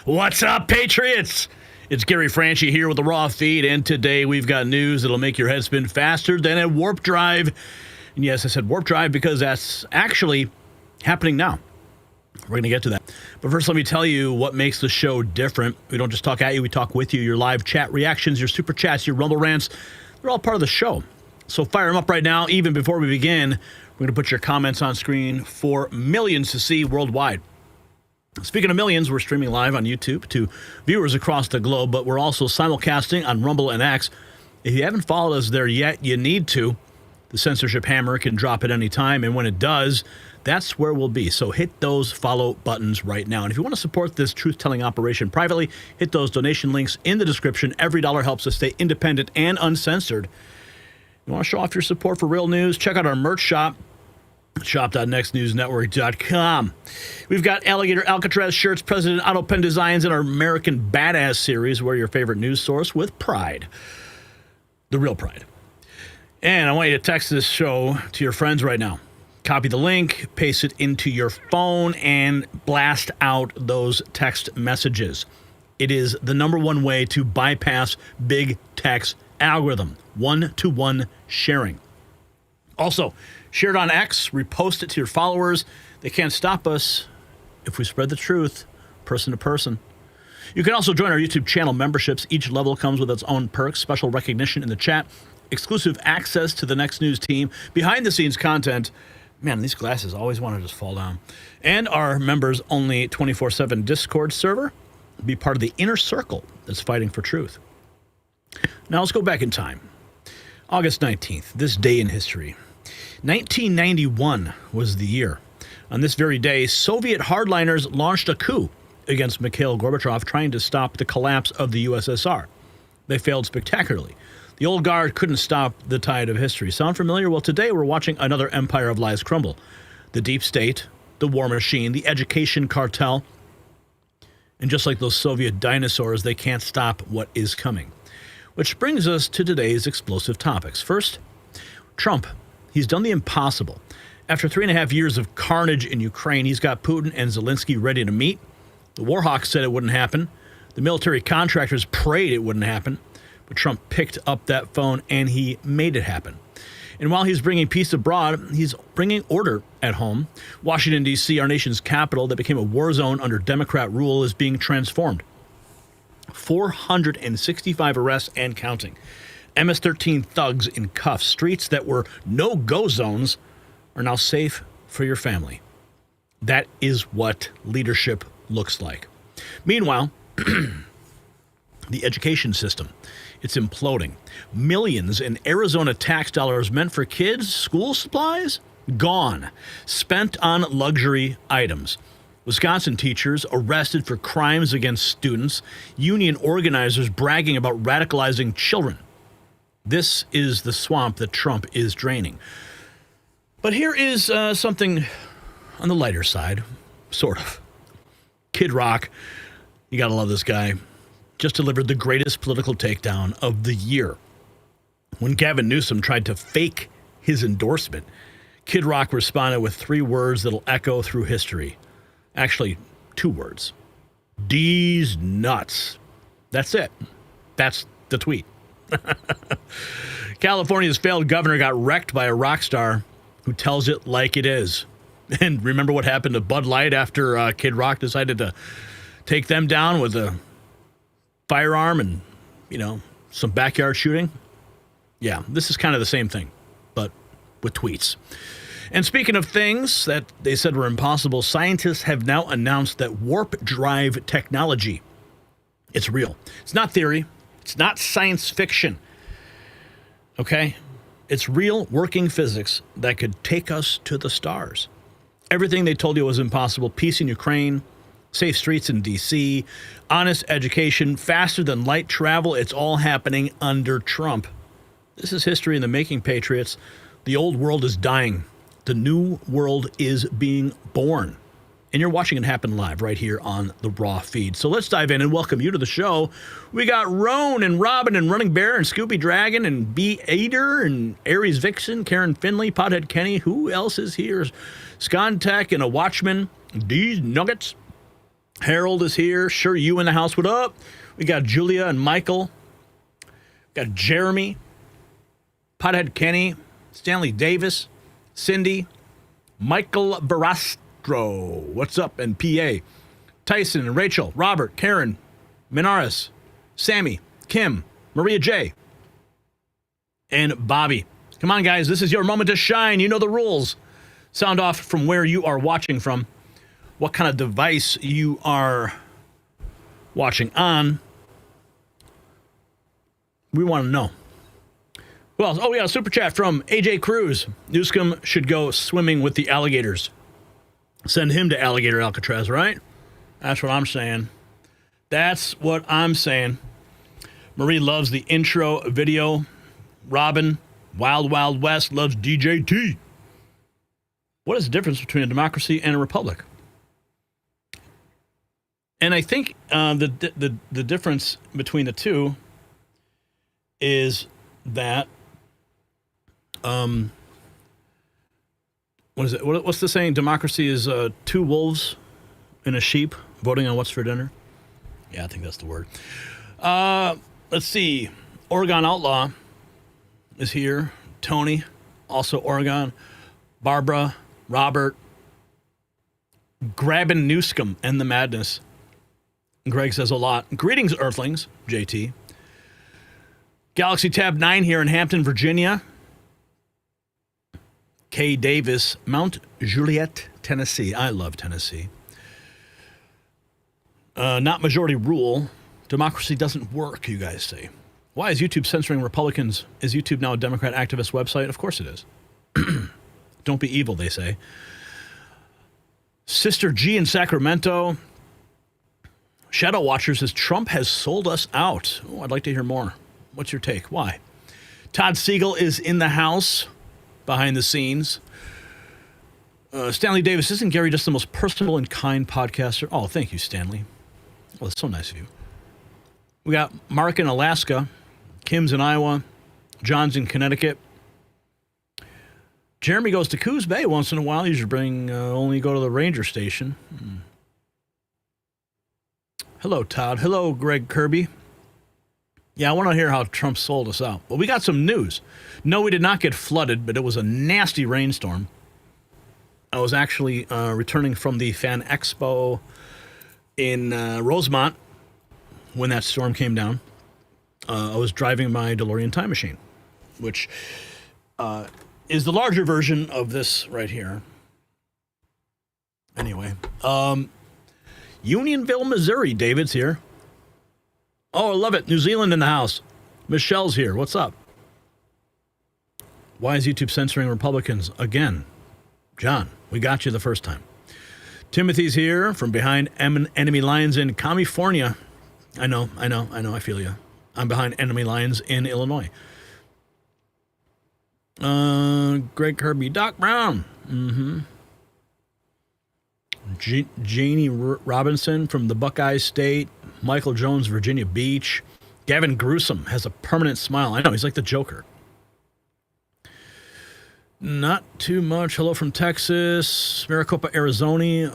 What's up, Patriots? It's Gary Franchi here with the Raw Feed, and today we've got news that'll make your head spin faster than a warp drive. And yes, I said warp drive because that's actually happening now. We're going to get to that. But first, let me tell you what makes the show different. We don't just talk at you, we talk with you. Your live chat reactions, your super chats, your Rumble rants, they're all part of the show. So fire them up right now. Even before we begin, we're going to put your comments on screen for millions to see worldwide. Speaking of millions, we're streaming live on YouTube to viewers across the globe, but we're also simulcasting on Rumble and X. If you haven't followed us there yet, you need to. The censorship hammer can drop at any time, and when it does, that's where we'll be. So hit those follow buttons right now. And if you want to support this truth-telling operation privately, hit those donation links in the description. Every dollar helps us stay independent and uncensored. You want to show off your support for real news? Check out our merch shop. Shop.nextnewsnetwork.com. We've got Alligator Alcatraz shirts, President Auto Pen Designs, and our American Badass series. We're your favorite news source with pride. The real pride. And I want you to text this show to your friends right now. Copy the link, paste it into your phone, and blast out those text messages. It is the number one way to bypass big tech's algorithm. One-to-one sharing. Also, share it on X, repost it to your followers. They can't stop us if we spread the truth, person to person. You can also join our YouTube channel memberships. Each level comes with its own perks, special recognition in the chat, exclusive access to the Next News team, behind-the-scenes content. Man, these glasses always want to just fall down. And our members-only 24/7 Discord server. Be part of the inner circle that's fighting for truth. Now, let's go back in time. August 19th, this day in history. 1991 was the year. On this very day, Soviet hardliners launched a coup against Mikhail Gorbachev, trying to stop the collapse of the USSR. They failed spectacularly. The old guard couldn't stop the tide of history. Sound familiar? Well, today we're watching another empire of lies crumble. The deep state, the war machine, the education cartel. And just like those Soviet dinosaurs, they can't stop what is coming. Which brings us to today's explosive topics. First, Trump. He's done the impossible. After 3.5 years of carnage in Ukraine, he's got Putin and Zelensky ready to meet. The war hawks said it wouldn't happen. The military contractors prayed it wouldn't happen. But Trump picked up that phone and he made it happen. And while he's bringing peace abroad, he's bringing order at home. Washington, D.C., our nation's capital that became a war zone under Democrat rule, is being transformed. 465 arrests and counting. MS-13 thugs in cuffs. Streets that were no-go zones are now safe for your family. That is what leadership looks like. Meanwhile, the education system, it's imploding. Millions in Arizona tax dollars meant for kids' school supplies, gone. Spent on luxury items. Wisconsin teachers arrested for crimes against students. Union organizers bragging about radicalizing children. This is the swamp that Trump is draining. But here is something on the lighter side, sort of. Kid Rock, you gotta love this guy, just delivered the greatest political takedown of the year. When Gavin Newsom tried to fake his endorsement, Kid Rock responded with 3 words that'll echo through history. Actually, 2 words. D's nuts. That's it. That's the tweet. California's failed governor got wrecked by a rock star who tells it like it is. And remember what happened to Bud Light after Kid Rock decided to take them down with a firearm and, some backyard shooting? Yeah, this is kind of the same thing, but with tweets. And speaking of things that they said were impossible, scientists have now announced that warp drive technology, it's real. It's not theory. It's not science fiction. Okay? It's real working physics that could take us to the stars. Everything they told you was impossible. Peace in Ukraine, safe streets in D.C., honest education, faster than light travel. It's all happening under Trump. This is history in the making, Patriots. The old world is dying. The new world is being born. And you're watching it happen live right here on the Raw Feed. So let's dive in and welcome you to the show. We got Roan and Robin and Running Bear and Scooby Dragon and B. Ader and Aries Vixen, Karen Finley, Pothead Kenny. Who else is here? Scontech and a Watchman. These Nuggets. Harold is here. Sure, you in the house. What up? We got Julia and Michael. Got Jeremy, Pothead Kenny, Stanley Davis, Cindy, Michael Barastro. What's up? And PA. Tyson and Rachel, Robert, Karen, Minaris, Sammy, Kim, Maria J, and Bobby. Come on, guys. This is your moment to shine. You know the rules. Sound off from where you are watching from, what kind of device you are watching on. We want to know. Well, oh, we got a super chat from AJ Cruz. Newscomb should go swimming with the alligators. Send him to Alligator Alcatraz, right? That's what I'm saying. That's what I'm saying. Marie loves the intro video. Robin, Wild Wild West, loves DJT. What is the difference between a democracy and a republic? And I think the difference between the two is that what is it? What's the saying? Democracy is two wolves and a sheep voting on what's for dinner. Yeah, I think that's the word. Let's see. Oregon Outlaw is here. Tony, also Oregon. Barbara, Robert, Grabbin Newscomb, and the madness. Greg says a lot. Greetings, Earthlings. JT. Galaxy Tab 9 here in Hampton, Virginia. Kay Davis, Mount Juliet, Tennessee. I love Tennessee. Not majority rule. Democracy doesn't work, you guys say. Why is YouTube censoring Republicans? Is YouTube now a Democrat activist website? Of course it is. Don't be evil, they say. Sister G in Sacramento. Shadow Watcher says Trump has sold us out. Oh, I'd like to hear more. What's your take? Why? Todd Siegel is in the house, behind the scenes. Stanley Davis, isn't Gary just the most personal and kind podcaster? Oh, thank you, Stanley. Well, it's so nice of you. We got Mark in Alaska, Kim's in Iowa, John's in Connecticut. Jeremy goes to Coos Bay once in a while. You should only go to the ranger station. Hello, Todd. Hello, Greg Kirby. Yeah, I want to hear how Trump sold us out. Well, we got some news. No, we did not get flooded, but it was a nasty rainstorm. I was actually returning from the Fan Expo in Rosemont when that storm came down. I was driving my DeLorean time machine, which is the larger version of this right here. Anyway, Unionville, Missouri. David's here. Oh, I love it. New Zealand in the house. Michelle's here. What's up? Why is YouTube censoring Republicans again? John, we got you the first time. Timothy's here from behind enemy lines in California. I know. I feel you. I'm behind enemy lines in Illinois. Greg Kirby, Doc Brown. Janie Robinson from the Buckeye State. Michael Jones, Virginia Beach. Gavin Gruesome has a permanent smile. I know, he's like the Joker. Not too much. Hello from Texas. Maricopa, Arizona,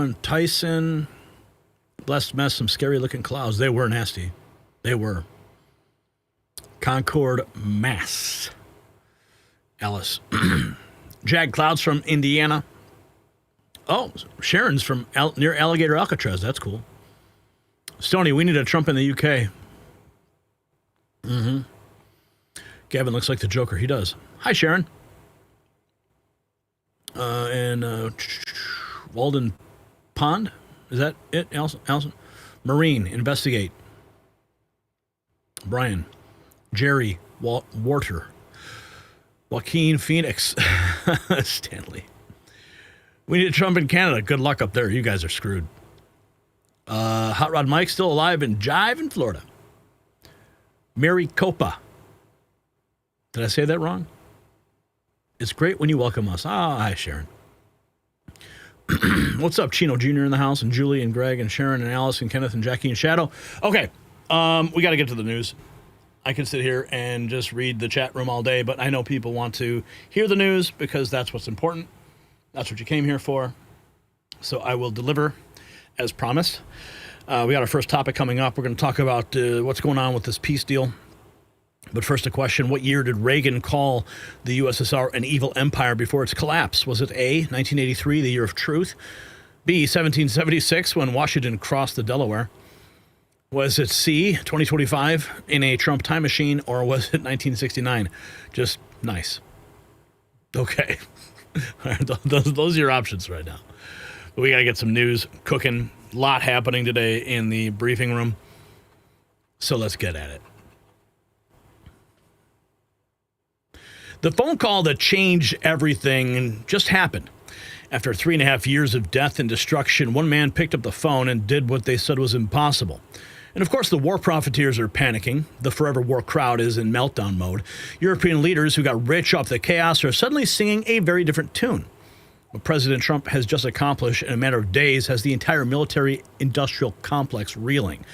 and Tyson. Blessed mess, some scary-looking clouds. They were nasty. They were. Concord, Mass. Alice. Jag Clouds from Indiana. Oh, Sharon's from near Alligator Alcatraz. That's cool. Stoney, we need a Trump in the UK. Gavin looks like the Joker. He does. Hi, Sharon. And Walden Pond. Is that it, Allison? Marine, investigate. Brian. Jerry Warter. Joaquin Phoenix. Stanley. We need a Trump in Canada. Good luck up there. You guys are screwed. Hot Rod Mike still alive in Jive in Florida. Mary Copa. Did I say that wrong? It's great when you welcome us. Hi, Sharon. What's up, Chino Jr. in the house, and Julie and Greg and Sharon and Alice and Kenneth and Jackie and Shadow. Okay, we got to get to the news. I can sit here and just read the chat room all day, but I know people want to hear the news because that's what's important. That's what you came here for. So I will deliver as promised. We got our first topic coming up. We're going to talk about what's going on with this peace deal. But first, a question. What year did Reagan call the USSR an evil empire before its collapse? Was it A, 1983, the year of truth? B, 1776, when Washington crossed the Delaware? Was it C, 2025, in a Trump time machine? Or was it 1969? Just nice. Okay. Those are your options right now. But we got to get some news cooking. A lot happening today in the briefing room. So let's get at it. The phone call that changed everything just happened. After 3.5 years of death and destruction, one man picked up the phone and did what they said was impossible. And of course, the war profiteers are panicking. The forever war crowd is in meltdown mode. European leaders who got rich off the chaos are suddenly singing a very different tune. What President Trump has just accomplished in a matter of days has the entire military-industrial complex reeling.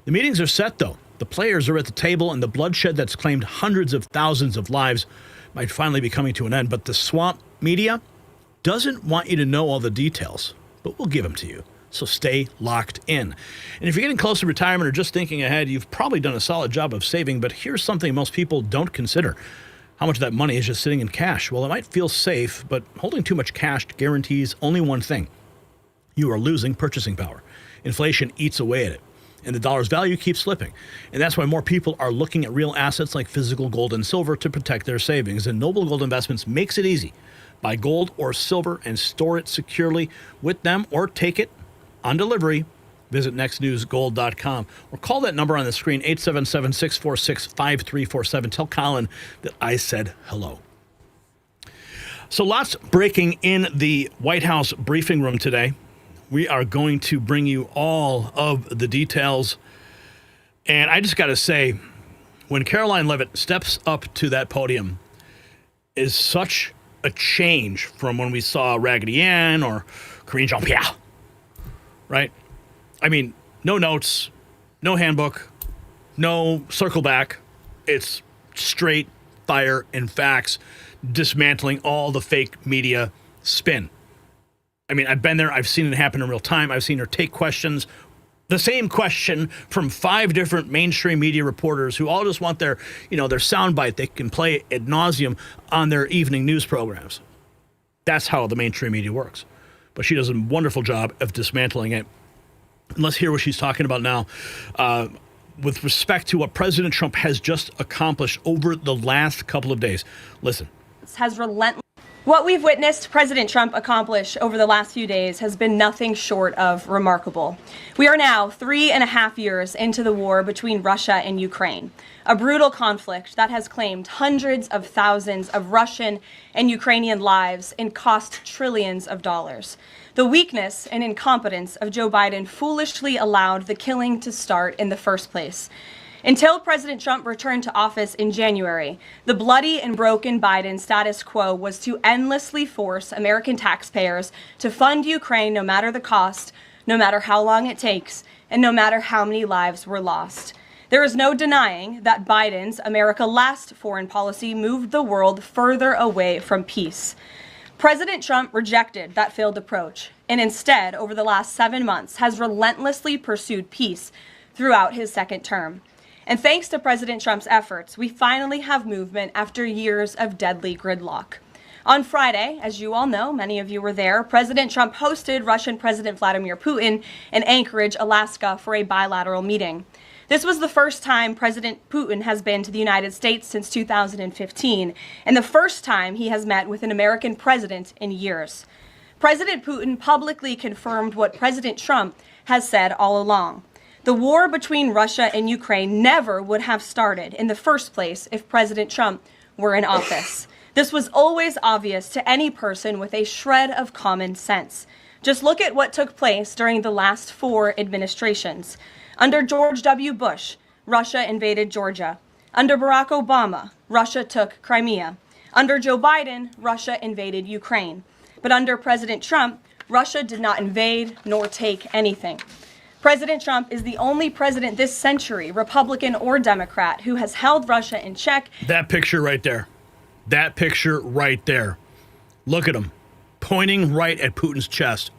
The meetings are set, though. The players are at the table, and the bloodshed that's claimed hundreds of thousands of lives might finally be coming to an end. But the swamp media doesn't want you to know all the details, but we'll give them to you. So stay locked in. And if you're getting close to retirement or just thinking ahead, you've probably done a solid job of saving, but here's something most people don't consider. How much of that money is just sitting in cash? Well, it might feel safe, but holding too much cash guarantees only one thing. You are losing purchasing power. Inflation eats away at it, and the dollar's value keeps slipping. And that's why more people are looking at real assets like physical gold and silver to protect their savings. And Noble Gold Investments makes it easy. Buy gold or silver and store it securely with them, or take it on delivery. Visit nextnewsgold.com or call that number on the screen, 877-646-5347. Tell Colin that I said hello. So lots breaking in the White House briefing room today. We are going to bring you all of the details. And I just got to say, when Caroline Leavitt steps up to that podium is such a change from when we saw Raggedy Ann or Karine Jean-Pierre, right? I mean, no notes, no handbook, no circle back. It's straight fire and facts, dismantling all the fake media spin. I mean, I've been there. I've seen it happen in real time. I've seen her take questions, the same question from 5 different mainstream media reporters who all just want their soundbite they can play ad nauseum on their evening news programs. That's how the mainstream media works. But she does a wonderful job of dismantling it. And let's hear what she's talking about now with respect to what President Trump has just accomplished over the last couple of days. Listen. What we've witnessed President Trump accomplish over the last few days has been nothing short of remarkable. We are now 3.5 years into the war between Russia and Ukraine, a brutal conflict that has claimed hundreds of thousands of Russian and Ukrainian lives and cost trillions of dollars. The weakness and incompetence of Joe Biden foolishly allowed the killing to start in the first place. Until President Trump returned to office in January, the bloody and broken Biden status quo was to endlessly force American taxpayers to fund Ukraine no matter the cost, no matter how long it takes, and no matter how many lives were lost. There is no denying that Biden's America Last foreign policy moved the world further away from peace. President Trump rejected that failed approach, and instead, over the last 7 months, has relentlessly pursued peace throughout his second term. And thanks to President Trump's efforts, we finally have movement after years of deadly gridlock. On Friday, as you all know, many of you were there, President Trump hosted Russian President Vladimir Putin in Anchorage, Alaska, for a bilateral meeting. This was the first time President Putin has been to the United States since 2015, and the first time he has met with an American president in years. President Putin publicly confirmed what President Trump has said all along. The war between Russia and Ukraine never would have started in the first place if President Trump were in office. This was always obvious to any person with a shred of common sense. Just look at what took place during the last 4 administrations. Under George W. Bush, Russia invaded Georgia. Under Barack Obama, Russia took Crimea. Under Joe Biden, Russia invaded Ukraine. But under President Trump, Russia did not invade nor take anything. President Trump is the only president this century, Republican or Democrat, who has held Russia in check. That picture right there. That picture right there. Look at him, pointing right at Putin's chest.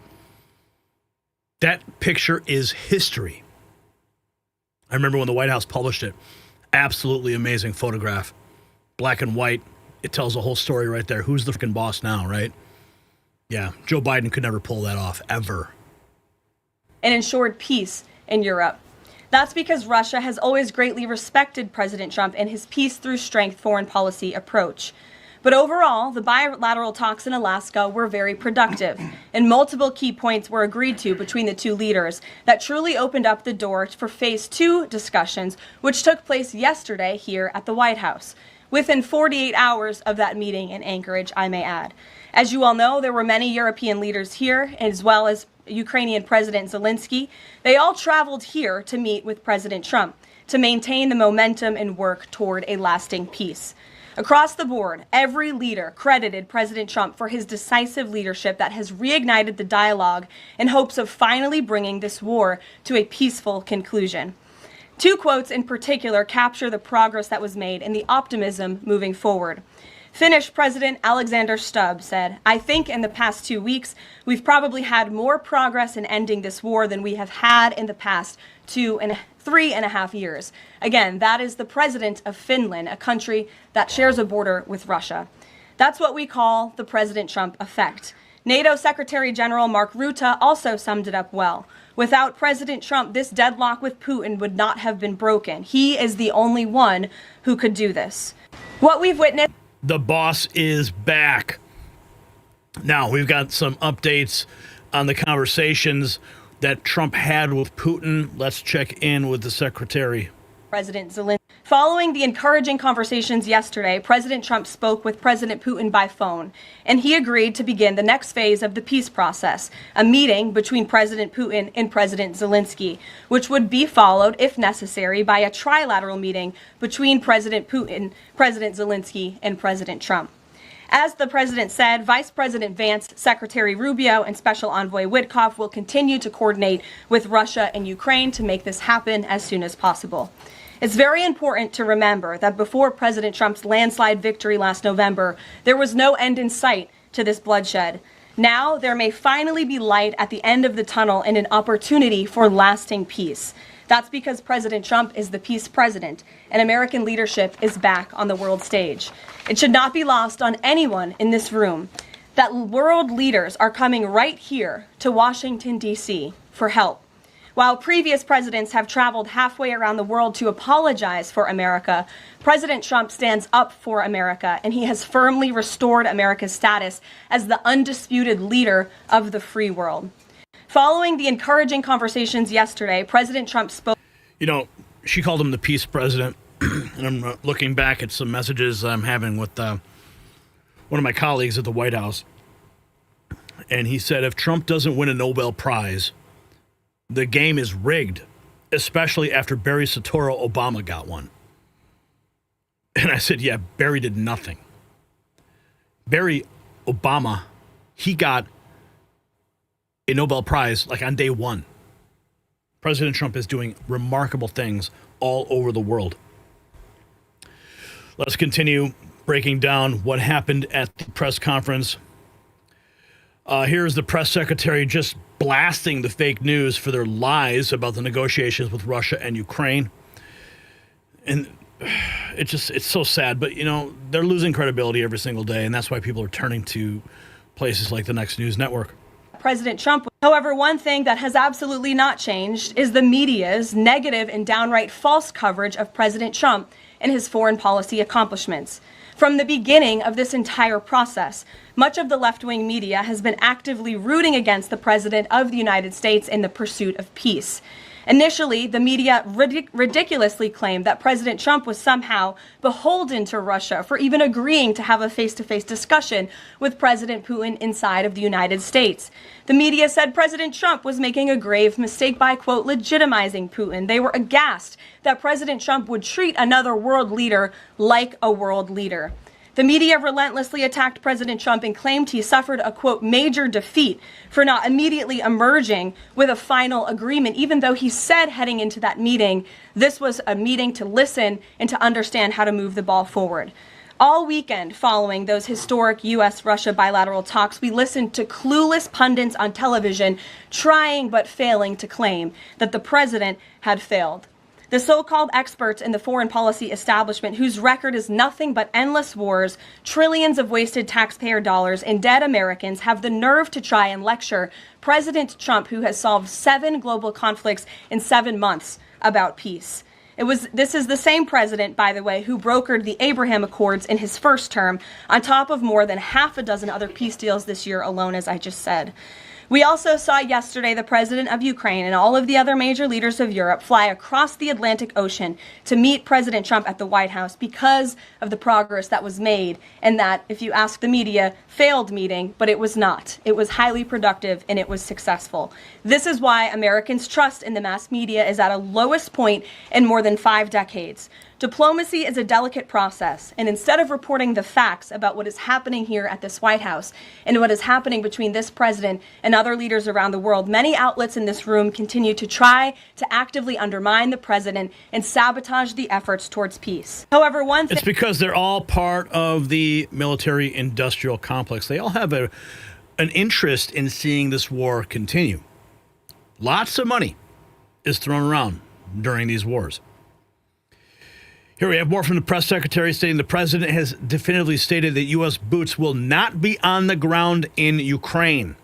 That picture is history. I remember when the White House published it. Absolutely amazing photograph. Black and white. It tells the whole story right there. Who's the freaking boss now, right? Yeah, Joe Biden could never pull that off, ever. And ensured peace in Europe. That's because Russia has always greatly respected President Trump and his peace through strength foreign policy approach. But overall, the bilateral talks in Alaska were very productive, and multiple key points were agreed to between the two leaders that truly opened up the door for Phase 2 discussions, which took place yesterday here at the White House, within 48 hours of that meeting in Anchorage, I may add. As you all know, there were many European leaders here, as well as Ukrainian President Zelensky. They all traveled here to meet with President Trump to maintain the momentum and work toward a lasting peace. Across the board, every leader credited President Trump for his decisive leadership that has reignited the dialogue in hopes of finally bringing this war to a peaceful conclusion. Two quotes in particular capture the progress that was made and the optimism moving forward. Finnish President Alexander Stubb said, "I think in the past 2 weeks, we've probably had more progress in ending this war than we have had in the past 3.5 years. Again, that is the president of Finland, a country that shares a border with Russia. That's what we call the President Trump effect. NATO Secretary General Mark Rutte also summed it up well. Without President Trump, this deadlock with Putin would not have been broken. He is the only one who could do this. What we've witnessed... The boss is back. Now, we've got some updates on the conversations that Trump had with Putin. Let's check in with the secretary. President Zelensky. Following the encouraging conversations yesterday, President Trump spoke with President Putin by phone, and he agreed to begin the next phase of the peace process, a meeting between President Putin and President Zelensky, which would be followed, if necessary, by a trilateral meeting between President Putin, President Zelensky, and President Trump. As the president said, Vice President Vance, Secretary Rubio, and Special Envoy Witkoff will continue to coordinate with Russia and Ukraine to make this happen as soon as possible. It's very important to remember that before President Trump's landslide victory last November, there was no end in sight to this bloodshed. Now, there may finally be light at the end of the tunnel and an opportunity for lasting peace. That's because President Trump is the peace president, and American leadership is back on the world stage. It should not be lost on anyone in this room that world leaders are coming right here to Washington, D.C. for help. While previous presidents have traveled halfway around the world to apologize for America, President Trump stands up for America, and he has firmly restored America's status as the undisputed leader of the free world. Following the encouraging conversations yesterday, President Trump spoke. You know, she called him the peace president, and I'm looking back at some messages I'm having with one of my colleagues at the White House, and he said if Trump doesn't win a Nobel Prize, the game is rigged, especially after Barry Soetoro Obama got one. And I said, yeah, Barry did nothing. Barry Obama, he got a Nobel Prize like on day one. President Trump is doing remarkable things all over the world. Let's continue breaking down what happened at the press conference. Here's the press secretary just blasting the fake news for their lies about the negotiations with Russia and Ukraine. And it's so sad, but you know, they're losing credibility every single day, and that's why people are turning to places like the Next News Network. President Trump. However, one thing that has absolutely not changed is the media's negative and downright false coverage of President Trump and his foreign policy accomplishments. From the beginning of this entire process, much of the left-wing media has been actively rooting against the President of the United States in the pursuit of peace. Initially, the media ridiculously claimed that President Trump was somehow beholden to Russia for even agreeing to have a face-to-face discussion with President Putin inside of the United States. The media said President Trump was making a grave mistake by, quote, legitimizing Putin. They were aghast that President Trump would treat another world leader like a world leader. The media relentlessly attacked President Trump and claimed he suffered a, quote, major defeat for not immediately emerging with a final agreement, even though he said heading into that meeting, this was a meeting to listen and to understand how to move the ball forward. All weekend following those historic U.S.-Russia bilateral talks, we listened to clueless pundits on television trying but failing to claim that the president had failed. The so-called experts in the foreign policy establishment, whose record is nothing but endless wars, trillions of wasted taxpayer dollars, and dead Americans, have the nerve to try and lecture President Trump, who has solved 7 global conflicts in 7 months, about peace. This is the same president, by the way, who brokered the Abraham Accords in his first term, on top of more than half a dozen other peace deals this year alone, as I just said. We also saw yesterday the president of Ukraine and all of the other major leaders of Europe fly across the Atlantic Ocean to meet President Trump at the White House because of the progress that was made, and that, if you ask the media, failed meeting, but it was not. It was highly productive and it was successful. This is why Americans' trust in the mass media is at a lowest point in more than 5 decades. Diplomacy is a delicate process, and instead of reporting the facts about what is happening here at this White House and what is happening between this president and other leaders around the world, many outlets in this room continue to try to actively undermine the president and sabotage the efforts towards peace. However, it's because they're all part of the military-industrial complex. They all have an interest in seeing this war continue. Lots of money is thrown around during these wars. Here we have more from the press secretary stating the president has definitively stated that U.S. boots will not be on the ground in Ukraine.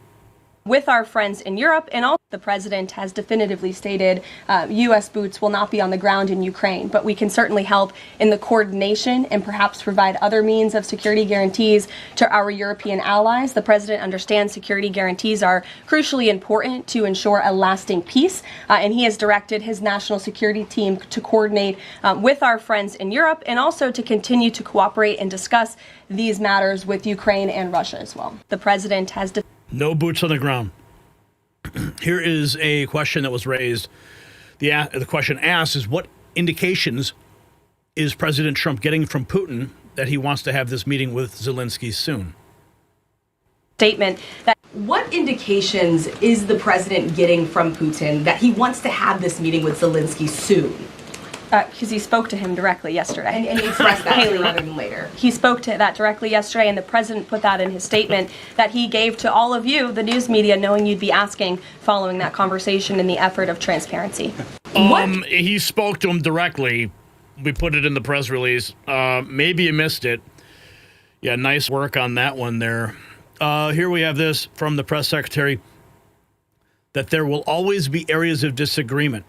With our friends in Europe, and also the president has definitively stated U.S. boots will not be on the ground in Ukraine, but we can certainly help in the coordination and perhaps provide other means of security guarantees to our European allies. The president understands security guarantees are crucially important to ensure a lasting peace, and he has directed his national security team to coordinate with our friends in Europe and also to continue to cooperate and discuss these matters with Ukraine and Russia as well. The president has no boots on the ground. Here is a question that was raised. The question asked is, what indications is President Trump getting from Putin that he wants to have this meeting with Zelensky soon? Statement that what indications is the president getting from Putin that he wants to have this meeting with Zelensky soon? Because he spoke to him directly yesterday. And he expressed that rather than later. He spoke to that directly yesterday, and the president put that in his statement that he gave to all of you, the news media, knowing you'd be asking following that conversation in the effort of transparency. He spoke to him directly. We put it in the press release. Maybe you missed it. Yeah, nice work on that one there. Here we have this from the press secretary, that there will always be areas of disagreement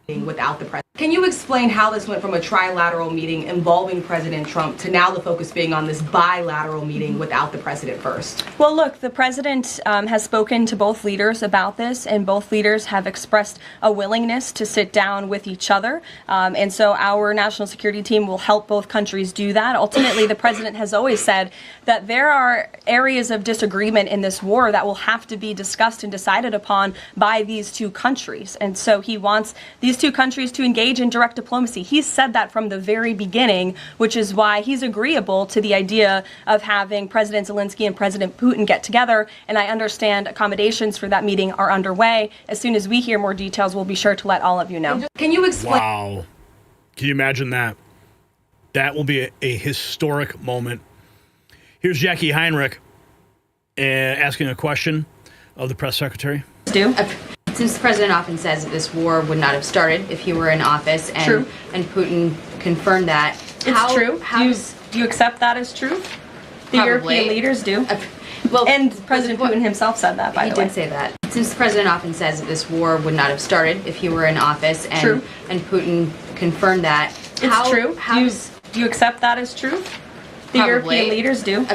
without the president. Can you explain how this went from a trilateral meeting involving President Trump to now the focus being on this bilateral meeting without the president first? Well, look, the president has spoken to both leaders about this, and both leaders have expressed a willingness to sit down with each other. And so our national security team will help both countries do that. Ultimately, the president has always said that there are areas of disagreement in this war that will have to be discussed and decided upon by these two countries. And so he wants these two countries to engage in direct diplomacy. He's said that from the very beginning, which is why he's agreeable to the idea of having President Zelensky and President Putin get together. And I understand accommodations for that meeting are underway. As soon as we hear more details, we'll be sure to let all of you know. Can you explain? Wow. Can you imagine that? That will be a historic moment. Here's Jackie Heinrich asking a question of the press secretary. Since the president often says that this war would not have started if he were in office, and Putin confirmed that. It's true. Do you accept that as true? The European leaders do. Well, and President Putin himself said that, by the way. He did say that. Since the president often says that this war would not have started if he were in office, and Putin confirmed that. It's true. Do you accept that as true? The European leaders do.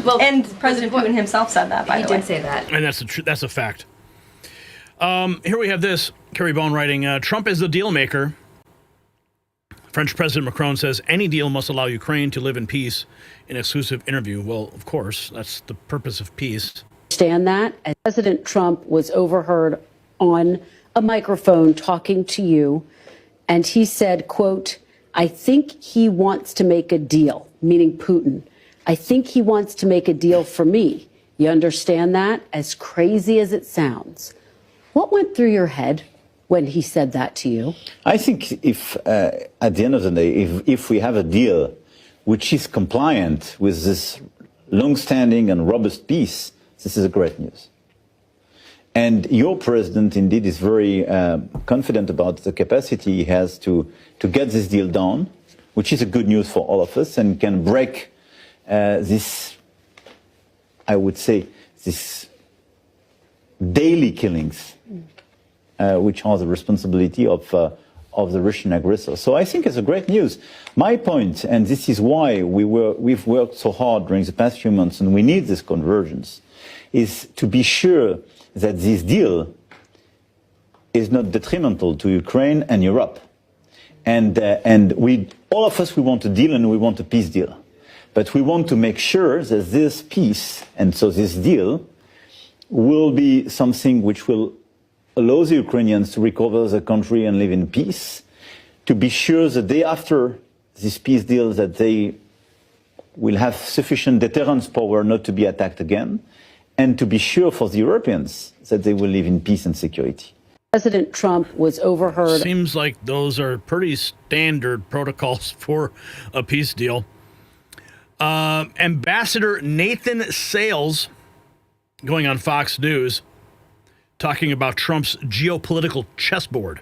Well, and President Putin himself said that, by the way. He did say that. And that's a fact. Here we have this. Kerry Bone writing, Trump is the deal maker. French President Macron says any deal must allow Ukraine to live in peace in exclusive interview. Well, of course, that's the purpose of peace. Understand that. As President Trump was overheard on a microphone talking to you, and he said, quote, I think he wants to make a deal, meaning Putin. I think he wants to make a deal for me. You understand that? As crazy as it sounds. What went through your head when he said that to you? I think if, at the end of the day, if we have a deal which is compliant with this long-standing and robust peace, this is a great news. And your president, indeed, is very confident about the capacity he has to get this deal done, which is a good news for all of us, and can break this, I would say, this daily killings, which are the responsibility of the Russian aggressor. So I think it's a great news. My point, and this is why we've worked so hard during the past few months, and we need this convergence, is to be sure that this deal is not detrimental to Ukraine and Europe. And all of us, we want a deal and we want a peace deal. But we want to make sure that this peace, and so this deal, will be something which will allow the Ukrainians to recover the country and live in peace, to be sure the day after this peace deal that they will have sufficient deterrence power not to be attacked again, and to be sure for the Europeans that they will live in peace and security. President Trump was overheard. Seems like those are pretty standard protocols for a peace deal. Ambassador Nathan Sales, going on Fox News, talking about Trump's geopolitical chessboard.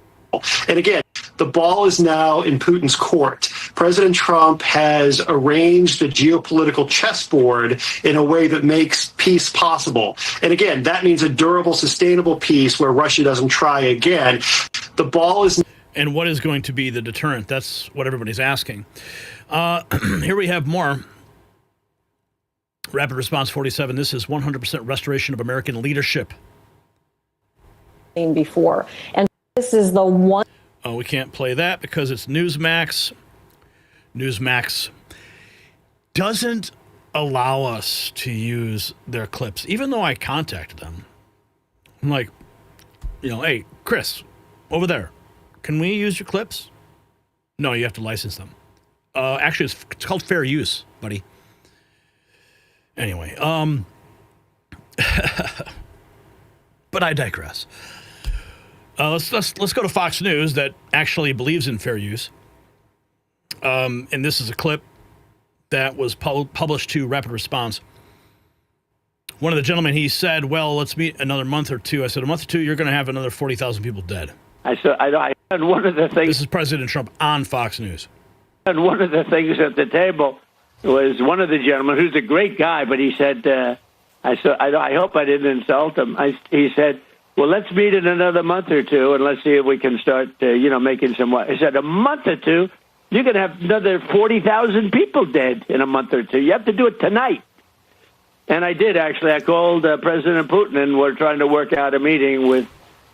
And again, the ball is now in Putin's court. President Trump has arranged the geopolitical chessboard in a way that makes peace possible. And again, that means a durable, sustainable peace where Russia doesn't try again. The ball is... And what is going to be the deterrent? That's what everybody's asking. Here we have more. Rapid Response 47. This is 100% restoration of American leadership. Before. And this is the one. Oh, we can't play that because it's Newsmax. Newsmax doesn't allow us to use their clips, even though I contacted them. I'm like, hey, Chris, over there, can we use your clips? No, you have to license them. Actually, it's called fair use, buddy. Anyway, but I digress. Let's go to Fox News that actually believes in fair use. And this is a clip that was published to Rapid Response. One of the gentlemen, he said, well, let's meet another month or two. I said, a month or two, you're going to have another 40,000 people dead. And one of the things... This is President Trump on Fox News. And one of the things at the table was one of the gentlemen, who's a great guy, but he said, I hope I didn't insult him. He said, well, let's meet in another month or two, and let's see if we can start, making some... I said, a month or two? You're going to have another 40,000 people dead in a month or two. You have to do it tonight. And I did, actually. I called President Putin, and we're trying to work out a meeting with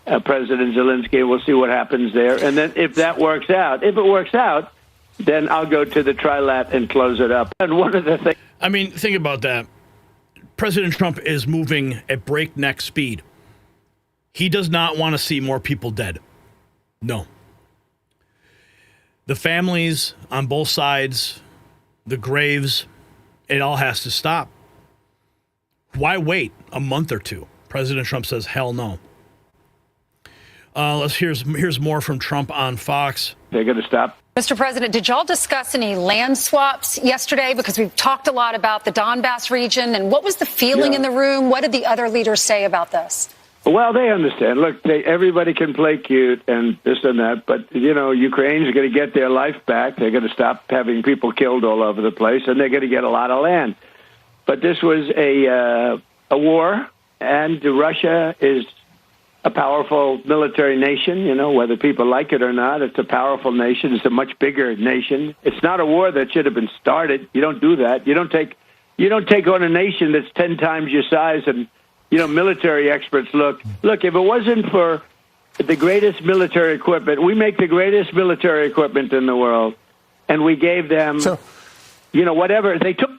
President Zelensky. We'll see what happens there. And then if it works out, then I'll go to the trilat and close it up. And one of the things... I mean, think about that. President Trump is moving at breakneck speed. He does not want to see more people dead. No. The families on both sides, the graves, it all has to stop. Why wait a month or two? President Trump says, hell no. Here's more from Trump on Fox. They're going to stop. Mr. President, did y'all discuss any land swaps yesterday? Because we've talked a lot about the Donbass region. And what was the feeling in the room? What did the other leaders say about this? Well, they understand. Look, everybody can play cute and this and that, but, Ukrainians are going to get their life back. They're going to stop having people killed all over the place, and they're going to get a lot of land. But this was a war, and Russia is a powerful military nation, whether people like it or not. It's a powerful nation. It's a much bigger nation. It's not a war that should have been started. You don't do that. You don't take on a nation that's 10 times your size. And military experts look, if it wasn't for the greatest military equipment, we make the greatest military equipment in the world, and we gave them, whatever. They took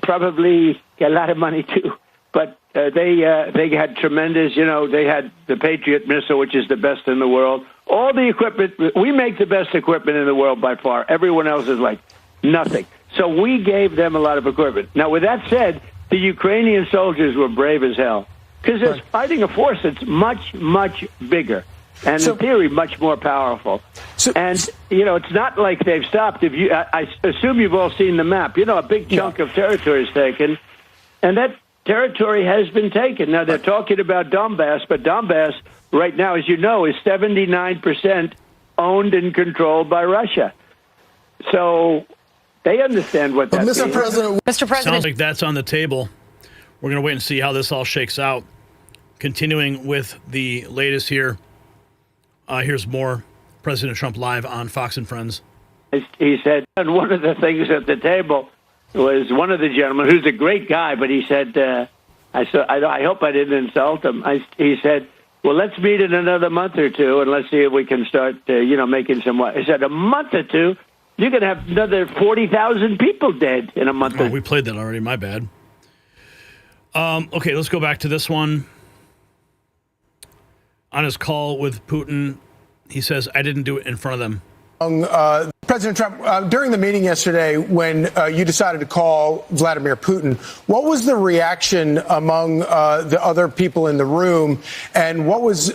probably a lot of money too, but they had tremendous, they had the Patriot missile, which is the best in the world. All the equipment, we make the best equipment in the world by far. Everyone else is like nothing. So we gave them a lot of equipment. Now, with that said, the Ukrainian soldiers were brave as hell because they're fighting a force that's much, much bigger. And in theory, much more powerful. And, it's not like they've stopped. I assume you've all seen the map. A big chunk of territory is taken, and that territory has been taken. Now, they're talking about Donbass, but Donbass right now, as you know, is 79% owned and controlled by Russia. So they understand what that means. Mr. President, sounds like that's on the table. We're going to wait and see how this all shakes out. Continuing with the latest here. Here's more President Trump live on Fox and Friends. He said, and one of the things at the table was one of the gentlemen, who's a great guy, but he said, I hope I didn't insult him. He said, well, let's meet in another month or two, and let's see if we can start, making some. I said, a month or two? You're going to have another 40,000 people dead in a month or two. We played that already. My bad. Okay, let's go back to this one. On his call with Putin, he says, I didn't do it in front of them. President Trump, during the meeting yesterday, when you decided to call Vladimir Putin, what was the reaction among the other people in the room, and what was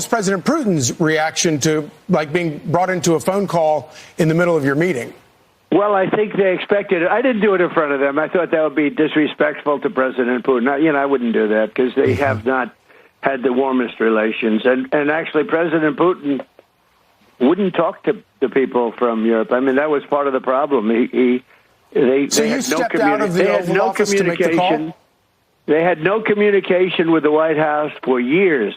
President Putin's reaction to being brought into a phone call in the middle of your meeting? Well, I think they expected it. I didn't do it in front of them. I thought that would be disrespectful to President Putin. I wouldn't do that because they have not had the warmest relations, and actually President Putin wouldn't talk to the people from Europe. I mean, that was part of the problem. They had no communication. They had no communication with the White House for years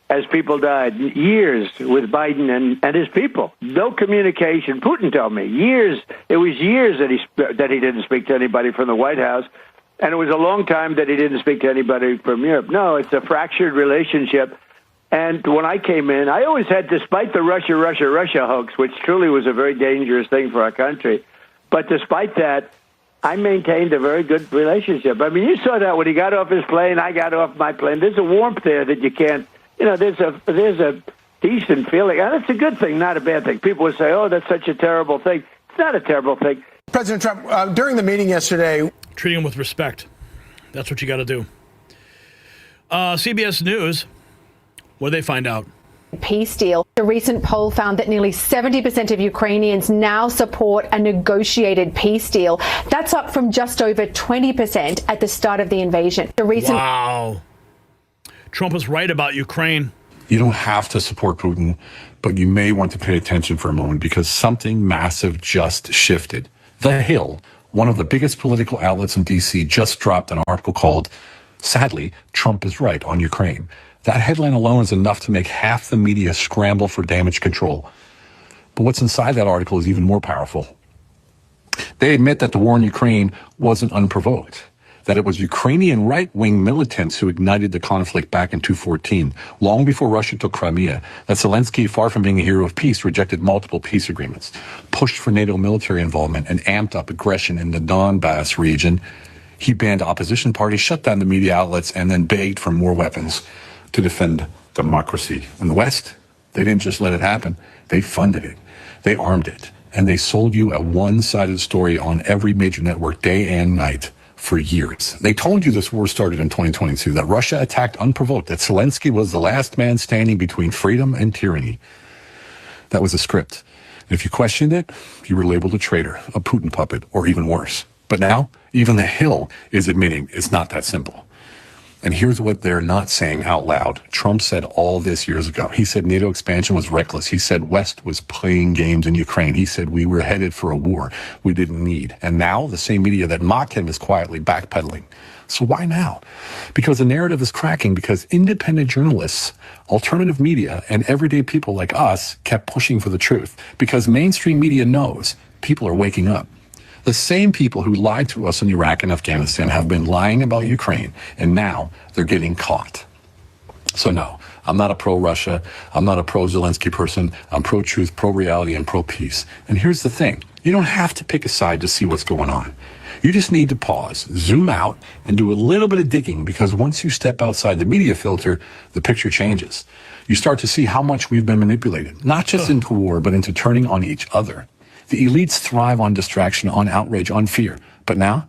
as people died. Years with Biden and his people. No communication. Putin told me years. It was years that he didn't speak to anybody from the White House, and it was a long time that he didn't speak to anybody from Europe. No, it's a fractured relationship. And when I came in, I always had, despite the Russia hoax, which truly was a very dangerous thing for our country, but despite that, I maintained a very good relationship. I mean, you saw that when he got off his plane, I got off my plane. There's a warmth there that you can't, there's a decent feeling. And it's a good thing, not a bad thing. People would say, oh, that's such a terrible thing. It's not a terrible thing. President Trump, during the meeting yesterday, treating him with respect. That's what you got to do. CBS News. What did they find out? Peace deal. A recent poll found that nearly 70% of Ukrainians now support a negotiated peace deal. That's up from just over 20% at the start of the invasion. Wow. Trump was right about Ukraine. You don't have to support Putin, but you may want to pay attention for a moment because something massive just shifted. The Hill, one of the biggest political outlets in D.C., just dropped an article called, sadly, Trump is right on Ukraine. That headline alone is enough to make half the media scramble for damage control. But what's inside that article is even more powerful. They admit that the war in Ukraine wasn't unprovoked, that it was Ukrainian right-wing militants who ignited the conflict back in 2014, long before Russia took Crimea, that Zelensky, far from being a hero of peace, rejected multiple peace agreements, pushed for NATO military involvement, and amped up aggression in the Donbass region. He banned opposition parties, shut down the media outlets, and then begged for more weapons to defend democracy. In the West, they didn't just let it happen. They funded it. They armed it. And they sold you a one-sided story on every major network day and night for years. They told you this war started in 2022, that Russia attacked unprovoked, that Zelensky was the last man standing between freedom and tyranny. That was a script. And if you questioned it, you were labeled a traitor, a Putin puppet, or even worse. But now, even the Hill is admitting it's not that simple. And here's what they're not saying out loud. Trump said all this years ago. He said NATO expansion was reckless. He said West was playing games in Ukraine. He said we were headed for a war we didn't need. And now the same media that mocked him is quietly backpedaling. So why now? Because the narrative is cracking, because independent journalists, alternative media, and everyday people like us kept pushing for the truth. Because mainstream media knows people are waking up. The same people who lied to us in Iraq and Afghanistan have been lying about Ukraine, and now they're getting caught. So no, I'm not a pro-Russia. I'm not a pro-Zelensky person. I'm pro-truth, pro-reality, and pro-peace. And here's the thing. You don't have to pick a side to see what's going on. You just need to pause, zoom out, and do a little bit of digging, because once you step outside the media filter, the picture changes. You start to see how much we've been manipulated, not just into war, but into turning on each other. The elites thrive on distraction, on outrage, on fear. But now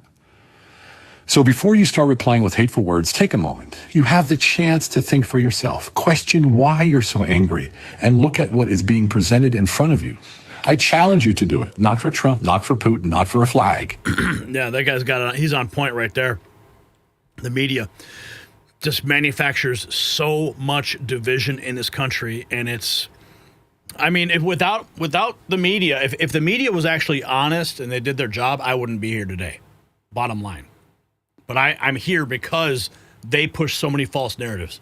So before you start replying with hateful words, take a moment. You have the chance to think for yourself. Question why you're so angry and look at what is being presented in front of you. I challenge you to do it. Not for Trump, not for Putin, not for a flag. Yeah, that guy's he's on point right there. The media just manufactures so much division in this country, and it's, I mean, if without the media, if the media was actually honest and they did their job, I wouldn't be here today. Bottom line. But I'm here because they push so many false narratives.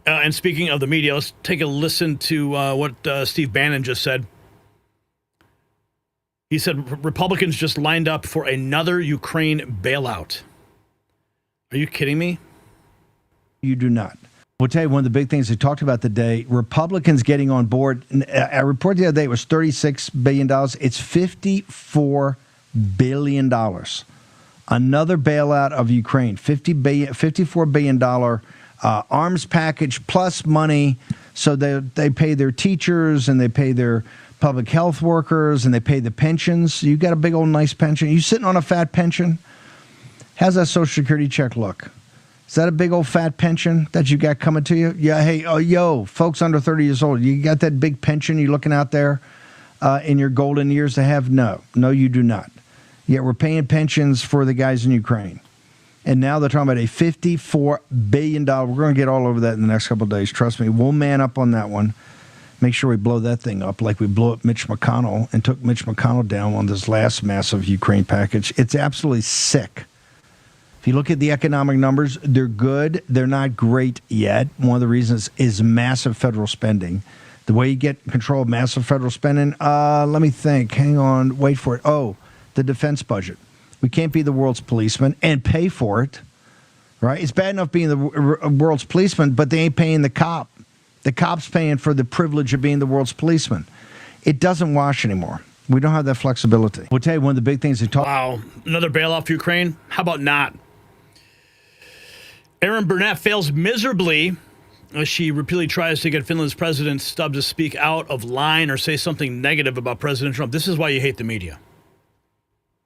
And speaking of the media, let's take a listen to what Steve Bannon just said. He said Republicans just lined up for another Ukraine bailout. Are you kidding me? You do not. We'll tell you one of the big things they talked about today, Republicans getting on board. I reported the other day it was $36 billion. It's $54 billion. Another bailout of Ukraine, $54 billion arms package plus money. So they pay their teachers and they pay their public health workers and they pay the pensions. You got a big old nice pension. You sitting on a fat pension? How's that Social Security check look? Is that a big old fat pension that you got coming to you? Yeah, hey, folks under 30 years old, you got that big pension you looking out there in your golden years to have? No, you do not. Yet we're paying pensions for the guys in Ukraine. And now they're talking about a $54 billion. We're going to get all over that in the next couple of days. Trust me, we'll man up on that one. Make sure we blow that thing up like we blew up Mitch McConnell and took Mitch McConnell down on this last massive Ukraine package. It's absolutely sick. If you look at the economic numbers, they're good. They're not great yet. One of the reasons is massive federal spending. The way you get control of massive federal spending, let me think. Hang on. Wait for it. Oh, the defense budget. We can't be the world's policeman and pay for it, right? It's bad enough being the world's policeman, but they ain't paying the cop. The cop's paying for the privilege of being the world's policeman. It doesn't wash anymore. We don't have that flexibility. We'll tell you one of the big things they talk. Wow, another bailout for Ukraine? How about not? Erin Burnett fails miserably as she repeatedly tries to get Finland's President Stubb to speak out of line or say something negative about President Trump. This is why you hate the media.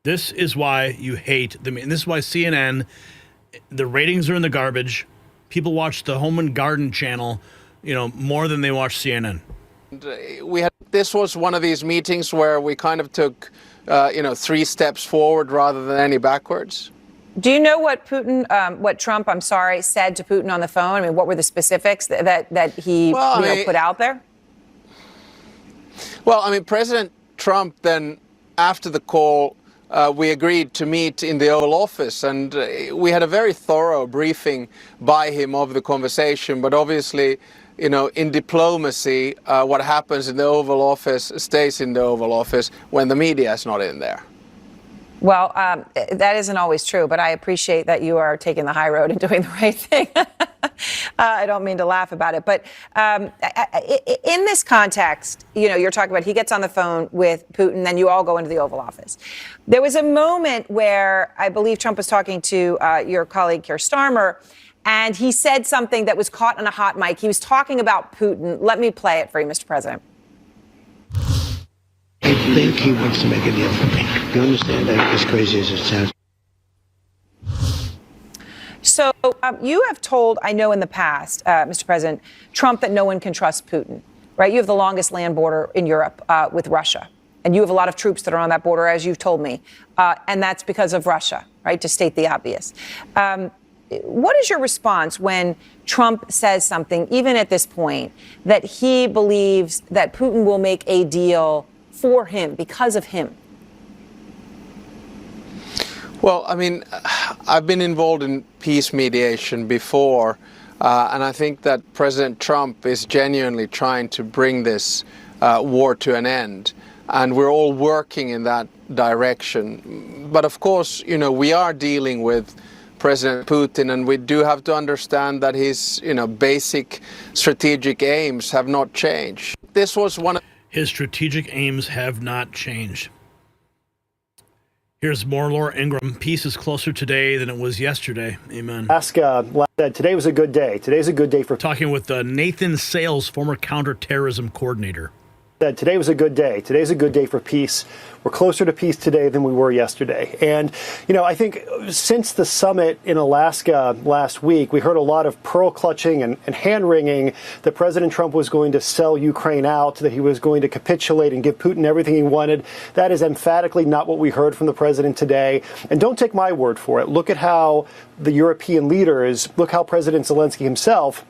This is why you hate the media. And this is why CNN, the ratings are in the garbage. People watch the Home and Garden channel, more than they watch CNN. This was one of these meetings where we kind of took, 3 steps forward rather than any backwards. Do you know what Trump, said to Putin on the phone? I mean, what were the specifics that he put out there? Well, I mean, President Trump then, after the call, we agreed to meet in the Oval Office, and we had a very thorough briefing by him of the conversation. But obviously, in diplomacy, what happens in the Oval Office stays in the Oval Office when the media is not in there. Well, that isn't always true, but I appreciate that you are taking the high road and doing the right thing. I don't mean to laugh about it, but in this context, you're talking about he gets on the phone with Putin, then you all go into the Oval Office. There was a moment where I believe Trump was talking to your colleague Keir Starmer, and he said something that was caught on a hot mic. He was talking about Putin. Let me play it for you, Mr. President. I think he wants to make a deal for me. You understand that? As crazy as it sounds. So you have told, I know in the past, Mr. President, Trump that no one can trust Putin, right? You have the longest land border in Europe with Russia. And you have a lot of troops that are on that border, as you've told me. And that's because of Russia, right? To state the obvious. What is your response when Trump says something, even at this point, that he believes that Putin will make a deal for him, because of him? Well, I mean, I've been involved in peace mediation before, and I think that President Trump is genuinely trying to bring this war to an end, and we're all working in that direction. But of course, we are dealing with President Putin, and we do have to understand that his, basic strategic aims have not changed. This was one of his strategic aims have not changed. Here's more Laura Ingraham. Peace is closer today than it was yesterday. Amen. Today was a good day. Today's a good day for... Talking with Nathan Sales, former counterterrorism coordinator. Today was a good day. Today's a good day for peace. We're closer to peace today than we were yesterday. And, I think since the summit in Alaska last week, we heard a lot of pearl clutching and hand-wringing that President Trump was going to sell Ukraine out, that he was going to capitulate and give Putin everything he wanted. That is emphatically not what we heard from the president today. And don't take my word for it. Look at how the European leaders, look how President Zelensky himself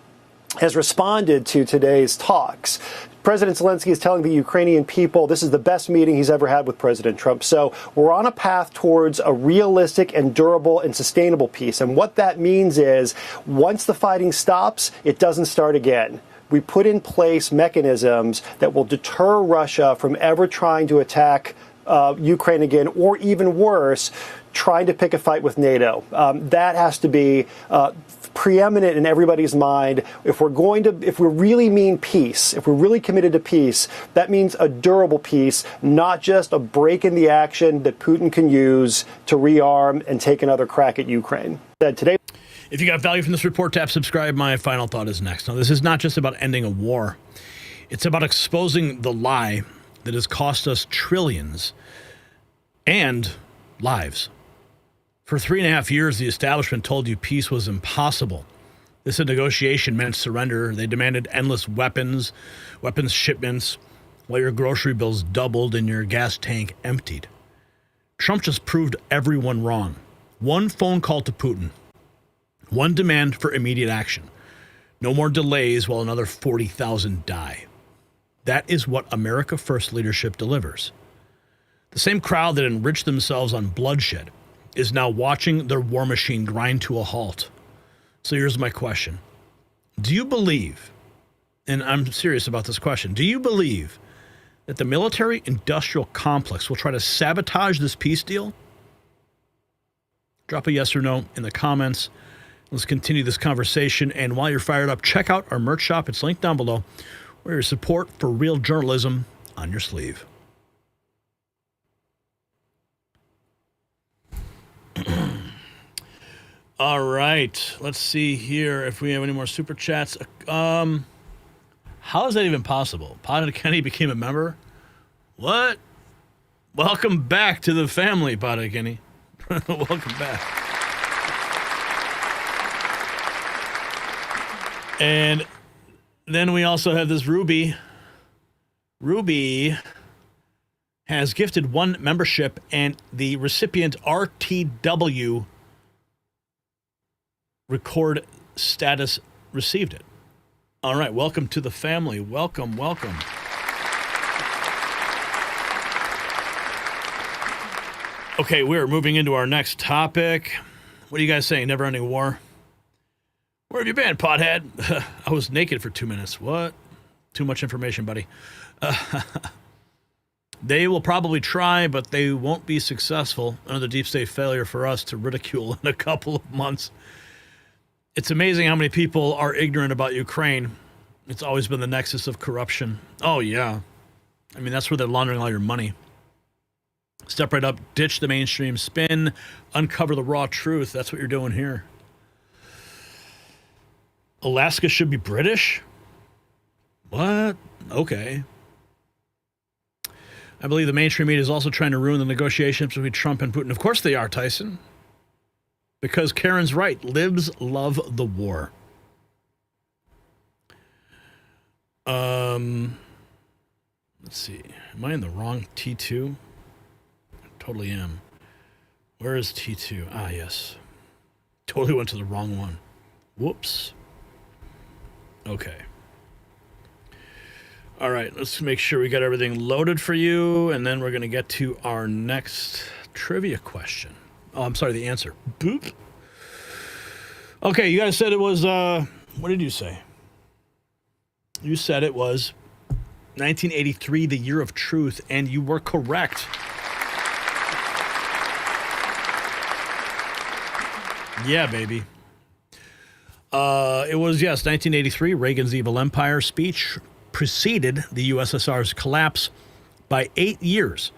has responded to today's talks. President Zelensky is telling the Ukrainian people this is the best meeting he's ever had with President Trump. So we're on a path towards a realistic and durable and sustainable peace. And what that means is once the fighting stops, it doesn't start again. We put in place mechanisms that will deter Russia from ever trying to attack Ukraine again, or even worse, trying to pick a fight with NATO. That has to be preeminent in everybody's mind. If we really mean peace, if we're really committed to peace, that means a durable peace, not just a break in the action that Putin can use to rearm and take another crack at Ukraine. Today. If you got value from this report, tap subscribe. My final thought is next. Now, this is not just about ending a war. It's about exposing the lie that has cost us trillions and lives. For 3.5 years, the establishment told you peace was impossible. This negotiation meant surrender. They demanded endless weapons shipments, while your grocery bills doubled and your gas tank emptied. Trump just proved everyone wrong. One phone call to Putin. One demand for immediate action. No more delays while another 40,000 die. That is what America First leadership delivers. The same crowd that enriched themselves on bloodshed is now watching their war machine grind to a halt. So here's my question. Do you believe, and I'm serious about this question, do you believe that the military-industrial complex will try to sabotage this peace deal? Drop a yes or no in the comments. Let's continue this conversation. And while you're fired up, check out our merch shop. It's linked down below, where your support for real journalism on your sleeve. All right, let's see here if we have any more super chats. How is that even possible? Pothead Kenny became a member? What? Welcome back to the family, Pothead Kenny. Welcome back. And then we also have this Ruby. Ruby has gifted 1 membership, and the recipient RTW record status received it. All right, welcome to the family. Welcome. Okay, we're moving into our next topic. What are you guys saying? Never ending war? Where have you been, pothead? I was naked for 2 minutes. What? Too much information, buddy. They will probably try, but they won't be successful. Another deep state failure for us to ridicule in a couple of months. It's amazing how many people are ignorant about Ukraine. It's always been the nexus of corruption. Oh, yeah. I mean, that's where they're laundering all your money. Step right up, ditch the mainstream spin, uncover the raw truth. That's what you're doing here. Alaska should be British? What? Okay. I believe the mainstream media is also trying to ruin the negotiations between Trump and Putin. Of course they are, Tyson. Because Karen's right. Libs love the war. Let's see. Am I in the wrong T2? I totally am. Where is T2? Ah, yes. Totally went to the wrong one. Whoops. Okay. All right, let's make sure we got everything loaded for you, and then we're going to get to our next trivia question. Oh, I'm sorry, the answer. Boop. Okay, you guys said it was, what did you say? You said it was 1983, the year of truth, and you were correct. Yeah, baby. It was, yes, 1983, Reagan's Evil Empire speech preceded the USSR's collapse by 8 years,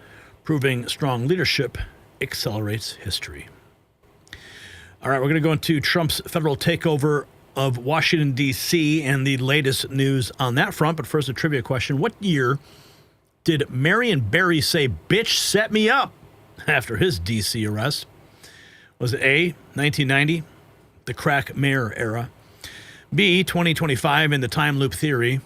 proving strong leadership accelerates history. All right, we're going to go into Trump's federal takeover of Washington, D.C., and the latest news on that front. But first, a trivia question. What year did Marion Barry say, "Bitch, set me up," after his D.C. arrest? Was it A, 1990, the crack mayor era, B, 2025 in the time loop theory,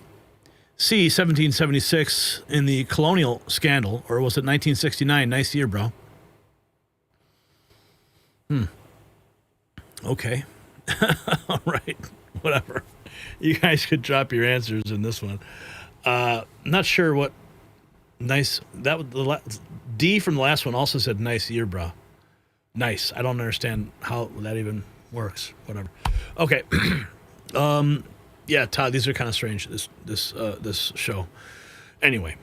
C, 1776 in the colonial scandal, or was it 1969? Nice year, bro. Okay. All right. Whatever. You guys could drop your answers in this one. Not sure what nice. That was D from the last one also said nice year, bro. Nice. I don't understand how that even works. Whatever. Okay. Yeah, Todd, these are kind of strange, this show. Anyway,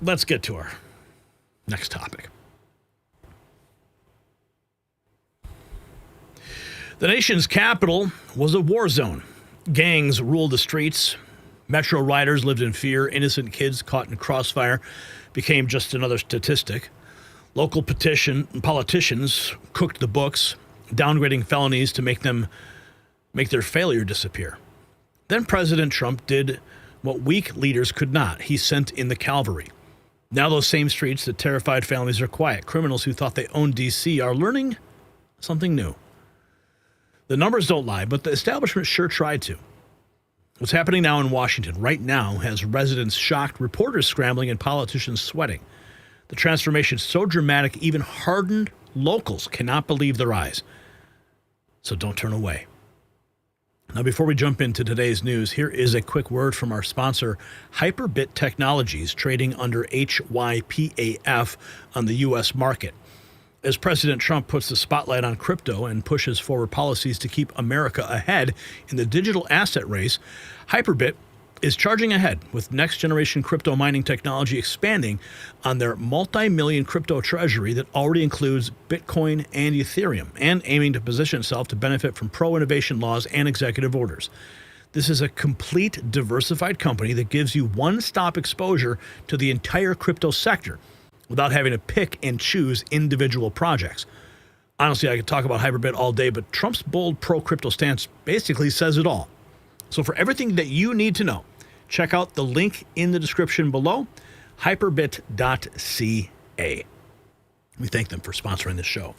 let's get to our next topic. The nation's capital was a war zone. Gangs ruled the streets. Metro riders lived in fear. Innocent kids caught in crossfire became just another statistic. Local politicians cooked the books, downgrading felonies to make their failure disappear. Then President Trump did what weak leaders could not. He sent in the cavalry. Now those same streets that terrified families are quiet. Criminals who thought they owned D.C. are learning something new. The numbers don't lie, but the establishment sure tried to. What's happening now in Washington right now has residents shocked, reporters scrambling, and politicians sweating. The transformation is so dramatic, even hardened locals cannot believe their eyes. So don't turn away. Now, before we jump into today's news, here is a quick word from our sponsor, Hyperbit Technologies, trading under HYPAF on the U.S. market. As President Trump puts the spotlight on crypto and pushes forward policies to keep America ahead in the digital asset race, Hyperbit is charging ahead with next-generation crypto mining technology, expanding on their multi-million crypto treasury that already includes Bitcoin and Ethereum, and aiming to position itself to benefit from pro-innovation laws and executive orders. This is a complete, diversified company that gives you one-stop exposure to the entire crypto sector without having to pick and choose individual projects. Honestly, I could talk about Hyperbit all day, but Trump's bold pro-crypto stance basically says it all. So for everything that you need to know, check out the link in the description below, hyperbit.ca. We thank them for sponsoring this show.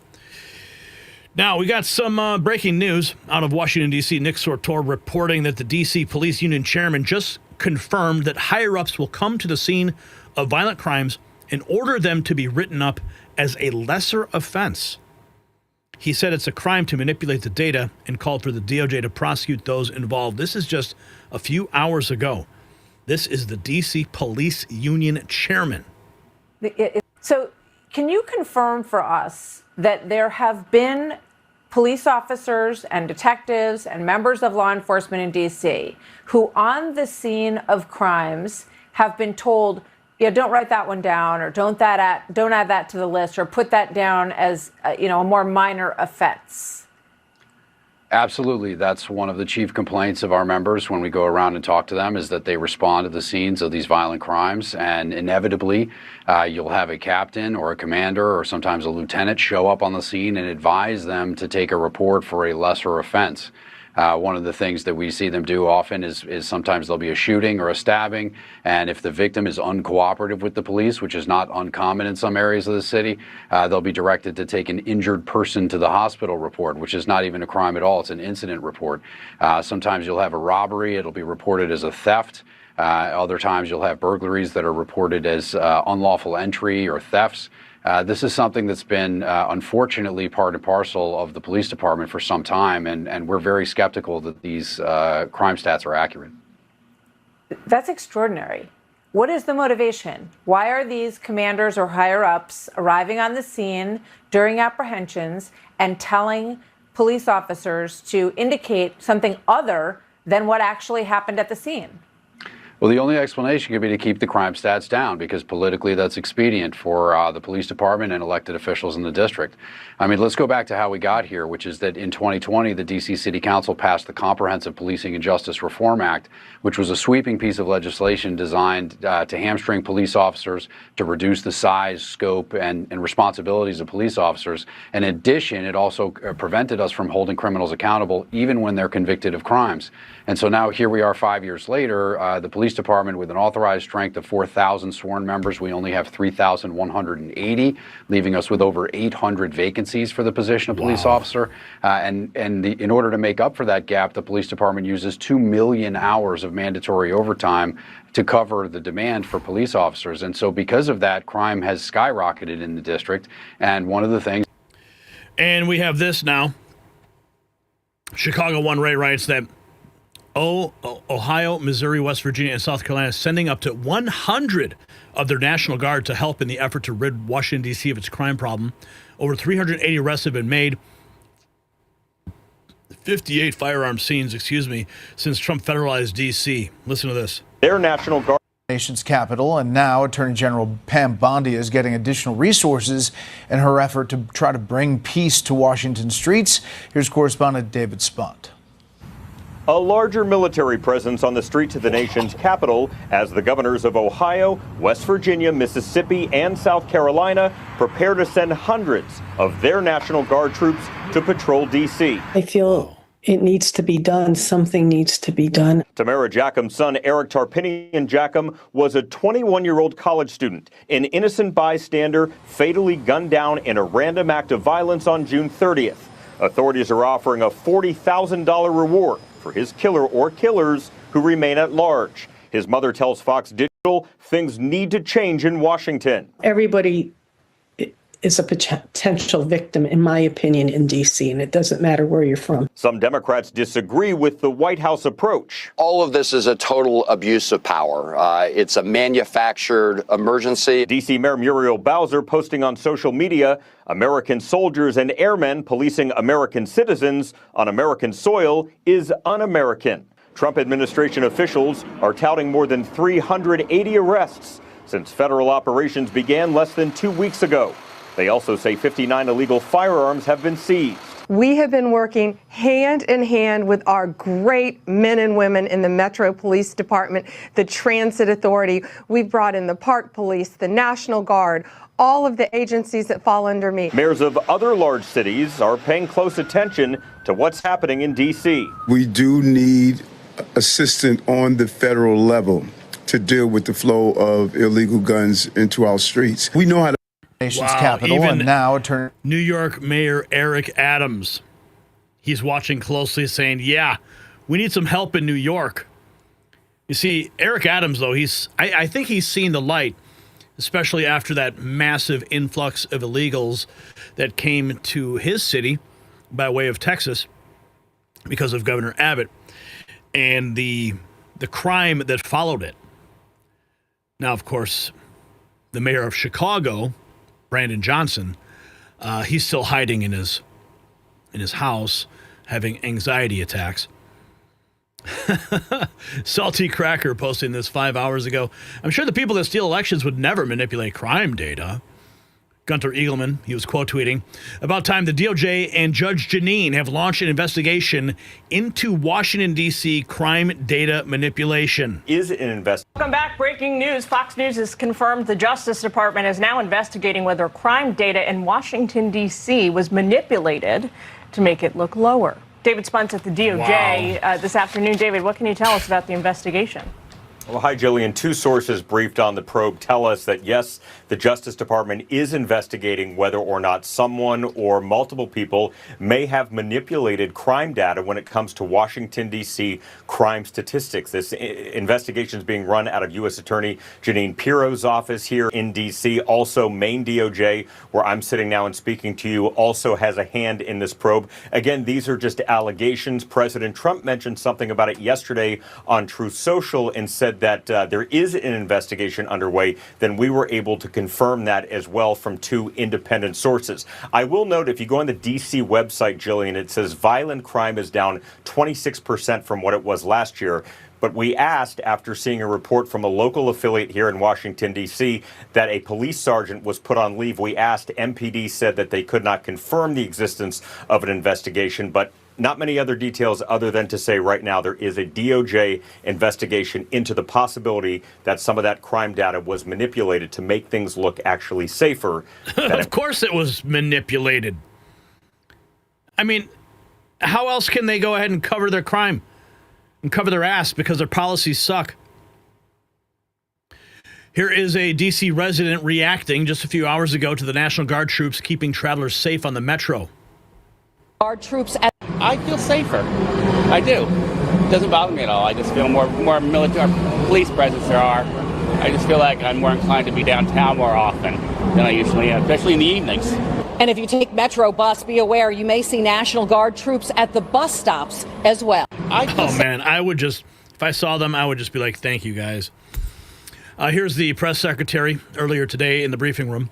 Now, we got some breaking news out of Washington, D.C. Nick Sortor reporting that the D.C. Police Union chairman just confirmed that higher-ups will come to the scene of violent crimes and order them to be written up as a lesser offense. He said it's a crime to manipulate the data and called for the DOJ to prosecute those involved. This is just a few hours ago. This is the D.C. Police Union chairman. So can you confirm for us that there have been police officers and detectives and members of law enforcement in D.C. who on the scene of crimes have been told, yeah, don't write that one down, or don't add that to the list, or put that down as a more minor offense? Absolutely. That's one of the chief complaints of our members when we go around and talk to them, is that they respond to the scenes of these violent crimes. And inevitably, you'll have a captain or a commander or sometimes a lieutenant show up on the scene and advise them to take a report for a lesser offense. One of the things that we see them do often is sometimes there'll be a shooting or a stabbing, and if the victim is uncooperative with the police, which is not uncommon in some areas of the city, they'll be directed to take an injured person to the hospital report, which is not even a crime at all. It's an incident report. Sometimes you'll have a robbery. It'll be reported as a theft. Other times you'll have burglaries that are reported as unlawful entry or thefts. This is something that's been, unfortunately, part and parcel of the police department for some time, and we're very skeptical that these crime stats are accurate. That's extraordinary. What is the motivation? Why are these commanders or higher-ups arriving on the scene during apprehensions and telling police officers to indicate something other than what actually happened at the scene? Well, the only explanation could be to keep the crime stats down, because politically that's expedient for the police department and elected officials in the district. I mean, let's go back to how we got here, which is that in 2020, the D.C. City Council passed the Comprehensive Policing and Justice Reform Act, which was a sweeping piece of legislation designed to hamstring police officers, to reduce the size, scope, and responsibilities of police officers. In addition, it also prevented us from holding criminals accountable even when they're convicted of crimes. And so now here we are 5 years later, the police police department with an authorized strength of 4,000 sworn members. We only have 3,180, leaving us with over 800 vacancies for the position of police officer. In order to make up for that gap, the police department uses 2 million hours of mandatory overtime to cover the demand for police officers. And so because of that, crime has skyrocketed in the district. And one of the things... And we have this now. Chicago One Ray writes that Ohio, Missouri, West Virginia, and South Carolina sending up to 100 of their National Guard to help in the effort to rid Washington, D.C. of its crime problem. Over 380 arrests have been made. 58 firearm scenes, since Trump federalized D.C. Listen to this. Their National Guard. Nation's capital, and now Attorney General Pam Bondi is getting additional resources in her effort to try to bring peace to Washington streets. Here's correspondent David Spunt. A larger military presence on the streets of the nation's capital as the governors of Ohio, West Virginia, Mississippi, and South Carolina prepare to send hundreds of their National Guard troops to patrol D.C. I feel it needs to be done. Something needs to be done. Tamara Jackham's son, Eric Tarpinian Jackham, was a 21-year-old college student, an innocent bystander fatally gunned down in a random act of violence on June 30th. Authorities are offering a $40,000 reward for his killer or killers who remain at large. His mother tells Fox Digital things need to change in Washington. Everybody is a potential victim, in my opinion, in D.C., and it doesn't matter where you're from. Some Democrats disagree with the White House approach. All of this is a total abuse of power. It's a manufactured emergency. D.C. Mayor Muriel Bowser posting on social media, American soldiers and airmen policing American citizens on American soil is un-American. Trump administration officials are touting more than 380 arrests since federal operations began less than 2 weeks ago. They also say 59 illegal firearms have been seized. We have been working hand in hand with our great men and women in the Metro Police Department, the Transit Authority. We've brought in the Park Police, the National Guard, all of the agencies that fall under me. Mayors of other large cities are paying close attention to what's happening in D.C. We do need assistance on the federal level to deal with the flow of illegal guns into our streets. We know how to nation's capital, and now New York Mayor Eric Adams. He's watching closely, saying, yeah, we need some help in New York. You see, Eric Adams, though, I think he's seen the light, especially after that massive influx of illegals that came to his city by way of Texas because of Governor Abbott and the crime that followed it. Now, of course, the mayor of Chicago, Brandon Johnson, he's still hiding in his house, having anxiety attacks. Salty Cracker posting this 5 hours ago. I'm sure the people that steal elections would never manipulate crime data. Gunter Eagleman, he was quote tweeting, about time the DOJ and Judge Janine have launched an investigation into Washington, D.C. crime data manipulation. Welcome back. Breaking news. Fox News has confirmed the Justice Department is now investigating whether crime data in Washington, D.C. was manipulated to make it look lower. David Spunt at the DOJ this afternoon. David, what can you tell us about the investigation? Well, hi, Jillian. Two sources briefed on the probe tell us that, yes, the Justice Department is investigating whether or not someone or multiple people may have manipulated crime data when it comes to Washington, D.C. crime statistics. This investigation is being run out of U.S. Attorney Jeanine Pirro's office here in D.C. Also, Maine DOJ, where I'm sitting now and speaking to you, also has a hand in this probe. Again, these are just allegations. President Trump mentioned something about it yesterday on Truth Social and said that there is an investigation underway. Then we were able to confirm that as well from two independent sources. I will note, if you go on the D.C. website, Jillian, it says violent crime is down 26% from what it was last year. But we asked, after seeing a report from a local affiliate here in Washington, D.C., that a police sergeant was put on leave. We asked, MPD said that they could not confirm the existence of an investigation, but not many other details other than to say right now there is a DOJ investigation into the possibility that some of that crime data was manipulated to make things look actually safer. Of course it was manipulated. I mean, how else can they go ahead and cover their crime and cover their ass because their policies suck? Here is a D.C. resident reacting just a few hours ago to the National Guard troops keeping travelers safe on the metro. Guard troops. I feel safer. I do. It doesn't bother me at all. I just feel more military police presence there are. I just feel like I'm more inclined to be downtown more often than I usually am, especially in the evenings. And if you take Metro bus, be aware you may see National Guard troops at the bus stops as well. Oh, man, if I saw them, I would just be like, thank you, guys. Here's the press secretary earlier today in the briefing room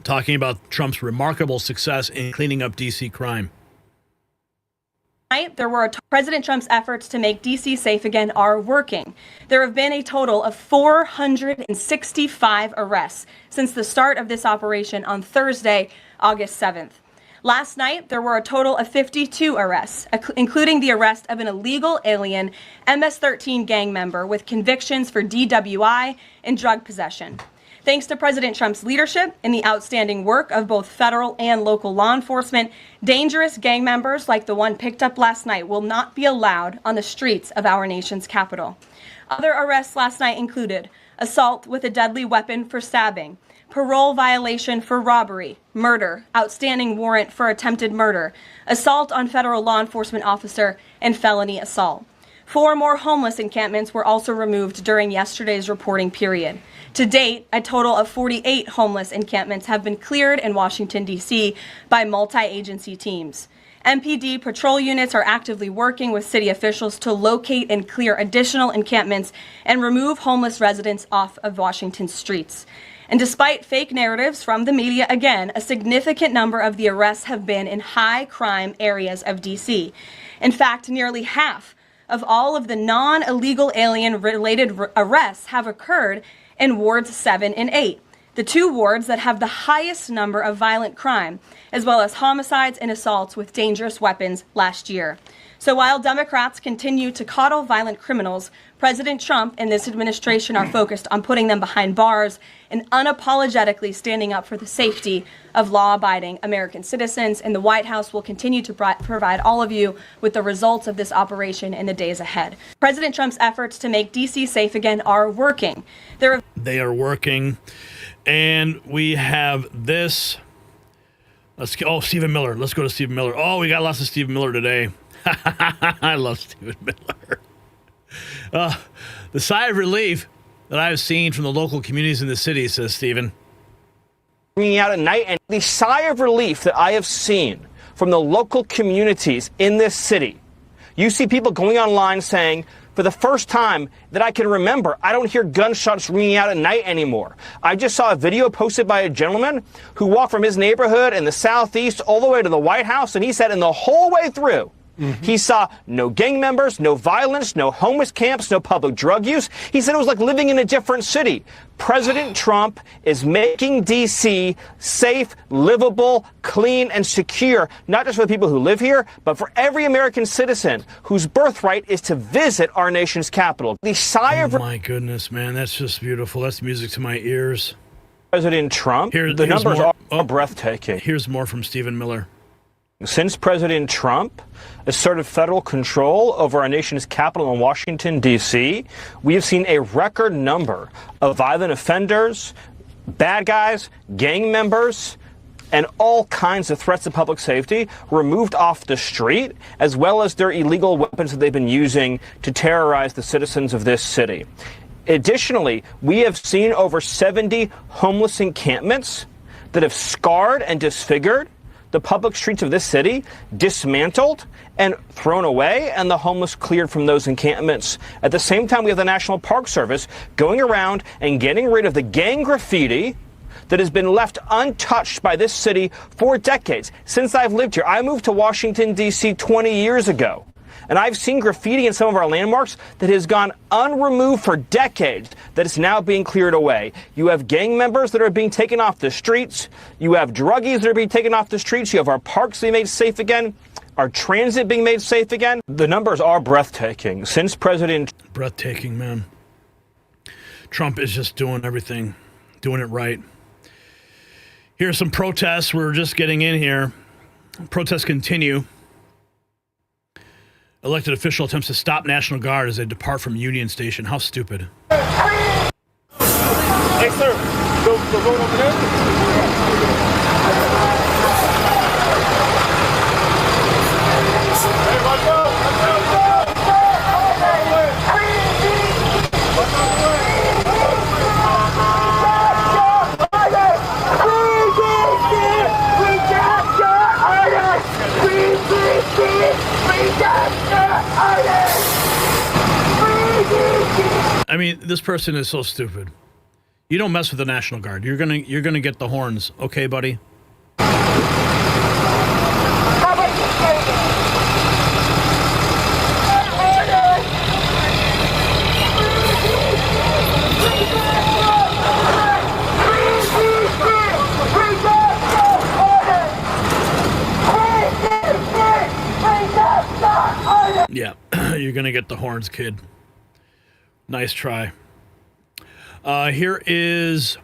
talking about Trump's remarkable success in cleaning up D.C. crime. There were President Trump's efforts to make D.C. safe again are working. There have been a total of 465 arrests since the start of this operation on Thursday, August 7th. Last night, there were a total of 52 arrests, including the arrest of an illegal alien MS-13 gang member with convictions for DWI and drug possession. Thanks to President Trump's leadership and the outstanding work of both federal and local law enforcement, dangerous gang members like the one picked up last night will not be allowed on the streets of our nation's capital. Other arrests last night included assault with a deadly weapon for stabbing, parole violation for robbery, murder, outstanding warrant for attempted murder, assault on federal law enforcement officer, and felony assault. 4 more homeless encampments were also removed during yesterday's reporting period. To date, a total of 48 homeless encampments have been cleared in Washington, D.C. by multi-agency teams. MPD patrol units are actively working with city officials to locate and clear additional encampments and remove homeless residents off of Washington's streets. And despite fake narratives from the media, again, a significant number of the arrests have been in high crime areas of D.C. In fact, nearly half of all of the non-illegal alien-related arrests have occurred in wards 7 and 8, the 2 wards that have the highest number of violent crime, as well as homicides and assaults with dangerous weapons last year. So while Democrats continue to coddle violent criminals, President Trump and this administration are focused on putting them behind bars and unapologetically standing up for the safety of law-abiding American citizens. And the White House will continue to provide all of you with the results of this operation in the days ahead. President Trump's efforts to make D.C. safe again are working. They are working. And we have this. Let's go. Oh, Stephen Miller. Let's go to Stephen Miller. Oh, we got lots of Stephen Miller today. I love Stephen Miller. The sigh of relief that I've seen from the local communities in the city, says Stephen. Ringing out at night, and the sigh of relief that I have seen from the local communities in this city. You see people going online saying, for the first time that I can remember, I don't hear gunshots ringing out at night anymore. I just saw a video posted by a gentleman who walked from his neighborhood in the southeast all the way to the White House, and he said in the whole way through, he saw no gang members, no violence, no homeless camps, no public drug use. He said it was like living in a different city. President Trump is making D.C. safe, livable, clean, and secure, not just for the people who live here, but for every American citizen whose birthright is to visit our nation's capital. The sigh of... Oh, my goodness, man. That's just beautiful. That's music to my ears. President Trump, the numbers are breathtaking. Here's more from Stephen Miller. Since President Trump asserted federal control over our nation's capital in Washington, D.C., we have seen a record number of violent offenders, bad guys, gang members, and all kinds of threats to public safety removed off the street, as well as their illegal weapons that they've been using to terrorize the citizens of this city. Additionally, we have seen over 70 homeless encampments that have scarred and disfigured the public streets of this city, dismantled and thrown away, and the homeless cleared from those encampments. At the same time, we have the National Park Service going around and getting rid of the gang graffiti that has been left untouched by this city for decades. Since I've lived here, I moved to Washington, D.C. 20 years ago. And I've seen graffiti in some of our landmarks that has gone unremoved for decades, that is now being cleared away. You have gang members that are being taken off the streets. You have druggies that are being taken off the streets. You have our parks being made safe again. Our transit being made safe again. The numbers are breathtaking. Since President... Breathtaking, man. Trump is just doing everything, doing it right. Here's some protests. We're just getting in here. Protests continue. Elected official attempts to stop National Guard as they depart from Union Station. How stupid. Hey, sir, the road over there? Hey, watch out! I mean, this person is so stupid. You don't mess with the National Guard. You're gonna get the horns, okay, buddy? Yeah, you're gonna get the horns, kid. Nice try. Here is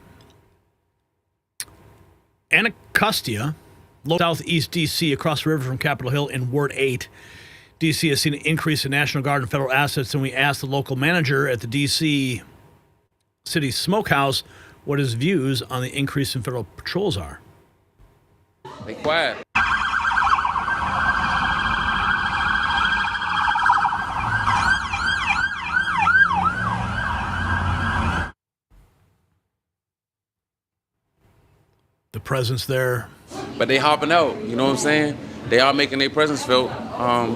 Anacostia, southeast D.C., across the river from Capitol Hill in Ward 8. D.C. has seen an increase in National Guard and federal assets, and we asked the local manager at the D.C. City Smokehouse what his views on the increase in federal patrols are. Be quiet. The presence there. But they hopping out, you know what I'm saying? They are making their presence felt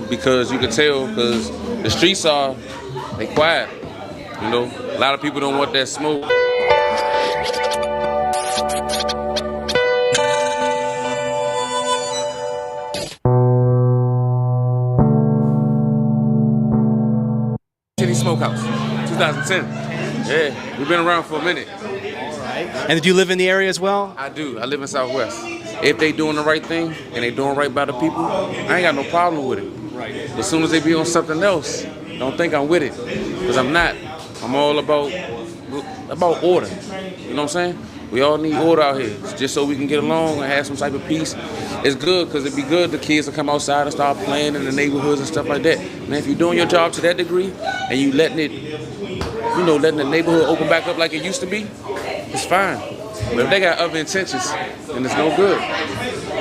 because you can tell because the streets are, they quiet. You know, a lot of people don't want that smoke. City Smokehouse, 2010. Yeah, we've been around for a minute. And do you live in the area as well? I do. I live in Southwest. If they doing the right thing and they doing right by the people, I ain't got no problem with it. Right. As soon as they be on something else, don't think I'm with it, because I'm not. I'm all about order. You know what I'm saying? We all need order out here, just so we can get along and have some type of peace. It's good because it'd be good the kids to come outside and start playing in the neighborhoods and stuff like that. And if you're doing your job to that degree and you letting it, you know, letting the neighborhood open back up like it used to be, it's fine. But if they got other intentions, then it's no good.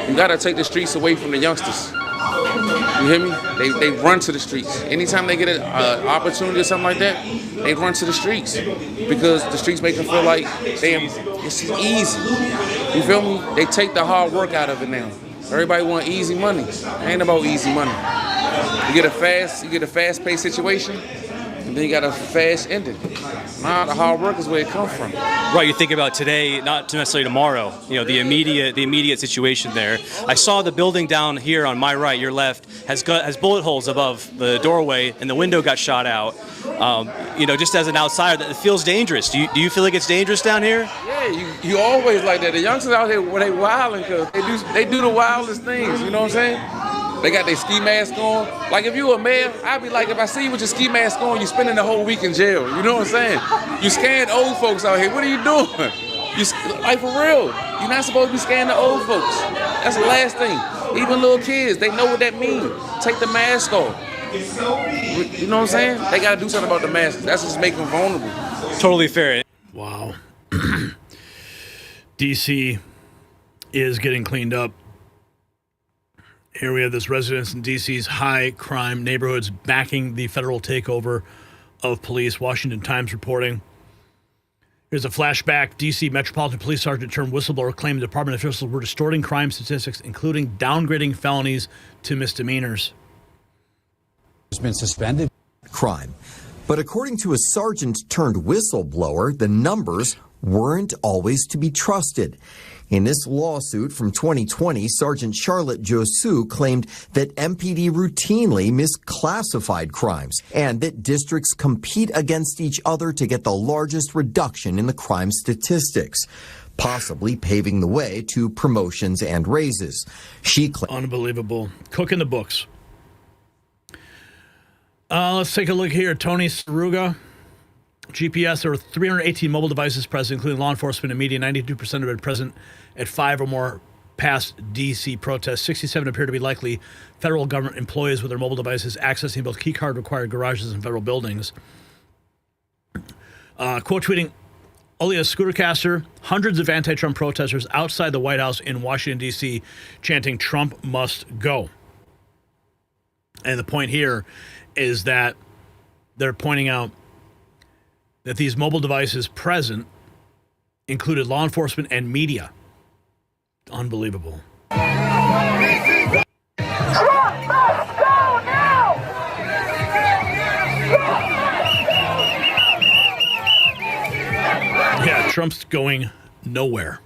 You gotta take the streets away from the youngsters. You hear me? They run to the streets. Anytime they get an opportunity or something like that, they run to the streets because the streets make them feel like it's easy. You feel me? They take the hard work out of it now. Everybody want easy money. It ain't about easy money. You get a fast-paced situation, and then you got a fast ending. Nah, the hard work is where it comes from. Right, you think about today, not necessarily tomorrow. You know, the immediate situation there. I saw the building down here on my right, your left, has bullet holes above the doorway, and the window got shot out. You know, just as an outsider, it feels dangerous. Do you feel like it's dangerous down here? Yeah, you always like that. The youngsters out here, they wilding because they do the wildest things. You know what I'm saying? They got their ski mask on. Like if you a mayor, I'd be like, if I see you with your ski mask on, you spending the whole week in jail. You know what I'm saying? You scaring old folks out here. What are you doing? Like for real. You're not supposed to be scaring the old folks. That's the last thing. Even little kids, they know what that means. Take the mask off. You know what I'm saying? They got to do something about the masks. That's just making them vulnerable. Totally fair. Wow. D.C. is getting cleaned up. Here we have this residents in D.C.'s high-crime neighborhoods backing the federal takeover of police. Washington Times reporting. Here's a flashback. D.C. Metropolitan Police Sergeant turned whistleblower claimed department officials were distorting crime statistics, including downgrading felonies to misdemeanors. Has been suspended. Crime. But according to a sergeant turned whistleblower, the numbers weren't always to be trusted. In this lawsuit from 2020, Sergeant Charlotte Josu claimed that MPD routinely misclassified crimes and that districts compete against each other to get the largest reduction in the crime statistics, possibly paving the way to promotions and raises. She claimed. Unbelievable. Cooking the books. Let's take a look here. Tony Saruga. GPS, there were 318 mobile devices present, including law enforcement and media. 92% of it present at 5 or more past D.C. protests. 67 appear to be likely federal government employees with their mobile devices accessing both keycard-required garages and federal buildings. Quote tweeting Only a scootercaster, hundreds of anti-Trump protesters outside the White House in Washington, D.C., chanting, "Trump must go." And the point here is that they're pointing out that these mobile devices present included law enforcement and media. Unbelievable. Trump must go now! Yeah, Trump's going nowhere.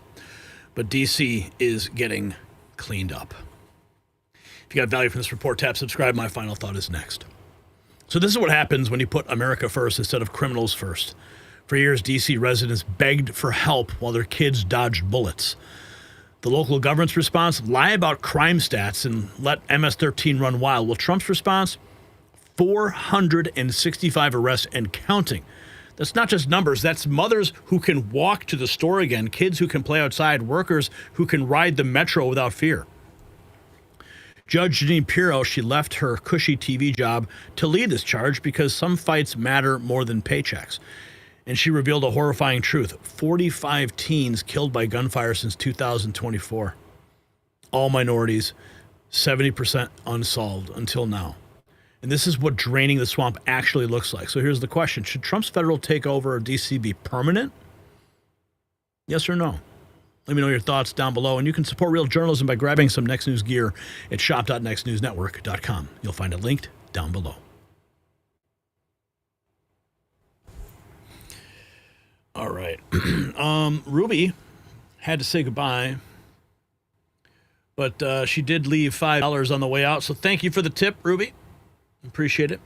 But D.C. is getting cleaned up. If you got value from this report, tap subscribe. My final thought is next. So this is what happens when you put America first instead of criminals first. For years, D.C. residents begged for help while their kids dodged bullets. The local government's response, lie about crime stats and let MS-13 run wild. Well, Trump's response, 465 arrests and counting. That's not just numbers. That's mothers who can walk to the store again, kids who can play outside, workers who can ride the metro without fear. Judge Jeanine Pirro, she left her cushy TV job to lead this charge because some fights matter more than paychecks. And she revealed a horrifying truth. 45 teens killed by gunfire since 2024. All minorities, 70% unsolved until now. And this is what draining the swamp actually looks like. So here's the question. Should Trump's federal takeover of D.C. be permanent? Yes or no? Let me know your thoughts down below. And you can support real journalism by grabbing some Next News gear at shop.nextnewsnetwork.com. You'll find it linked down below. All right. Ruby had to say goodbye, but she did leave $5 on the way out. So thank you for the tip, Ruby. Appreciate it.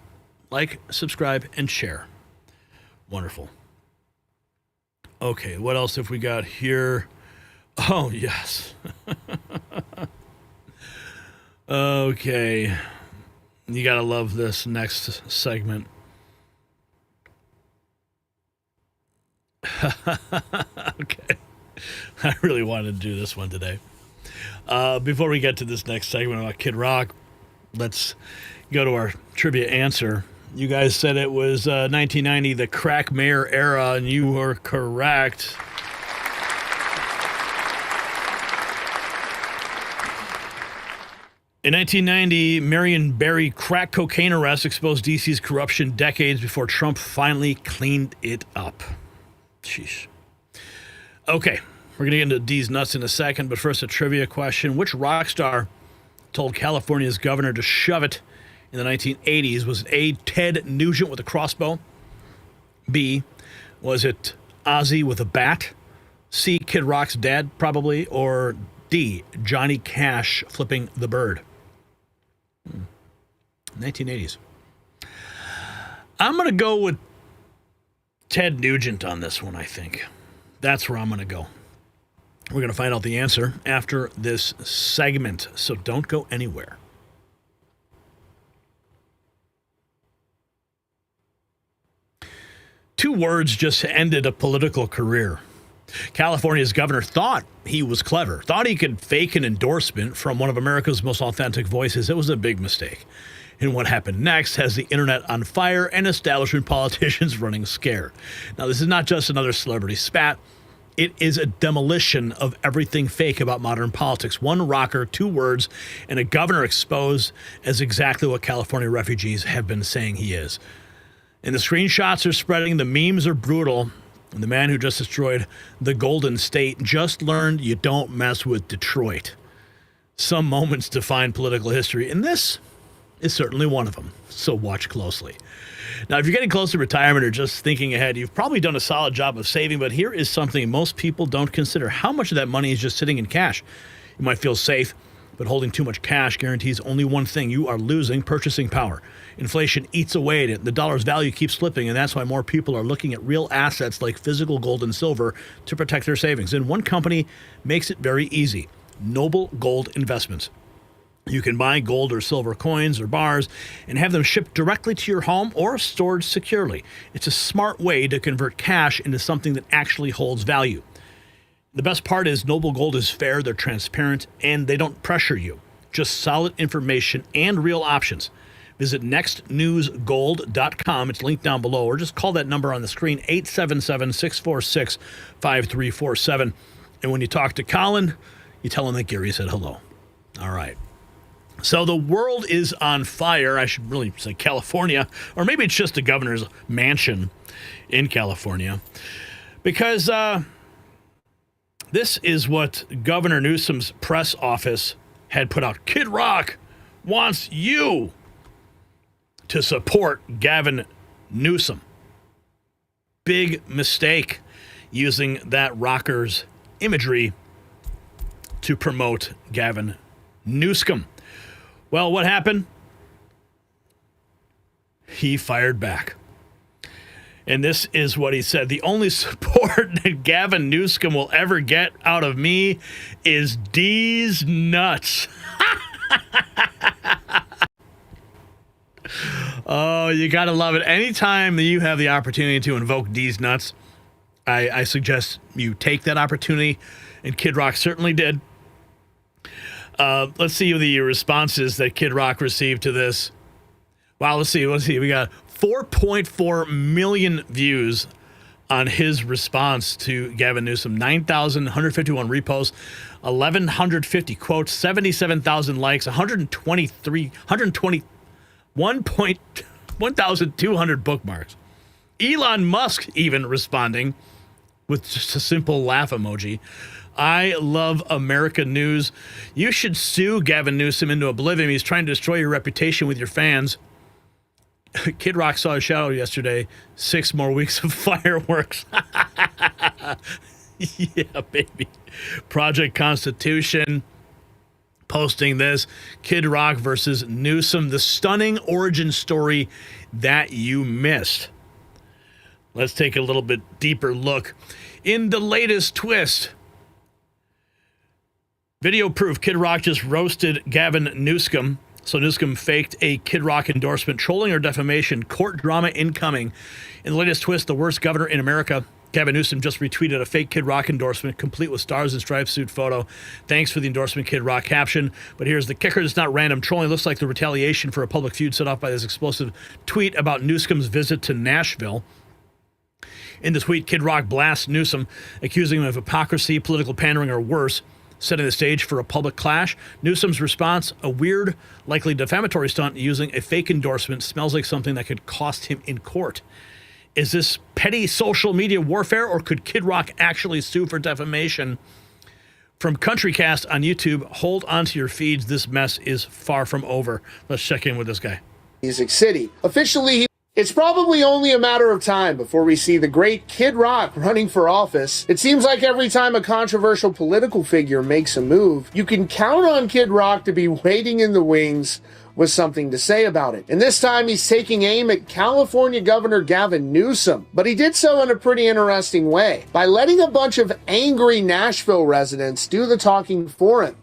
Like, subscribe, and share. Wonderful. Okay, what else have we got here? Oh, yes. Okay. You got to love this next segment. Okay. I really wanted to do this one today. Before we get to this next segment about Kid Rock, let's go to our trivia answer. You guys said it was 1990, the crack mayor era, and you were correct. In 1990, Marion Barry crack cocaine arrest exposed D.C.'s corruption decades before Trump finally cleaned it up. Sheesh. Okay, we're going to get into D's nuts in a second, but first a trivia question. Which rock star told California's governor to shove it in the 1980s? Was it A, Ted Nugent with a crossbow? B, was it Ozzy with a bat? C, Kid Rock's dad, probably? Or D, Johnny Cash flipping the bird? 1980s. I'm going to go with Ted Nugent on this one, I think. That's where I'm going to go. We're going to find out the answer after this segment, so don't go anywhere. Two words just ended a political career. California's governor thought he was clever, thought he could fake an endorsement from one of America's most authentic voices. It was a big mistake. And what happened next has the internet on fire and establishment politicians running scared. Now, this is not just another celebrity spat. It is a demolition of everything fake about modern politics. One rocker, two words, and a governor exposed as exactly what California refugees have been saying he is. And the screenshots are spreading. The memes are brutal. And the man who just destroyed the Golden State just learned you don't mess with Detroit. Some moments define political history, and this is certainly one of them. So watch closely. Now, if you're getting close to retirement or just thinking ahead, you've probably done a solid job of saving, but here is something most people don't consider. How much of that money is just sitting in cash? You might feel safe, but holding too much cash guarantees only one thing. You are losing purchasing power. Inflation eats away at it. The dollar's value keeps slipping, and that's why more people are looking at real assets like physical gold and silver to protect their savings. And one company makes it very easy. Noble Gold Investments. You can buy gold or silver coins or bars and have them shipped directly to your home or stored securely. It's a smart way to convert cash into something that actually holds value. The best part is Noble Gold is fair, they're transparent, and they don't pressure you. Just solid information and real options. Visit nextnewsgold.com. It's linked down below, or just call that number on the screen, 877-646-5347. And when you talk to Colin, you tell him that Gary said hello. All right. So the world is on fire. I should really say California, or maybe it's just the governor's mansion in California, because this is what Governor Newsom's press office had put out. Kid Rock wants you to support Gavin Newsom. Big mistake using that rocker's imagery to promote Gavin Newsom. Well, what happened? He fired back. And this is what he said. The only support that Gavin Newsom will ever get out of me is D's nuts. Oh, you got to love it. Anytime that you have the opportunity to invoke D's nuts, I suggest you take that opportunity, and Kid Rock certainly did. Let's see the responses that Kid Rock received to this. Wow, let's see. We got 4.4 million views on his response to Gavin Newsom. 9,151 reposts, 1,150 quotes, 77,000 likes, 1,200 bookmarks. Elon Musk even responding with just a simple laugh emoji. I love America news. You should sue Gavin Newsom into oblivion. He's trying to destroy your reputation with your fans. Kid Rock saw a shadow yesterday. 6 more weeks of fireworks. Yeah, baby. Project Constitution posting this. Kid Rock versus Newsom. The stunning origin story that you missed. Let's take a little bit deeper look. In the latest twist, video proof Kid Rock just roasted Gavin Newsom. So Newsom faked a Kid Rock endorsement, trolling or defamation, court drama incoming. In the latest twist, the worst governor in America, Gavin Newsom, just retweeted a fake Kid Rock endorsement, complete with stars and stripes suit photo. Thanks for the endorsement, Kid Rock caption. But here's the kicker. It's not random trolling. It looks like the retaliation for a public feud set off by this explosive tweet about Newsom's visit to Nashville. In the tweet, Kid Rock blasts Newsom, accusing him of hypocrisy, political pandering, or worse, setting the stage for a public clash. Newsom's response, a weird, likely defamatory stunt using a fake endorsement, smells like something that could cost him in court. Is this petty social media warfare, or could Kid Rock actually sue for defamation? From CountryCast on YouTube, hold onto your feeds. This mess is far from over. Let's check in with this guy. Music City. Officially, it's probably only a matter of time before we see the great Kid Rock running for office. It seems like every time a controversial political figure makes a move, you can count on Kid Rock to be waiting in the wings with something to say about it. And this time he's taking aim at California Governor Gavin Newsom. But he did so in a pretty interesting way, by letting a bunch of angry Nashville residents do the talking for him.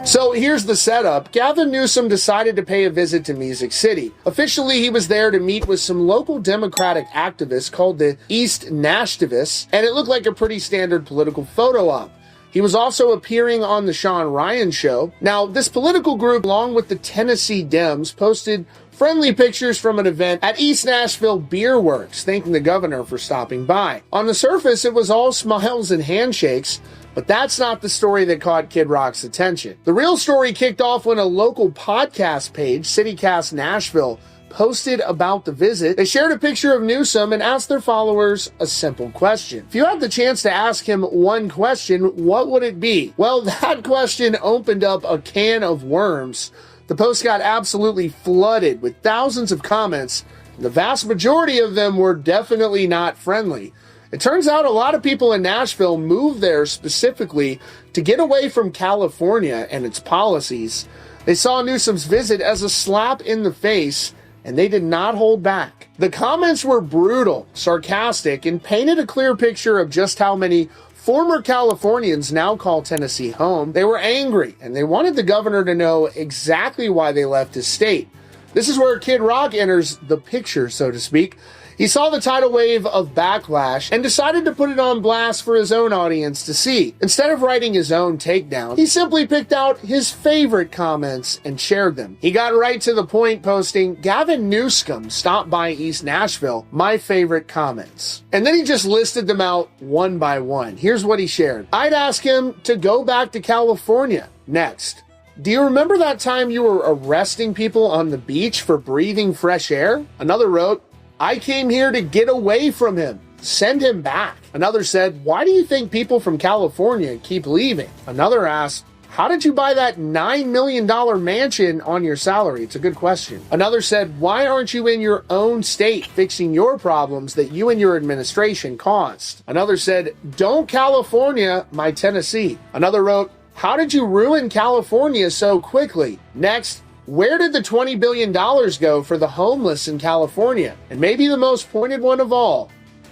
So here's the setup. Gavin Newsom decided to pay a visit to Music City. Officially, he was there to meet with some local Democratic activists called the East Nashtivists, and it looked like a pretty standard political photo op. He was also appearing on the Sean Ryan Show. Now, this political group, along with the Tennessee Dems, posted friendly pictures from an event at East Nashville Beer Works, thanking the governor for stopping by. On the surface, it was all smiles and handshakes, but that's not the story that caught Kid Rock's attention. The real story kicked off when a local podcast page, CityCast Nashville, posted about the visit. They shared a picture of Newsom and asked their followers a simple question. If you had the chance to ask him one question, what would it be? Well, that question opened up a can of worms. The post got absolutely flooded with thousands of comments. The vast majority of them were definitely not friendly. It turns out a lot of people in Nashville moved there specifically to get away from California and its policies. They saw Newsom's visit as a slap in the face, and they did not hold back. The comments were brutal, sarcastic, and painted a clear picture of just how many former Californians now call Tennessee home. They were angry, and they wanted the governor to know exactly why they left his state. This is where Kid Rock enters the picture, so to speak. He saw the tidal wave of backlash and decided to put it on blast for his own audience to see. Instead of writing his own takedown, he simply picked out his favorite comments and shared them. He got right to the point, posting, "Gavin Newsom stopped by East Nashville, my favorite comments." And then he just listed them out one by one. Here's what he shared. "I'd ask him to go back to California." Next. "Do you remember that time you were arresting people on the beach for breathing fresh air?" Another wrote, "I came here to get away from him. Send him back." Another said, "Why do you think people from California keep leaving?" Another asked, "How did you buy that $9 million mansion on your salary?" It's a good question. Another said, "Why aren't you in your own state fixing your problems that you and your administration caused?" Another said, "Don't California my Tennessee." Another wrote, "How did you ruin California so quickly?" Next, "Where did the $20 billion go for the homeless in California?" And maybe the most pointed one of all,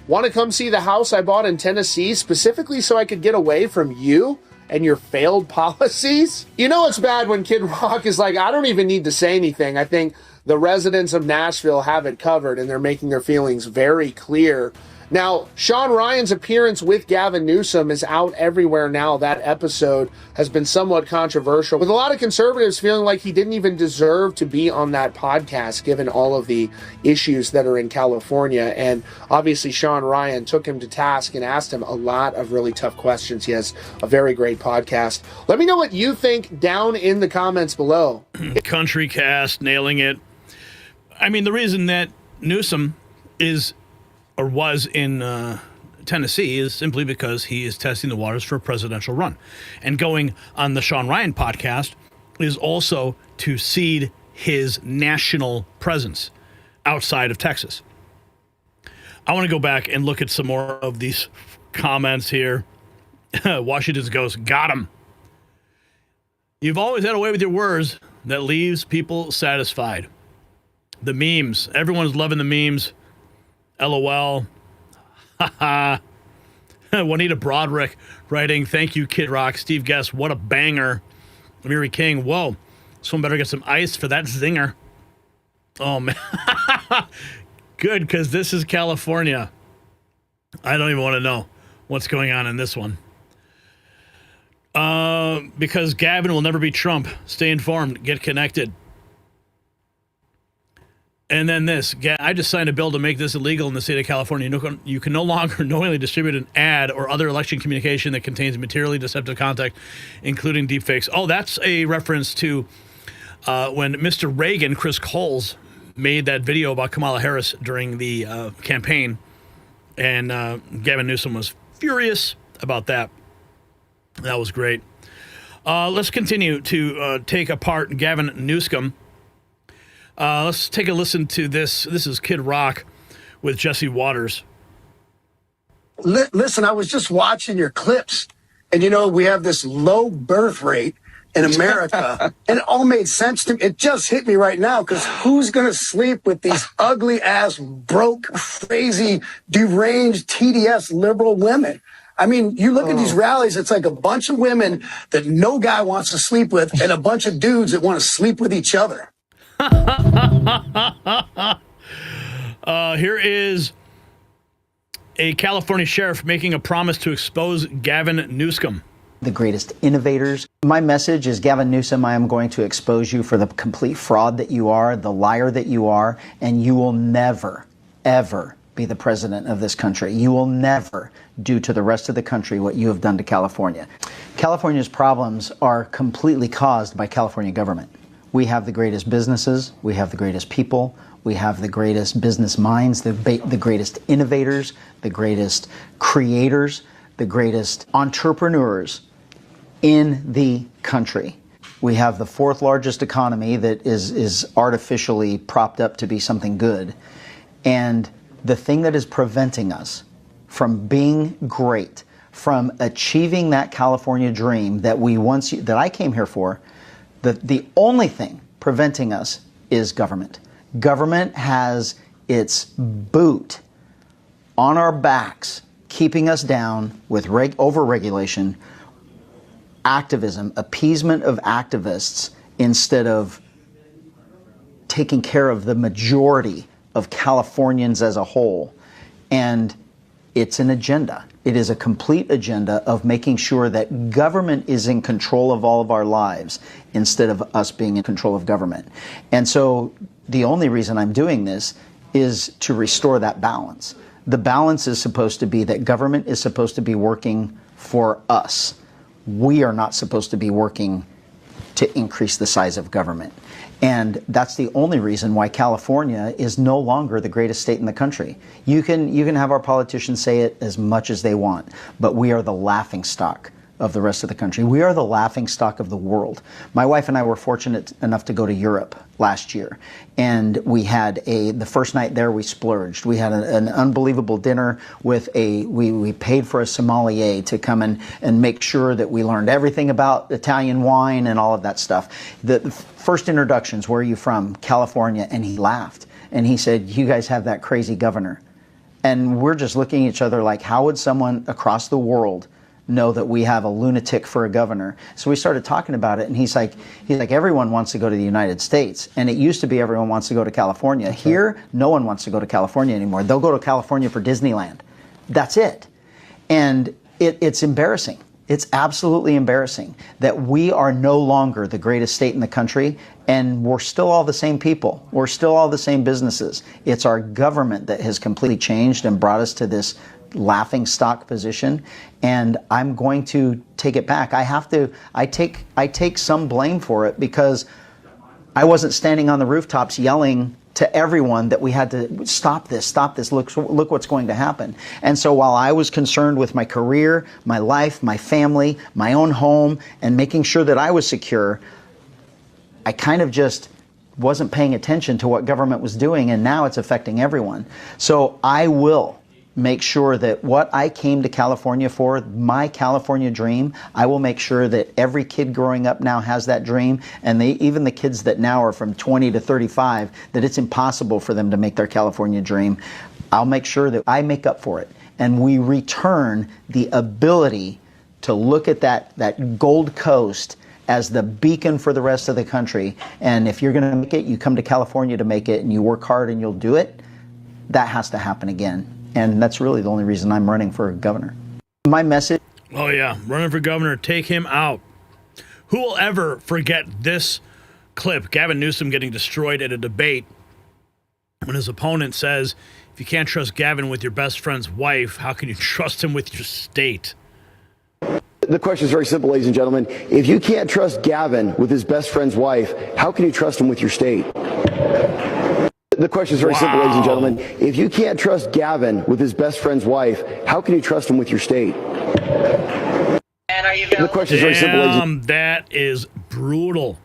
"Want to come see the house I bought in Tennessee specifically so I could get away from you and your failed policies?" You know it's bad when Kid Rock is like, "I don't even need to say anything. I think the residents of Nashville have it covered," and they're making their feelings very clear. Now, Sean Ryan's appearance with Gavin Newsom is out everywhere now. That episode has been somewhat controversial, with a lot of conservatives feeling like he didn't even deserve to be on that podcast, given all of the issues that are in California. And obviously, Sean Ryan took him to task and asked him a lot of really tough questions. He has a very great podcast. Let me know what you think down in the comments below. Country cast, nailing it. I mean, the reason that Newsom is or was in Tennessee is simply because he is testing the waters for a presidential run. And going on the Sean Ryan podcast is also to seed his national presence outside of Texas. I want to go back and look at some more of these comments here. Washington's Ghost, got him. "You've always had a way with your words that leaves people satisfied." The memes. Everyone's loving the memes. LOL. Haha. Juanita Broderick writing, "Thank you, Kid Rock. Steve Guest, what a banger." Miri King, "Whoa, someone better get some ice for that zinger." Oh, man. Good, because this is California. I don't even want to know what's going on in this one. Because Gavin will never be Trump. Stay informed. Get connected. And then this, "I just signed a bill to make this illegal in the state of California. You can no longer knowingly distribute an ad or other election communication that contains materially deceptive content, including deepfakes." Oh, that's a reference to when Mr. Reagan, Chris Coles, made that video about Kamala Harris during the campaign. And Gavin Newsom was furious about that. That was great. Let's continue to take apart Gavin Newsom. Let's take a listen to this. This is Kid Rock with Jesse Waters. Listen, I was just watching your clips, and we have this low birth rate in America, and it all made sense to me. It just hit me right now, because who's going to sleep with these ugly ass, broke, crazy, deranged, TDS liberal women? I mean, you look at these rallies, it's like a bunch of women that no guy wants to sleep with and a bunch of dudes that want to sleep with each other. Here is a California sheriff making a promise to expose Gavin Newsom. The greatest innovators. My message is, Gavin Newsom, I am going to expose you for the complete fraud that you are, the liar that you are, and you will never, ever be the president of this country. You will never do to the rest of the country what you have done to California. California's problems are completely caused by California government. We have the greatest businesses, we have the greatest people, we have the greatest business minds, the greatest innovators, the greatest creators, the greatest entrepreneurs in the country. We have the fourth largest economy that is artificially propped up to be something good. And the thing that is preventing us from being great, from achieving that California dream that that I came here for, the only thing preventing us is government. Government has its boot on our backs, keeping us down with over-regulation, activism, appeasement of activists, instead of taking care of the majority of Californians as a whole. And it's an agenda. It is a complete agenda of making sure that government is in control of all of our lives instead of us being in control of government. And so the only reason I'm doing this is to restore that balance. The balance is supposed to be that government is supposed to be working for us. We are not supposed to be working to increase the size of government. And that's the only reason why California is no longer the greatest state in the country. You can have our politicians say it as much as they want, but we are the laughingstock of the rest of the country. We are the laughingstock of the world. My wife and I were fortunate enough to go to Europe last year, and we had the first night there we splurged. We had an unbelievable dinner with we paid for a sommelier to come and make sure that we learned everything about Italian wine and all of that stuff. The first introductions, where are you from? California. And he laughed and he said, you guys have that crazy governor. And we're just looking at each other like, how would someone across the world know that we have a lunatic for a governor? So we started talking about it, and he's like, everyone wants to go to the United States, and it used to be everyone wants to go to California. Here, no one wants to go to California anymore. They'll go to California for Disneyland. That's it. And it's embarrassing. It's absolutely embarrassing that we are no longer the greatest state in the country, and we're still all the same people. We're still all the same businesses. It's our government that has completely changed and brought us to this laughing stock position, and I'm going to take it back. I take some blame for it, because I wasn't standing on the rooftops yelling to everyone that we had to stop this, look what's going to happen. And so while I was concerned with my career, my life, my family, my own home, and making sure that I was secure, I kind of just wasn't paying attention to what government was doing, and now it's affecting everyone. So I will make sure that what I came to California for, my California dream, I will make sure that every kid growing up now has that dream, and even the kids that now are from 20 to 35, that it's impossible for them to make their California dream. I'll make sure that I make up for it, and we return the ability to look at that Gold Coast as the beacon for the rest of the country. And if you're going to make it, you come to California to make it, and you work hard and you'll do it. That has to happen again. And that's really the only reason I'm running for governor. My message... Oh, yeah. Running for governor. Take him out. Who will ever forget this clip? Gavin Newsom getting destroyed at a debate when his opponent says, if you can't trust Gavin with your best friend's wife, how can you trust him with your state? The question is very simple, ladies and gentlemen. If you can't trust Gavin with his best friend's wife, how can you trust him with your state? The question is very simple, ladies and gentlemen. If you can't trust Gavin with his best friend's wife, how can you trust him with your state? The question is very simple, ladies and gentlemen. That is brutal.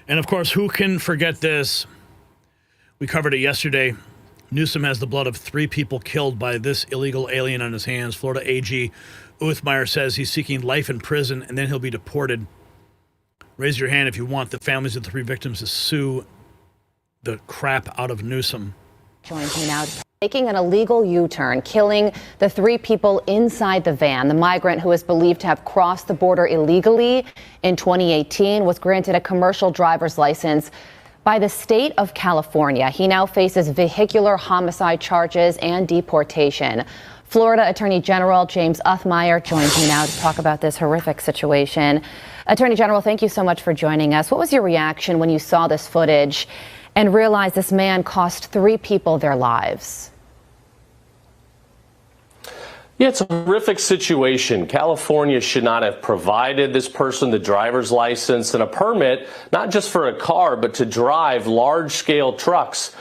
And, of course, who can forget this? We covered it yesterday. Newsom has the blood of 3 people killed by this illegal alien on his hands. Florida AG Uthmeyer says he's seeking life in prison, and then he'll be deported. Raise your hand if you want the families of the 3 victims to sue the crap out of Newsom. Joins me now, taking an illegal U-turn, killing the 3 people inside the van. The migrant, who is believed to have crossed the border illegally in 2018, was granted a commercial driver's license by the state of California. He now faces vehicular homicide charges and deportation. Florida Attorney General James Uthmeyer joins me now to talk about this horrific situation. Attorney General, thank you so much for joining us. What was your reaction when you saw this footage and realized this man cost 3 people their lives? Yeah, it's a horrific situation. California should not have provided this person the driver's license and a permit, not just for a car, but to drive large-scale trucks.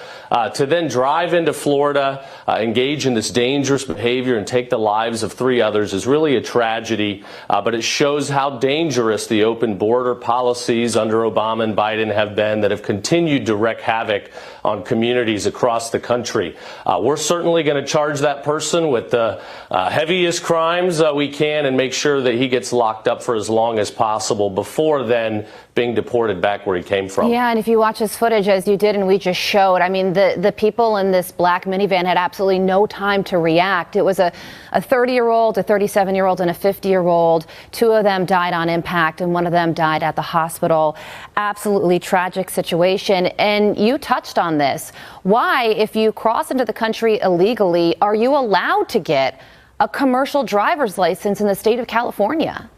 To then drive into Florida, engage in this dangerous behavior and take the lives of 3 others is really a tragedy, but it shows how dangerous the open border policies under Obama and Biden have been that have continued to wreak havoc on communities across the country. We're certainly going to charge that person with the heaviest crimes we can and make sure that he gets locked up for as long as possible before then being deported back where he came from. Yeah, and if you watch this footage as you did and we just showed, I mean, The people in this black minivan had absolutely no time to react. It was a 30-year-old, a 37-year-old, and a 50-year-old. 2 of them died on impact, and 1 of them died at the hospital. Absolutely tragic situation. And you touched on this. Why, if you cross into the country illegally, are you allowed to get a commercial driver's license in the state of California?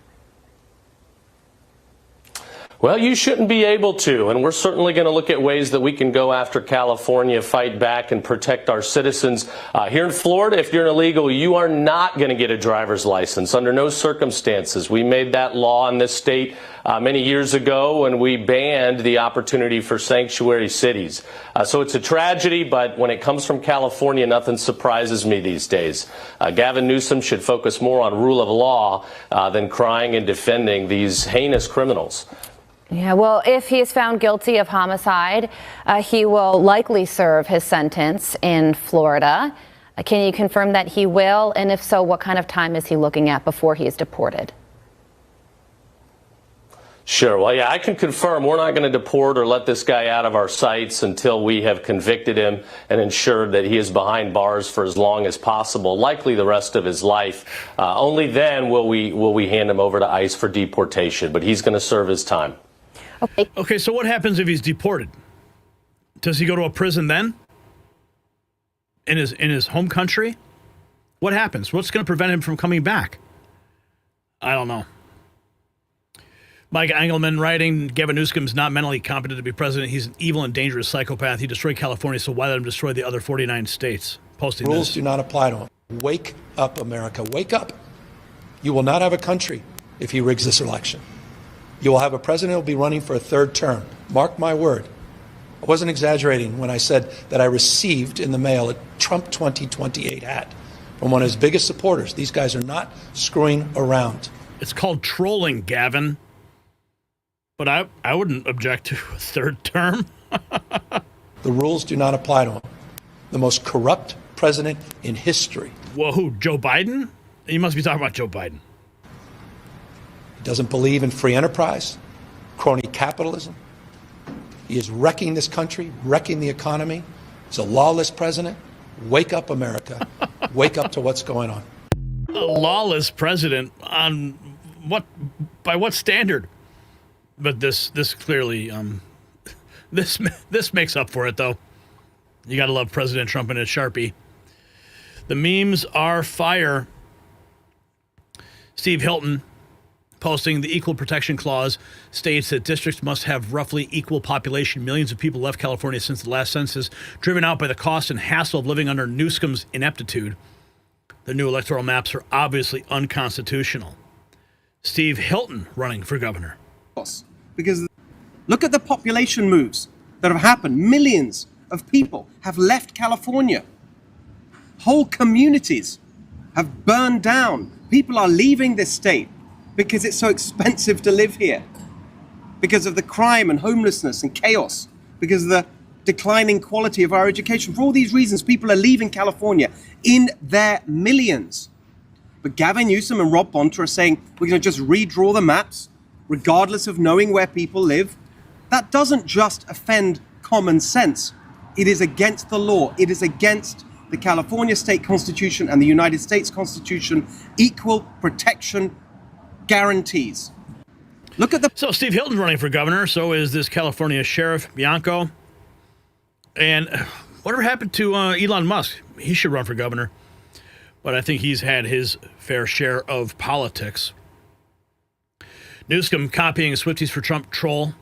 Well, you shouldn't be able to, and we're certainly going to look at ways that we can go after California, fight back, and protect our citizens. Here in Florida, if you're an illegal, you are not going to get a driver's license under no circumstances. We made that law in this state many years ago when we banned the opportunity for sanctuary cities. So it's a tragedy, but when it comes from California, nothing surprises me these days. Gavin Newsom should focus more on rule of law than crying and defending these heinous criminals. Yeah, well, if he is found guilty of homicide, he will likely serve his sentence in Florida. Can you confirm that he will? And if so, what kind of time is he looking at before he is deported? Sure. Well, yeah, I can confirm we're not going to deport or let this guy out of our sights until we have convicted him and ensured that he is behind bars for as long as possible, likely the rest of his life. Only then will we hand him over to ICE for deportation, but he's going to serve his time. Okay, so what happens if he's deported? Does he go to a prison then? In his home country? What happens? What's going to prevent him from coming back? I don't know. Mike Engelman writing, Gavin Newsom's not mentally competent to be president. He's an evil and dangerous psychopath. He destroyed California, so why let him destroy the other 49 states? Posting Rules this. do not apply to him. Wake up, America. Wake up. You will not have a country if he rigs this election. You will have a president who will be running for a 3rd term. Mark my word. I wasn't exaggerating when I said that I received in the mail a Trump 2028 hat from one of his biggest supporters. These guys are not screwing around. It's called trolling, Gavin. But I wouldn't object to a 3rd term. The rules do not apply to him. The most corrupt president in history. Well, who, Joe Biden? You must be talking about Joe Biden. Doesn't believe in free enterprise, crony capitalism. He is wrecking this country, wrecking the economy. He's a lawless president. Wake up, America. Wake up to what's going on. A lawless president on what? By what standard? But this clearly this makes up for it, though. You got to love President Trump and his Sharpie. The memes are fire. Steve Hilton, posting the Equal Protection Clause, states that districts must have roughly equal population. Millions of people left California since the last census, driven out by the cost and hassle of living under Newsom's ineptitude. The new electoral maps are obviously unconstitutional. Steve Hilton running for governor. Because look at the population moves that have happened. Millions of people have left California. Whole communities have burned down. People are leaving this state because it's so expensive to live here, because of the crime and homelessness and chaos, because of the declining quality of our education. For all these reasons, people are leaving California in their millions. But Gavin Newsom and Rob Bonta are saying we're going to just redraw the maps, regardless of knowing where people live. That doesn't just offend common sense. It is against the law. It is against the California State Constitution and the United States Constitution. Equal protection guarantees. Look at the... So Steve Hilton's running for governor. So is this California Sheriff Bianco. And whatever happened to Elon Musk? He should run for governor. But I think he's had his fair share of politics. Newsom copying Swifties for Trump troll.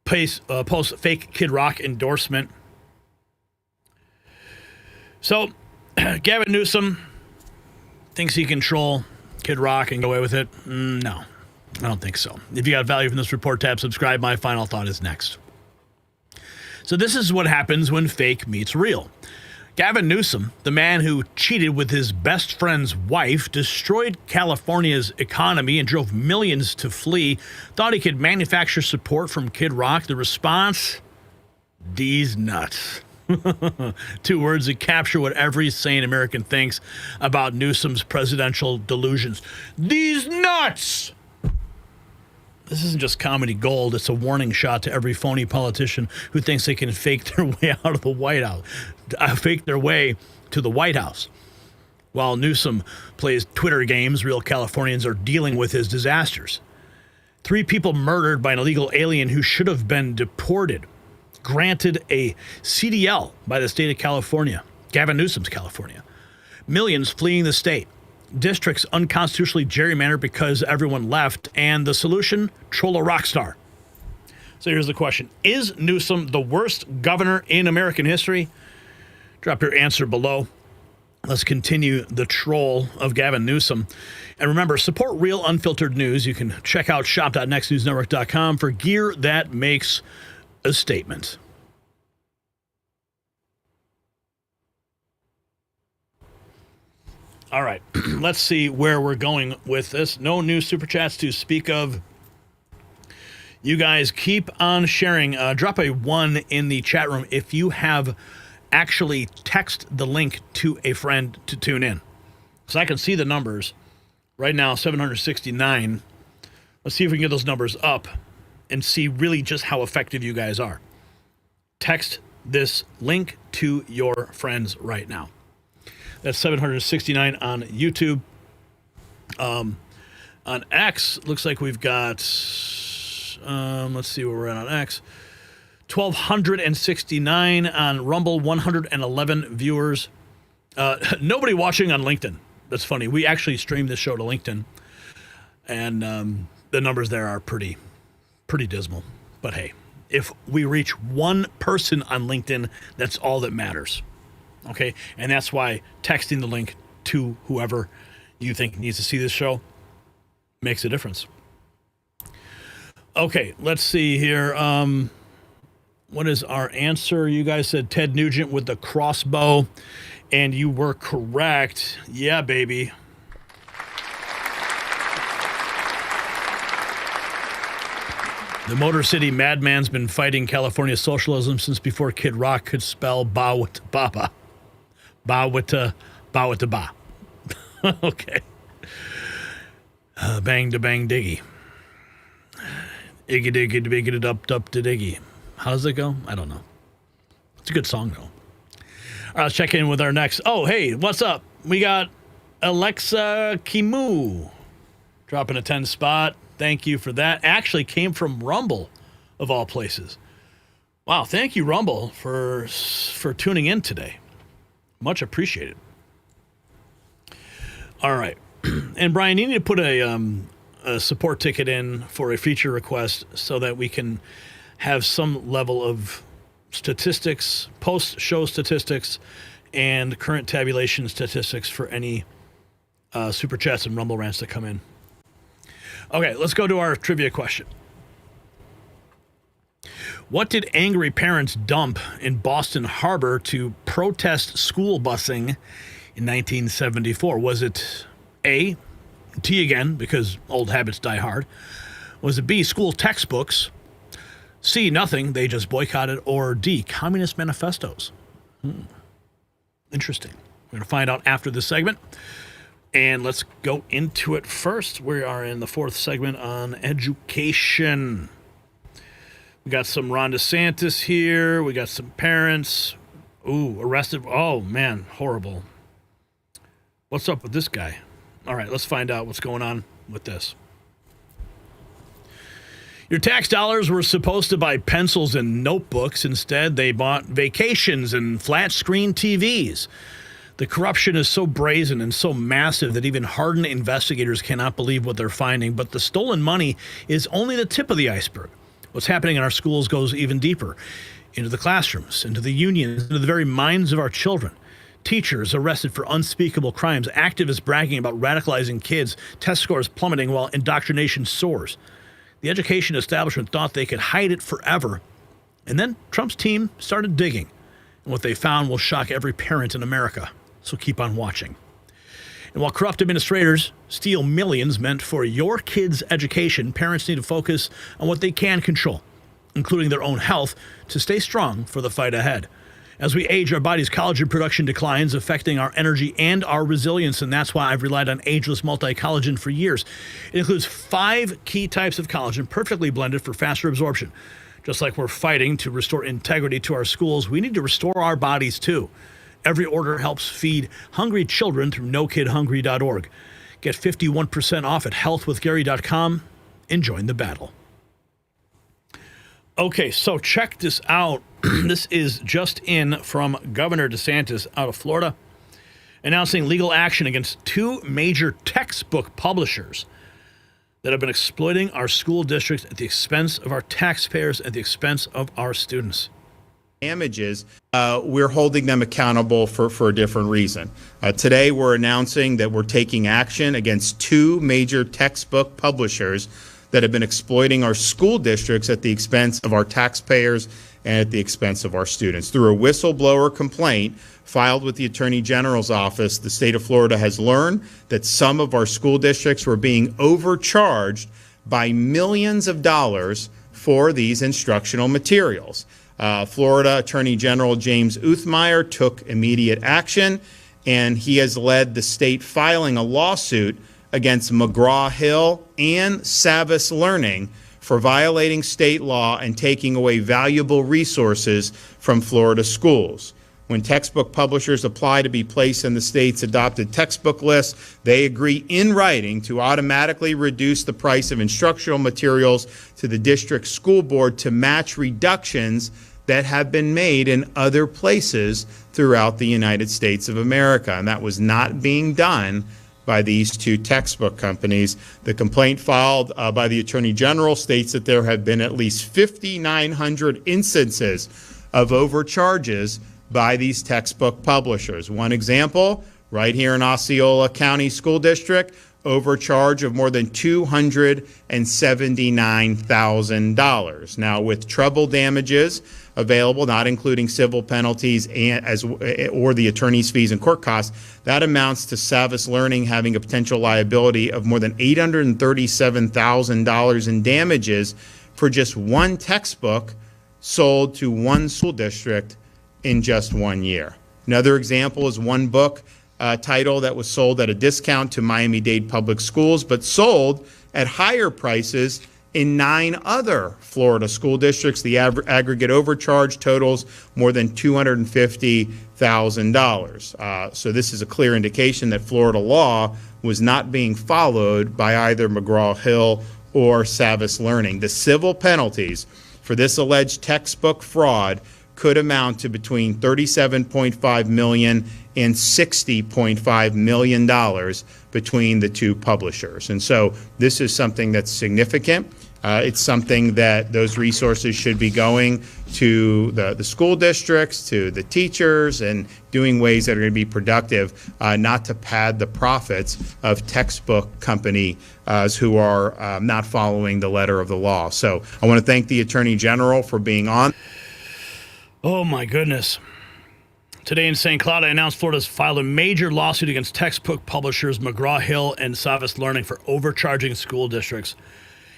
Post fake Kid Rock endorsement. So Gavin Newsom thinks he can troll Kid Rock and get away with it? No, I don't think so. If you got value from this report, tab subscribe. My final thought is next. So this is what happens when fake meets real. Gavin Newsom, the man who cheated with his best friend's wife, destroyed California's economy and drove millions to flee, thought he could manufacture support from Kid Rock. The response? These nuts. 2 words that capture what every sane American thinks about Newsom's presidential delusions. These nuts! This isn't just comedy gold. It's a warning shot to every phony politician who thinks they can fake their way out of the White House, fake their way to the White House. While Newsom plays Twitter games, real Californians are dealing with his disasters. 3 people murdered by an illegal alien who should have been deported. Granted a CDL by the state of California, Gavin Newsom's California. Millions fleeing the state. Districts unconstitutionally gerrymandered because everyone left. And the solution? Troll a rock star. So here's the question. Is Newsom the worst governor in American history? Drop your answer below. Let's continue the troll of Gavin Newsom. And remember, support real unfiltered news. You can check out shop.nextnewsnetwork.com for gear that makes a statement. All right, let's see where we're going with this. No new super chats to speak of. You guys keep on sharing. Drop a 1 in the chat room if you have actually text the link to a friend to tune in. So I can see the numbers. Right now, 769. Let's see if we can get those numbers up and see really just how effective you guys are. Text this link to your friends right now. That's 769 on YouTube. On X, looks like we've got, let's see where we're at on X. 1,269 on Rumble, 111 viewers. Nobody watching on LinkedIn. That's funny. We actually streamed this show to LinkedIn, and the numbers there are pretty dismal. But hey, if we reach 1 person on LinkedIn, that's all that matters. Okay, and that's why texting the link to whoever you think needs to see this show makes a difference. Okay, let's see here. What is our answer? You guys said Ted Nugent with the crossbow, and you were correct. Yeah, baby. The Motor City Madman's been fighting California socialism since before Kid Rock could spell Bawitbaba. Bawita ba. Okay. Bang to bang diggy. Iggy diggy to biggy to up to diggy. How does it go? I don't know. It's a good song though. All right, let's check in with our next. Oh, hey, what's up? We got Alexa Kimu dropping a 10 spot. Thank you for that. Actually came from Rumble, of all places. Wow, thank you, Rumble, for tuning in today. Much appreciated. All right. And Brian, you need to put a support ticket in for a feature request so that we can have some level of statistics, post-show statistics, and current tabulation statistics for any super chats and Rumble rants that come in. Okay, let's go to our trivia question. What did angry parents dump in Boston Harbor to protest school busing in 1974? Was it A, T again, because old habits die hard? Was it B, school textbooks? C, nothing, they just boycotted? Or D, communist manifestos? Interesting. We're going to find out after this segment. And let's go into it first. We are in the 4th segment on education. We got some Ron DeSantis here. We got some parents. Ooh, arrested. Oh, man, horrible. What's up with this guy? All right, let's find out what's going on with this. Your tax dollars were supposed to buy pencils and notebooks. Instead, they bought vacations and flat-screen TVs. The corruption is so brazen and so massive that even hardened investigators cannot believe what they're finding. But the stolen money is only the tip of the iceberg. What's happening in our schools goes even deeper, into the classrooms, into the unions, into the very minds of our children. Teachers arrested for unspeakable crimes, activists bragging about radicalizing kids, test scores plummeting while indoctrination soars. The education establishment thought they could hide it forever. And then Trump's team started digging. And what they found will shock every parent in America. So keep on watching. And while corrupt administrators steal millions meant for your kids' education, parents need to focus on what they can control, including their own health, to stay strong for the fight ahead. As we age, our body's collagen production declines, affecting our energy and our resilience, and that's why I've relied on ageless multi-collagen for years. It includes 5 key types of collagen, perfectly blended for faster absorption. Just like we're fighting to restore integrity to our schools, we need to restore our bodies too. Every order helps feed hungry children through NoKidHungry.org. Get 51% off at healthwithgary.com and join the battle. Okay, so check this out. This is just in from Governor DeSantis out of Florida, announcing legal action against 2 major textbook publishers that have been exploiting our school districts at the expense of our taxpayers, at the expense of our students. Damages, we're holding them accountable for a different reason. Today, we're announcing that we're taking action against 2 major textbook publishers that have been exploiting our school districts at the expense of our taxpayers and at the expense of our students. Through a whistleblower complaint filed with the Attorney General's office, the state of Florida has learned that some of our school districts were being overcharged by millions of dollars for these instructional materials. Florida Attorney General James Uthmeyer took immediate action, and he has led the state filing a lawsuit against McGraw-Hill and Savas Learning for violating state law and taking away valuable resources from Florida schools. When textbook publishers apply to be placed in the state's adopted textbook list, they agree in writing to automatically reduce the price of instructional materials to the district school board to match reductions that have been made in other places throughout the United States of America. And that was not being done by these 2 textbook companies. The complaint filed by the Attorney General states that there have been at least 5,900 instances of overcharges by these textbook publishers. One example, right here in Osceola County School District, overcharge of more than $279,000. Now, with treble damages available, not including civil penalties or the attorney's fees and court costs, that amounts to Savas Learning having a potential liability of more than $837,000 in damages for just 1 textbook sold to 1 school district in just 1 year. Another example is 1 book title that was sold at a discount to Miami-Dade Public Schools, but sold at higher prices in 9 other Florida school districts. The aggregate overcharge totals more than $250,000. So this is a clear indication that Florida law was not being followed by either McGraw-Hill or Savas Learning. The civil penalties for this alleged textbook fraud could amount to between $37.5 million and $60.5 million between the 2 publishers. And so this is something that's significant. It's something that those resources should be going to the school districts, to the teachers, and doing ways that are going to be productive, not to pad the profits of textbook companies who are not following the letter of the law. So I want to thank the Attorney General for being on. Oh, my goodness. Today in St. Cloud, I announced Florida's filed a major lawsuit against textbook publishers McGraw-Hill and Savas Learning for overcharging school districts.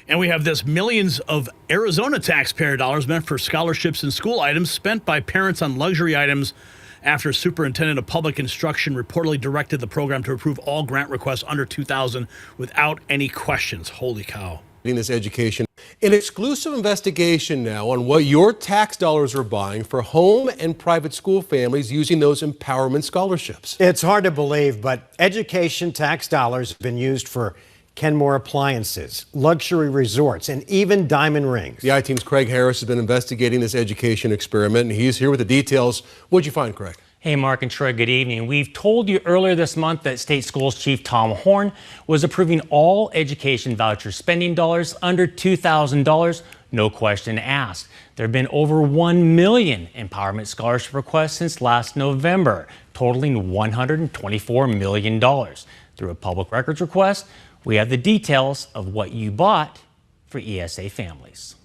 And we have this: millions of Arizona taxpayer dollars meant for scholarships and school items spent by parents on luxury items after Superintendent of Public Instruction reportedly directed the program to approve all grant requests under $2,000 without any questions. Holy cow. This education. An exclusive investigation now on what your tax dollars are buying for home and private school families using those empowerment scholarships. It's hard to believe, but education tax dollars have been used for Kenmore appliances, luxury resorts, and even diamond rings. The I-Team's Craig Harris has been investigating this education experiment, and he's here with the details. What'd you find, Craig? Hey, Mark and Troy, good evening. We've told you earlier this month that State Schools Chief Tom Horn was approving all education voucher spending dollars under $2,000, no question asked. There have been over 1 million empowerment scholarship requests since last November, totaling $124 million. Through a public records request, we have the details of what you bought for ESA families.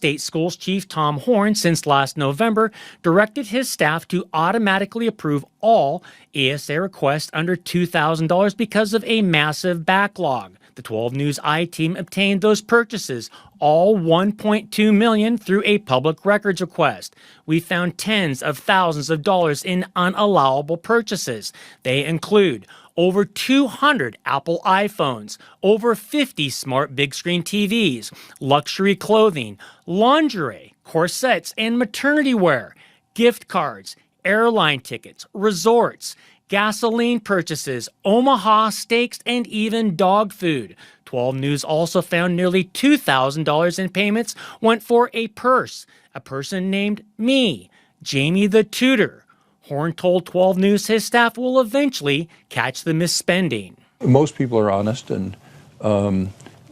State Schools Chief Tom Horn, since last November, directed his staff to automatically approve all ASA requests under $2,000 because of a massive backlog. The 12 News I-team obtained those purchases, all $1.2 million, through a public records request. We found tens of thousands of dollars in unallowable purchases. They include over 200 Apple iPhones, over 50 smart big screen TVs, luxury clothing, lingerie, corsets and maternity wear, gift cards, airline tickets, resorts, gasoline purchases, Omaha steaks, and even dog food. 12 News also found nearly $2,000 in payments went for a purse, a person named me, Jamie the Tutor. Horn told 12 News his staff will eventually catch the misspending. Most people are honest, and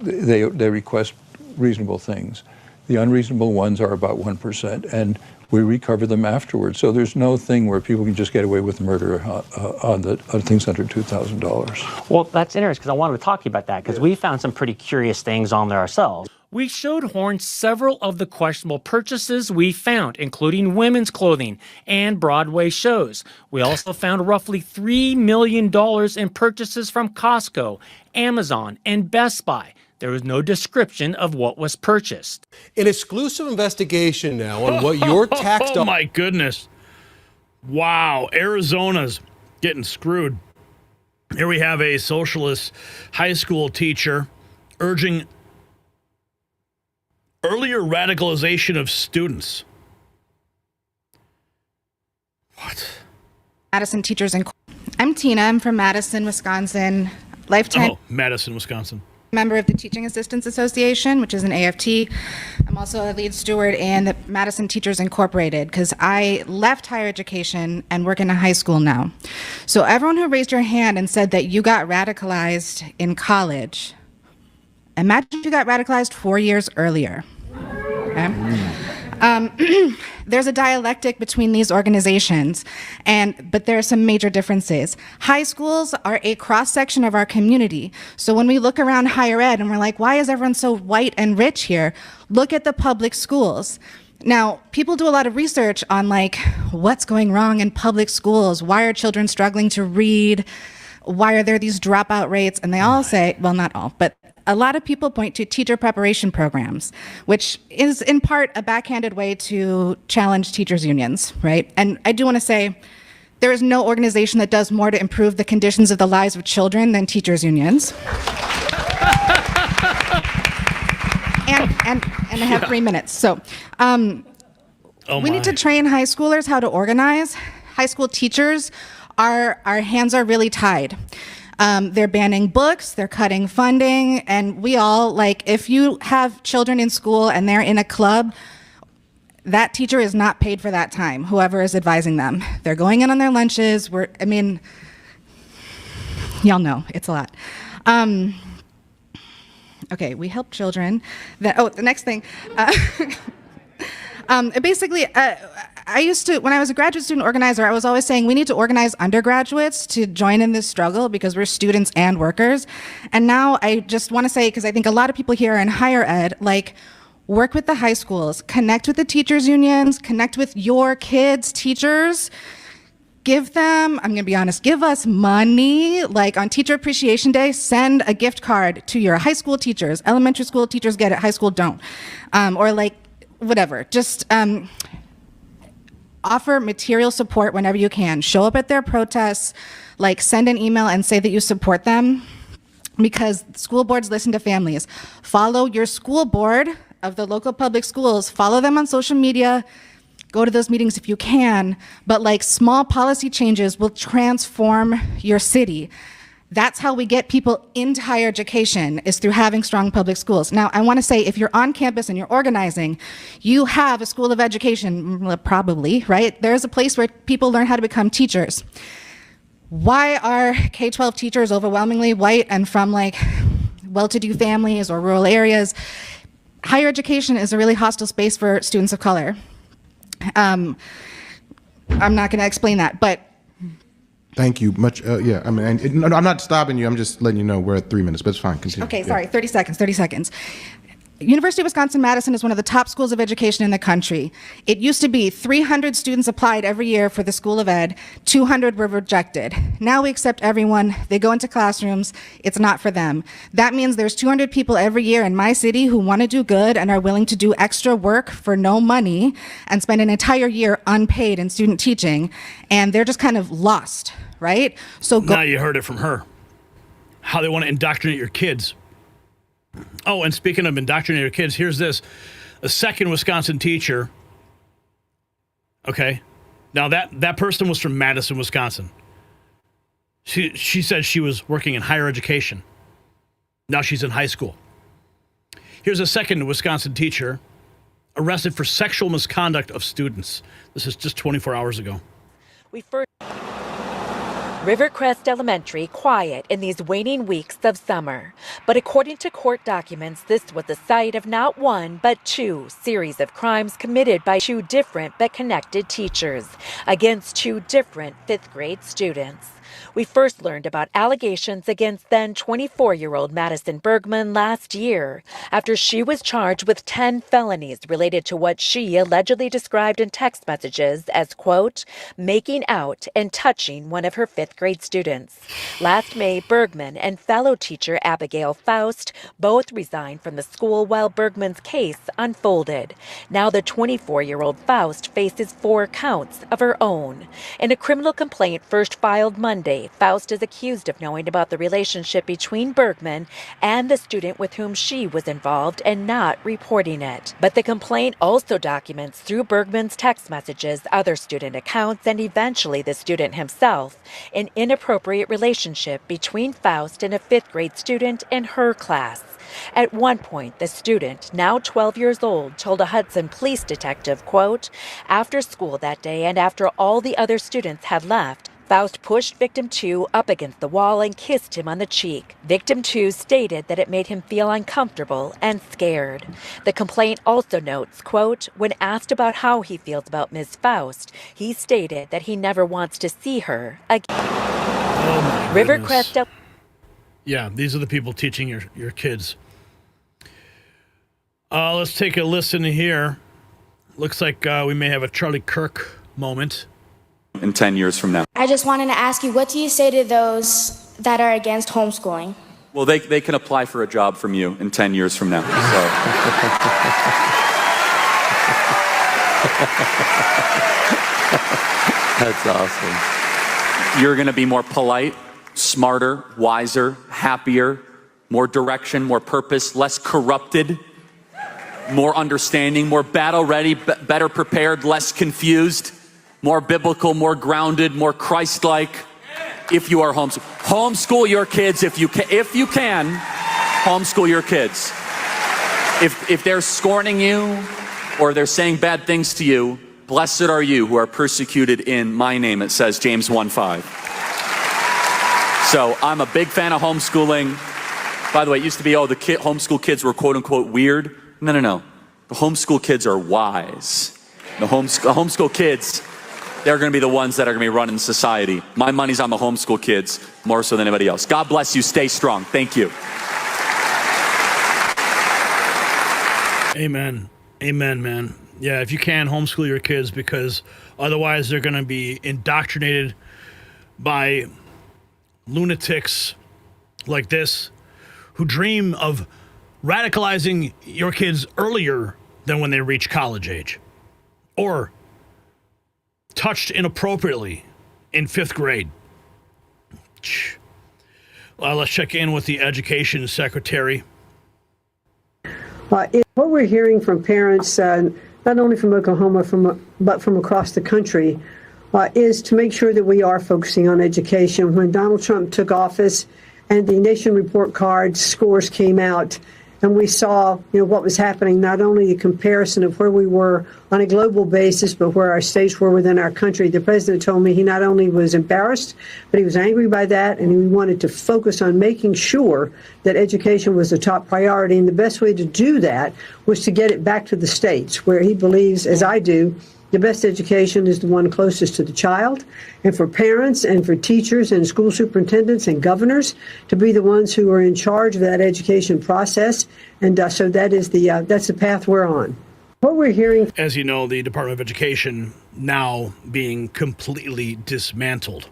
they request reasonable things. The unreasonable ones are about 1%, and we recover them afterwards. So there's no thing where people can just get away with murder on things under $2,000. Well, that's interesting because I wanted to talk to you about that because we found some pretty curious things on there ourselves. We showed Horn several of the questionable purchases we found, including women's clothing and Broadway shows. We also found roughly $3 million in purchases from Costco, Amazon, and Best Buy. There was no description of what was purchased. An exclusive investigation now on what your tax Oh, my goodness. Wow. Arizona's getting screwed. Here we have a socialist high school teacher urging earlier radicalization of students. What? Madison Teachers Incorporated. I'm Tina. I'm from Madison, Wisconsin. Lifetime Madison, Wisconsin. Member of the Teaching Assistants Association, which is an AFT. I'm also a lead steward in the Madison Teachers Incorporated because I left higher education and work in a high school now. So everyone who raised your hand and said that you got radicalized in college, imagine you got radicalized 4 years earlier. Okay? There's a dialectic between these organizations, but there are some major differences. High schools are a cross-section of our community. So when we look around higher ed and we're like, why is everyone so white and rich here? Look at the public schools. Now, people do a lot of research on like, what's going wrong in public schools? Why are children struggling to read? Why are there these dropout rates? And they all say, well, not all, but a lot of people point to teacher preparation programs, which is in part a backhanded way to challenge teachers' unions, right? And I do want to say there is no organization that does more to improve the conditions of the lives of children than teachers' unions. And I have 3 minutes. So we need to train high schoolers how to organize. High school teachers, our hands are really tied. They're banning books, they're cutting funding, and we all, like, if you have children in school and they're in a club, that teacher is not paid for that time, whoever is advising them. They're going in on their lunches. Y'all know, it's a lot. Okay, we help children. The next thing. I used to, when I was a graduate student organizer, I was always saying we need to organize undergraduates to join in this struggle because we're students and workers. And now I just want to say, because I think a lot of people here are in higher ed, like, work with the high schools, connect with the teachers unions, connect with your kids' teachers, give them, I'm going to be honest, give us money. Like on Teacher Appreciation Day, send a gift card to your high school teachers. Elementary school teachers get it, high school don't. Or like, whatever, just offer material support whenever you can. Show up at their protests, like send an email and say that you support them, because school boards listen to families. Follow your school board of the local public schools, follow them on social media, go to those meetings if you can, but like small policy changes will transform your city. That's how we get people into higher education, is through having strong public schools. Now, I want to say, if you're on campus and you're organizing, you have a school of education, probably, right? There's a place where people learn how to become teachers. Why are K-12 teachers overwhelmingly white and from like well-to-do families or rural areas? Higher education is a really hostile space for students of color. I'm not going to explain that, but thank you much. Yeah, I mean, no, I'm not stopping you. I'm just letting you know we're at 3 minutes, but it's fine. Continue. Okay, sorry, 30 seconds. University of Wisconsin-Madison is one of the top schools of education in the country. It used to be 300 students applied every year for the School of Ed, 200 were rejected. Now we accept everyone, they go into classrooms, it's not for them. That means there's 200 people every year in my city who want to do good and are willing to do extra work for no money and spend an entire year unpaid in student teaching, and they're just kind of lost, right? So now you heard it from her. How they want to indoctrinate your kids. Oh, and speaking of indoctrinating your kids, here's this. A second Wisconsin teacher. Okay. Now that person was from Madison, Wisconsin. She said she was working in higher education. Now she's in high school. Here's a second Wisconsin teacher arrested for sexual misconduct of students. This is just 24 hours ago. Rivercrest Elementary quiet in these waning weeks of summer. But according to court documents, this was the site of not one, but two series of crimes committed by two different but connected teachers against two different fifth grade students. We first learned about allegations against then 24-year-old Madison Bergman last year after she was charged with 10 felonies related to what she allegedly described in text messages as, quote, making out and touching one of her fifth grade students. Last May, Bergman and fellow teacher Abigail Faust both resigned from the school while Bergman's case unfolded. Now the 24-year-old Faust faces 4 counts of her own. In a criminal complaint first filed Monday, Faust is accused of knowing about the relationship between Bergman and the student with whom she was involved and not reporting it. But the complaint also documents through Bergman's text messages, other student accounts, and eventually the student himself, an inappropriate relationship between Faust and a fifth grade student in her class. At one point, the student, now 12 years old, told a Hudson police detective, quote, after school that day and after all the other students had left, Faust pushed victim 2 up against the wall and kissed him on the cheek. Victim 2 stated that it made him feel uncomfortable and scared. The complaint also notes, quote, when asked about how he feels about Ms. Faust, he stated that he never wants to see her again. Oh Rivercrest. Yeah, these are the people teaching your kids. Let's take a listen here. Looks like we may have a Charlie Kirk moment. In 10 years from now. I just wanted to ask you, what do you say to those that are against homeschooling? Well, they can apply for a job from you in 10 years from now. So. That's awesome. You're going to be more polite, smarter, wiser, happier, more direction, more purpose, less corrupted, more understanding, more battle ready, better prepared, less confused. More biblical, more grounded, more Christ-like. If you are homeschool your kids if you can, homeschool your kids. If they're scorning you or they're saying bad things to you, blessed are you who are persecuted in my name, it says James 1:5. So I'm a big fan of homeschooling. By the way, it used to be, the homeschool kids were quote unquote weird. No. The homeschool kids are wise. The homeschool kids, they're going to be the ones that are going to be running society. My money's on the homeschool kids more so than anybody else. God bless you. Stay strong. Thank you. Amen. Amen, man. Yeah, if you can, homeschool your kids, because otherwise they're going to be indoctrinated by lunatics like this who dream of radicalizing your kids earlier than when they reach college age. Or touched inappropriately in 5th grade. Let's check in with the education secretary. What we're hearing from parents, not only from Oklahoma, but from across the country, is to make sure that we are focusing on education. When Donald Trump took office and the Nation Report Card scores came out, and we saw, what was happening, not only a comparison of where we were on a global basis, but where our states were within our country. The president told me he not only was embarrassed, but he was angry by that, and he wanted to focus on making sure that education was a top priority. And the best way to do that was to get it back to the states, where he believes, as I do, The best education is the one closest to the child, and for parents and for teachers and school superintendents and governors to be the ones who are in charge of that education process. And so that's the path we're on. What we're hearing, as you know, the Department of Education now being completely dismantled.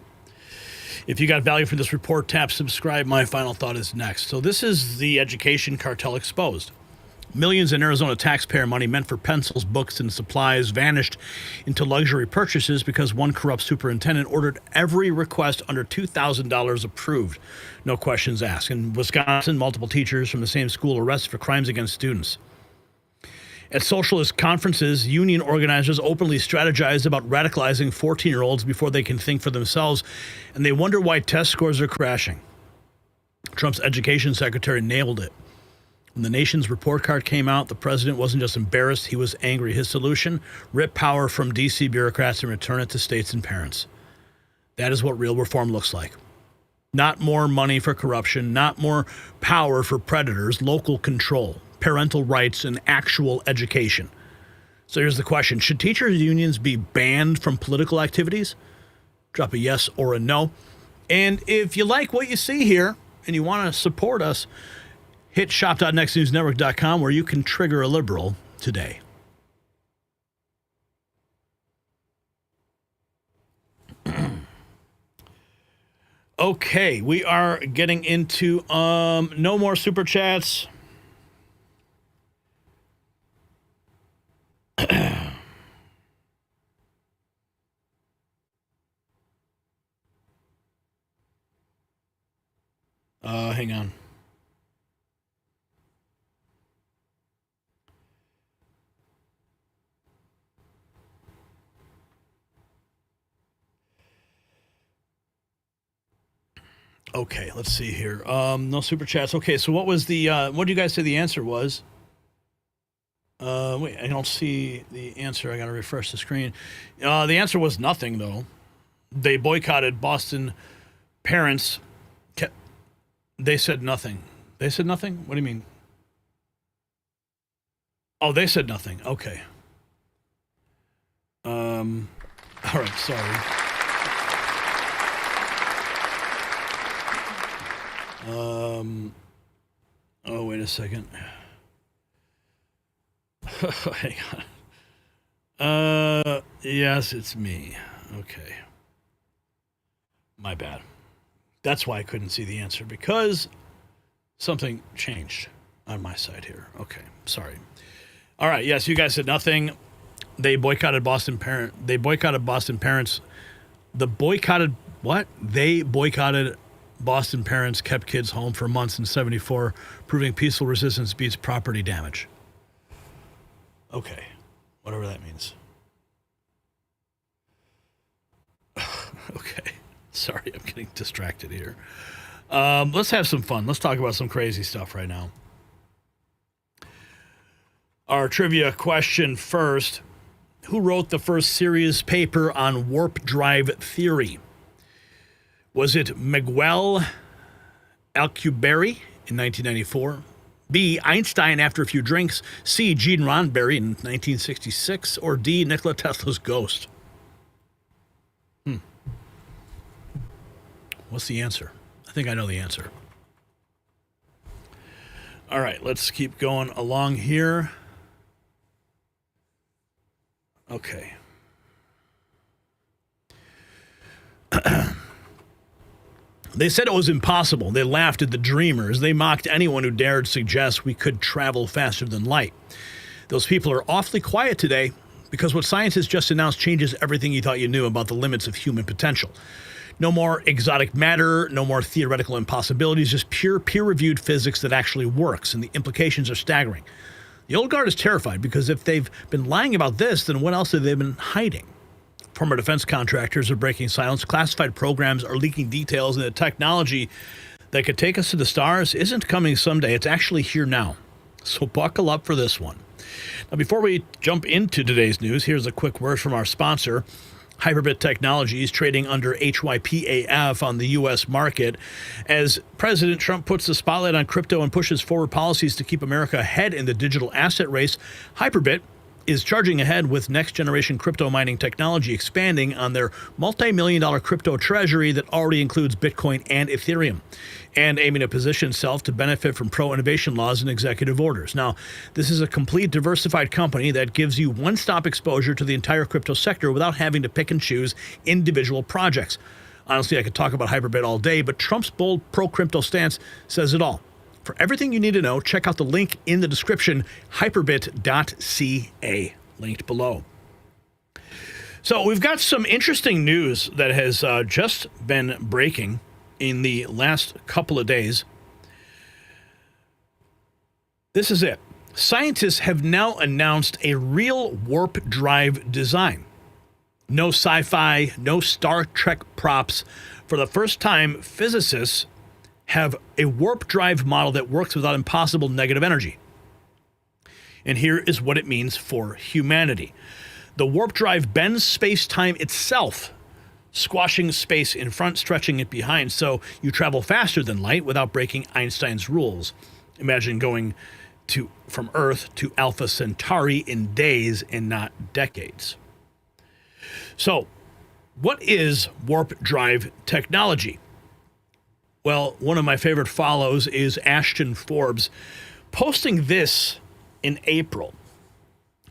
If you got value from this report, tap subscribe. My final thought is next. So this is the education cartel exposed. Millions in Arizona taxpayer money meant for pencils, books, and supplies vanished into luxury purchases because one corrupt superintendent ordered every request under $2,000 approved. No questions asked. In Wisconsin, multiple teachers from the same school arrested for crimes against students. At socialist conferences, union organizers openly strategize about radicalizing 14-year-olds before they can think for themselves, and they wonder why test scores are crashing. Trump's education secretary nailed it. When the nation's report card came out, the president wasn't just embarrassed, he was angry. His solution, rip power from D.C. bureaucrats and return it to states and parents. That is what real reform looks like. Not more money for corruption, not more power for predators, local control, parental rights, and actual education. So here's the question. Should teachers' unions be banned from political activities? Drop a yes or a no. And if you like what you see here and you want to support us, hit shop.nextnewsnetwork.com where you can trigger a liberal today. Okay, we are getting into no more super chats. Hang on. Okay, let's see here. No super chats. Okay, so what was the what do you guys say the answer was? Wait, I don't see the answer. I got to refresh the screen. The answer was nothing, though. They boycotted Boston parents. They said nothing. They said nothing? What do you mean? Oh, they said nothing. Okay. All right, sorry. Oh, wait a second. Hang on. Yes, it's me. Okay. My bad. That's why I couldn't see the answer, because something changed on my side here. Okay, sorry. All right, yes, you guys said nothing. They boycotted Boston parents. The boycotted what? They boycotted Boston parents, kept kids home for months in 74, proving peaceful resistance beats property damage. Okay, whatever that means. Okay, sorry, I'm getting distracted here. Let's have some fun. Let's talk about some crazy stuff right now. Our trivia question first. Who wrote the first serious paper on warp drive theory? Was it Miguel Alcubierre in 1994? B, Einstein after a few drinks? C, Gene Roddenberry in 1966? Or D, Nikola Tesla's ghost? What's the answer? I think I know the answer. All right, let's keep going along here. Okay. They said it was impossible. They laughed at the dreamers. They mocked anyone who dared suggest we could travel faster than light. Those people are awfully quiet today because what science has just announced changes everything you thought you knew about the limits of human potential. No more exotic matter, no more theoretical impossibilities, just pure peer-reviewed physics that actually works, and the implications are staggering. The old guard is terrified because if they've been lying about this, then what else have they been hiding? Former defense contractors are breaking silence. Classified programs are leaking details, and the technology that could take us to the stars isn't coming someday. It's actually here now. So buckle up for this one. Now, before we jump into today's news, here's a quick word from our sponsor. Hyperbit Technologies, trading under HYPAF on the U.S. market. As President Trump puts the spotlight on crypto and pushes forward policies to keep America ahead in the digital asset race, Hyperbit is charging ahead with next-generation crypto mining technology, expanding on their multi-million-dollar crypto treasury that already includes Bitcoin and Ethereum, and aiming to position itself to benefit from pro-innovation laws and executive orders. Now, this is a complete diversified company that gives you one-stop exposure to the entire crypto sector without having to pick and choose individual projects. Honestly, I could talk about Hyperbit all day, but Trump's bold pro-crypto stance says it all. For everything you need to know, check out the link in the description, hyperbit.ca, linked below. So we've got some interesting news that has just been breaking in the last couple of days. This is it. Scientists have now announced a real warp drive design. No sci-fi, no Star Trek props. For the first time, physicists have a warp drive model that works without impossible negative energy. And here is what it means for humanity. The warp drive bends space-time itself, squashing space in front, stretching it behind, so you travel faster than light without breaking Einstein's rules. Imagine going from Earth to Alpha Centauri in days and not decades. So, what is warp drive technology? Well, one of my favorite follows is Ashton Forbes, posting this in April.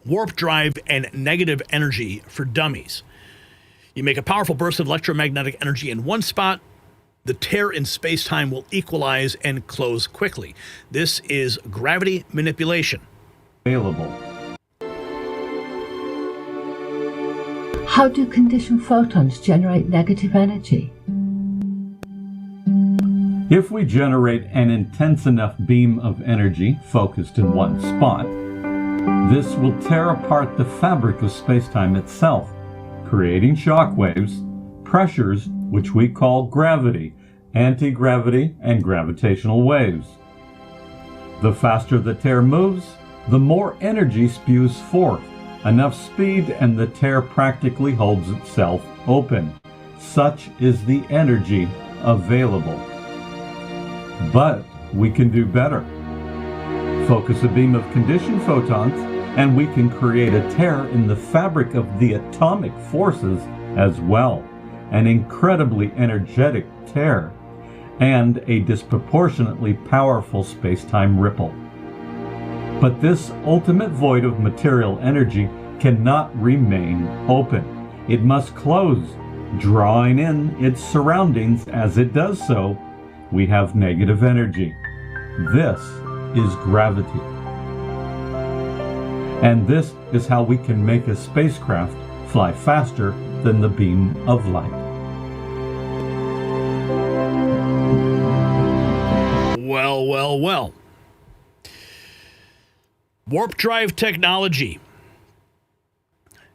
Warp drive and negative energy for dummies. You make a powerful burst of electromagnetic energy in one spot, the tear in space-time will equalize and close quickly. This is gravity manipulation. Available. How do conditioned photons generate negative energy? If we generate an intense enough beam of energy focused in one spot, this will tear apart the fabric of space-time itself, creating shock waves, pressures which we call gravity, anti-gravity, and gravitational waves. The faster the tear moves, the more energy spews forth, enough speed and the tear practically holds itself open. Such is the energy available. But we can do better. Focus a beam of conditioned photons, and we can create a tear in the fabric of the atomic forces as well. An incredibly energetic tear, and a disproportionately powerful space-time ripple. But this ultimate void of material energy cannot remain open. It must close, drawing in its surroundings. As it does so, we have negative energy. This is gravity. And this is how we can make a spacecraft fly faster than the beam of light. Well, well, well. Warp drive technology.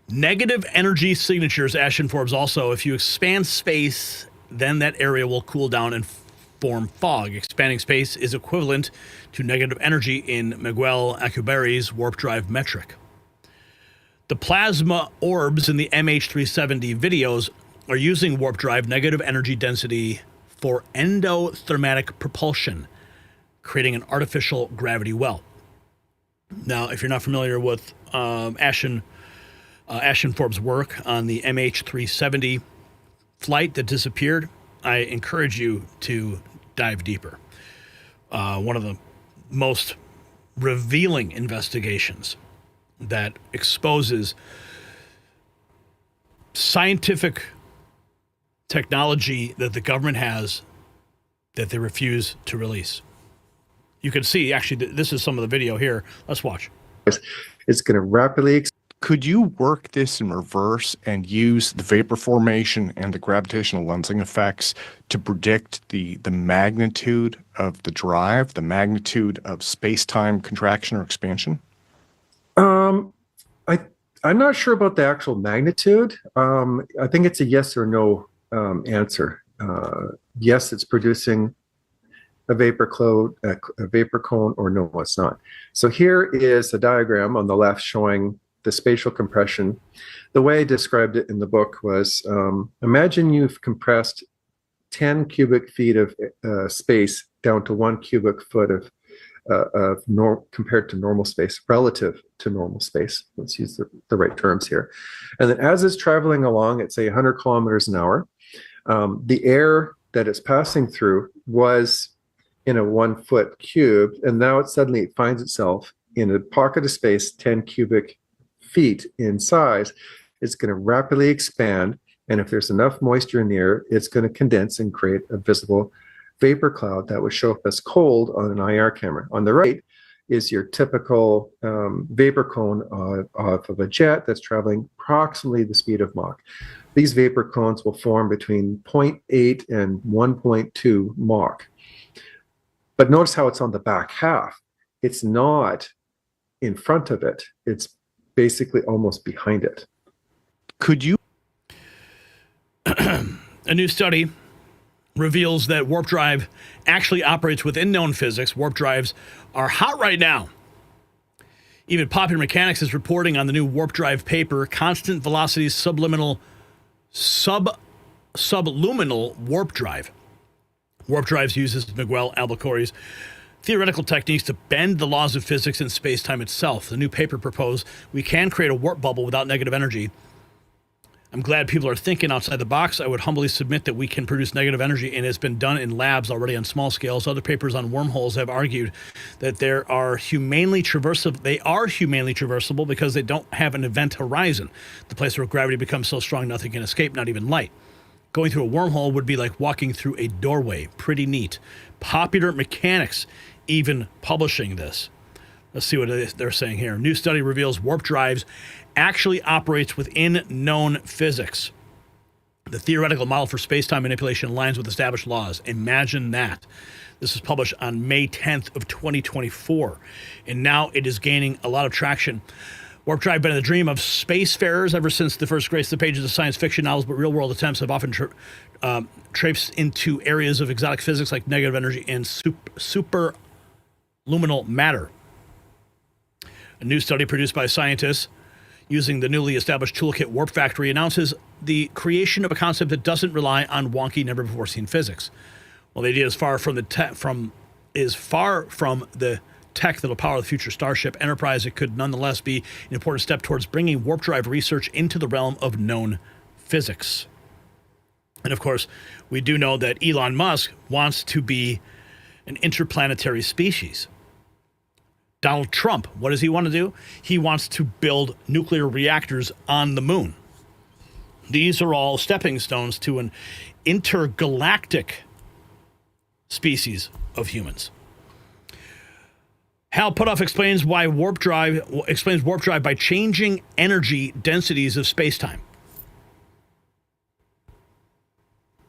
Negative energy signatures, Ashton Forbes also. If you expand space, then that area will cool down and form fog. Expanding space is equivalent to negative energy in Miguel Alcubierre's warp drive metric. The plasma orbs in the MH370 videos are using warp drive negative energy density for endothermatic propulsion, creating an artificial gravity well. Now, if you're not familiar with Ashton Forbes' work on the MH370 flight that disappeared, I encourage you to dive deeper. One of the most revealing investigations that exposes scientific technology that the government has that they refuse to release. You can see, actually, this is some of the video here. Let's watch. It's going to rapidly. Could you work this in reverse and use the vapor formation and the gravitational lensing effects to predict the magnitude of the drive, the magnitude of space-time contraction or expansion? I'm not sure about the actual magnitude. I think it's a yes or no answer. Yes, it's producing a vapor cone, or no, it's not. So here is a diagram on the left showing the spatial compression. The way I described it in the book was, imagine you've compressed 10 cubic feet of space down to 1 cubic foot compared to normal space, relative to normal space. Let's use the right terms here. And then as it's traveling along at, say, 100 kilometers an hour, the air that it's passing through was in a 1 foot cube, and now it suddenly finds itself in a pocket of space 10 cubic feet in size. It's going to rapidly expand, and if there's enough moisture in the air, it's going to condense and create a visible vapor cloud that would show up as cold on an IR camera. On the right is your typical vapor cone of a jet that's traveling approximately the speed of Mach. These vapor cones will form between 0.8 and 1.2 Mach. But notice how it's on the back half. It's not in front of it. It's basically almost behind it. Could you? A new study reveals that warp drive actually operates within known physics. Warp drives are hot right now. Even Popular Mechanics is reporting on the new warp drive paper, Constant Velocity Subluminal Warp Drive. Warp drives uses Miguel Albuquerque's theoretical techniques to bend the laws of physics and space-time itself. The new paper proposed we can create a warp bubble without negative energy. I'm glad people are thinking outside the box. I would humbly submit that we can produce negative energy, and it's been done in labs already on small scales. Other papers on wormholes have argued that they are humanely traversable because they don't have an event horizon, the place where gravity becomes so strong nothing can escape, not even light. Going through a wormhole would be like walking through a doorway. Pretty neat. Popular Mechanics even publishing this. Let's see what they're saying here. New study reveals warp drives actually operates within known physics. The theoretical model for space-time manipulation aligns with established laws. Imagine that. This was published on May 10th of 2024, and now it is gaining a lot of traction. Warp drive been the dream of spacefarers ever since the first graced the pages of science fiction novels, but real-world attempts have often traipsed into areas of exotic physics like negative energy and superluminal matter. A new study produced by scientists using the newly established toolkit Warp Factory announces the creation of a concept that doesn't rely on wonky, never-before-seen physics. While the idea is far from the tech that'll power the future Starship Enterprise, it could nonetheless be an important step towards bringing warp drive research into the realm of known physics. And of course, we do know that Elon Musk wants to be an interplanetary species. Donald Trump, what does he want to do? He wants to build nuclear reactors on the moon. These are all stepping stones to an intergalactic species of humans. Hal Puthoff explains warp drive by changing energy densities of space-time.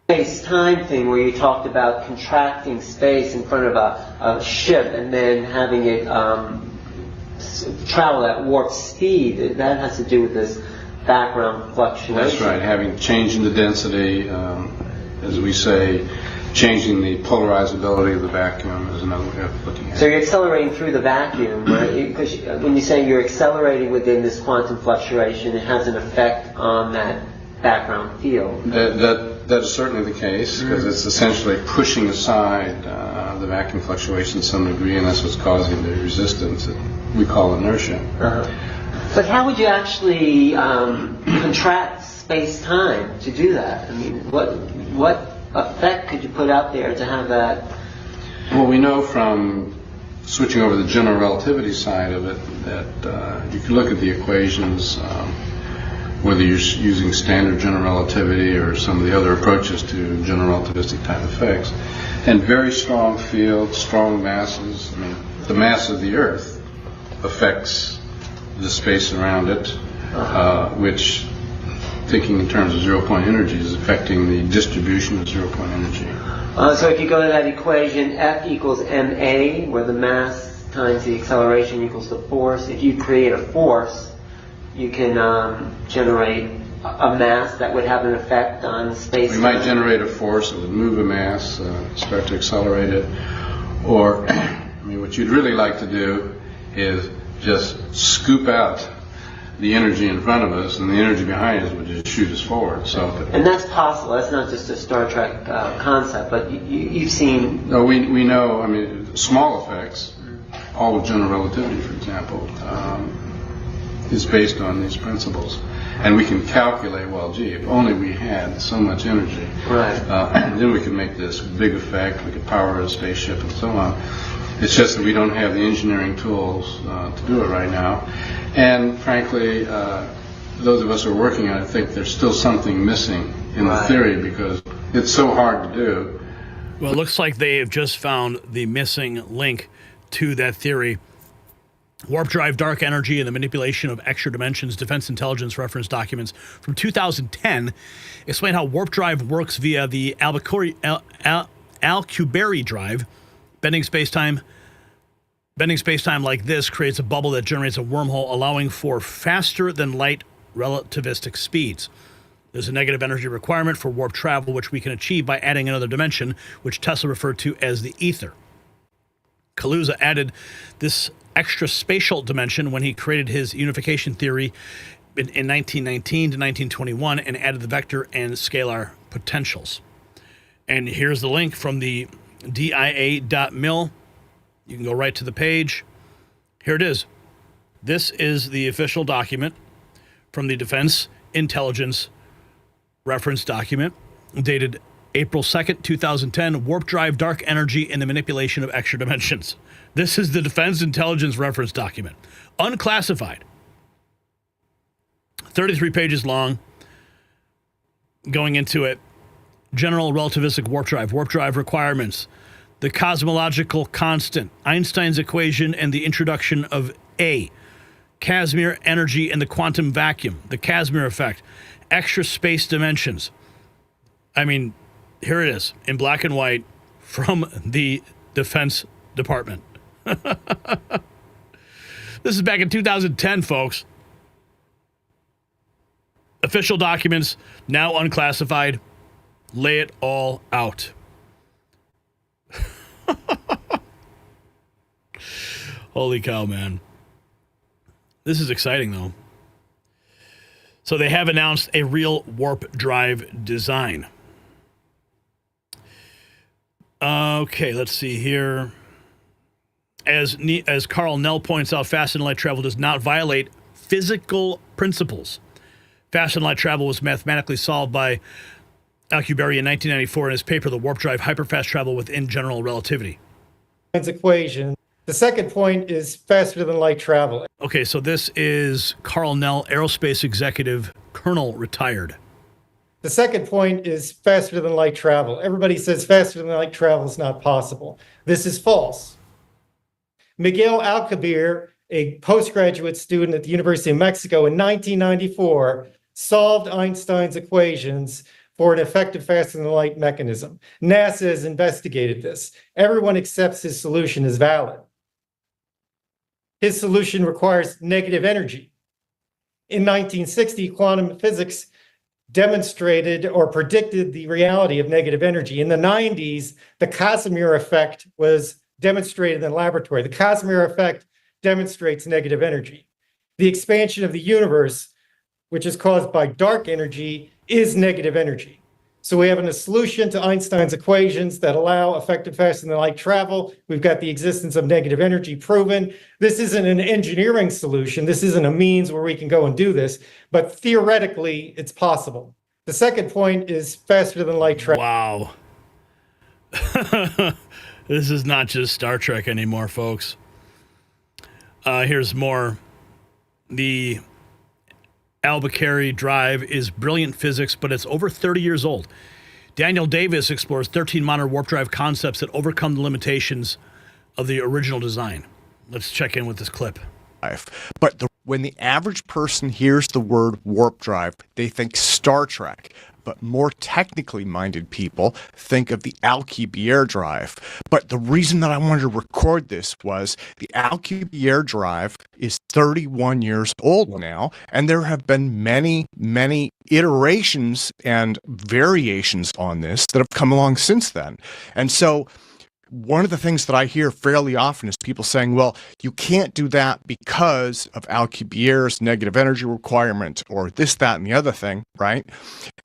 Space-time thing where you talked about contracting space in front of a ship and then having it travel at warp speed, that has to do with this background fluctuation. That's right, changing the density, as we say, changing the polarizability of the vacuum is another way of looking at it. So you're accelerating through the vacuum, right? Because when you say you're accelerating within this quantum fluctuation, it has an effect on that background field. That is certainly the case, because it's essentially pushing aside the vacuum fluctuation to some degree, and that's what's causing the resistance that we call inertia. But how would you actually contract space-time to do that? I mean, what effect could you put out there to have that? Well, we know from switching over the general relativity side of it that you can look at the equations, whether you're using standard general relativity or some of the other approaches to general relativistic type effects, and very strong fields, strong masses. I mean, the mass of the Earth affects the space around it, which, thinking in terms of zero-point energy, is affecting the distribution of zero-point energy. So if you go to that equation, F equals ma, where the mass times the acceleration equals the force, if you create a force, you can generate a mass that would have an effect on space. We might generate a force that would move a mass, start to accelerate it, or what you'd really like to do is just scoop out the energy in front of us, and the energy behind us would just shoot us forward. And that's possible. That's not just a Star Trek concept, but you've seen. No, we know. Small effects all of general relativity, for example, is based on these principles. And we can calculate, well, gee, if only we had so much energy, then we could make this big effect, we could power a spaceship and so on. It's just that we don't have the engineering tools to do it right now. And frankly, those of us who are working on it think there's still something missing in the theory because it's so hard to do. Well, it looks like they have just found the missing link to that theory. Warp drive, dark energy, and the manipulation of extra dimensions. Defense intelligence reference documents from 2010 explain how warp drive works via the Alcubierre drive. Bending space-time like this creates a bubble that generates a wormhole, allowing for faster-than-light relativistic speeds. There's a negative energy requirement for warp travel, which we can achieve by adding another dimension, which Tesla referred to as the ether. Kaluza added this extra spatial dimension when he created his unification theory in 1919 to 1921 and added the vector and scalar potentials. And here's the link from the dia.mil. You can go right to the page. Here it is. This is the official document from the Defense Intelligence Reference Document, dated April 2nd, 2010, Warp Drive, Dark Energy, and the Manipulation of Extra Dimensions. This is the Defense Intelligence Reference Document. Unclassified. 33 pages long. Going into it, General Relativistic Warp Drive requirements, the cosmological constant, Einstein's equation, and the introduction of A, Casimir energy and the quantum vacuum, the Casimir effect, extra space dimensions. I mean, here it is in black and white from the Defense Department. This is back in 2010, folks. Official documents, now unclassified. Lay it all out. Holy cow, man. This is exciting, though. So they have announced a real warp drive design. Okay, let's see here. As Carl Nell points out, fast and light travel does not violate physical principles. Fast and light travel was mathematically solved by Alcubierre in 1994 in his paper, The Warp Drive, Hyperfast Travel Within General Relativity. Equation. The second point is faster than light travel. Okay, so this is Carl Nell, aerospace executive, colonel, retired. The second point is faster than light travel. Everybody says faster than light travel is not possible. This is false. Miguel Alcubierre, a postgraduate student at the University of Mexico in 1994, solved Einstein's equations for an effective faster than light mechanism. NASA has investigated this. Everyone accepts his solution as valid. His solution requires negative energy. In 1960, quantum physics demonstrated or predicted the reality of negative energy. In the 90s, the Casimir effect was demonstrated in the laboratory. The Casimir effect demonstrates negative energy. The expansion of the universe, which is caused by dark energy, is negative energy. So we have a solution to Einstein's equations that allow effective faster than light travel. We've got the existence of negative energy proven. This isn't an engineering solution. This isn't a means where we can go and do this, but theoretically it's possible. The second point is faster than light travel. Wow. This is not just Star Trek anymore, folks. Here's more. The Alcubierre drive is brilliant physics, but it's over 30 years old. Daniel Davis explores 13 modern warp drive concepts that overcome the limitations of the original design. Let's check in with this clip. But when the average person hears the word warp drive, they think Star Trek. But more technically minded people think of the Alcubierre drive. But the reason that I wanted to record this was the Alcubierre drive is 31 years old now, and there have been many, many iterations and variations on this that have come along since then. And so one of the things that I hear fairly often is people saying, well, you can't do that because of Alcubierre's negative energy requirement or this, that, and the other thing, right?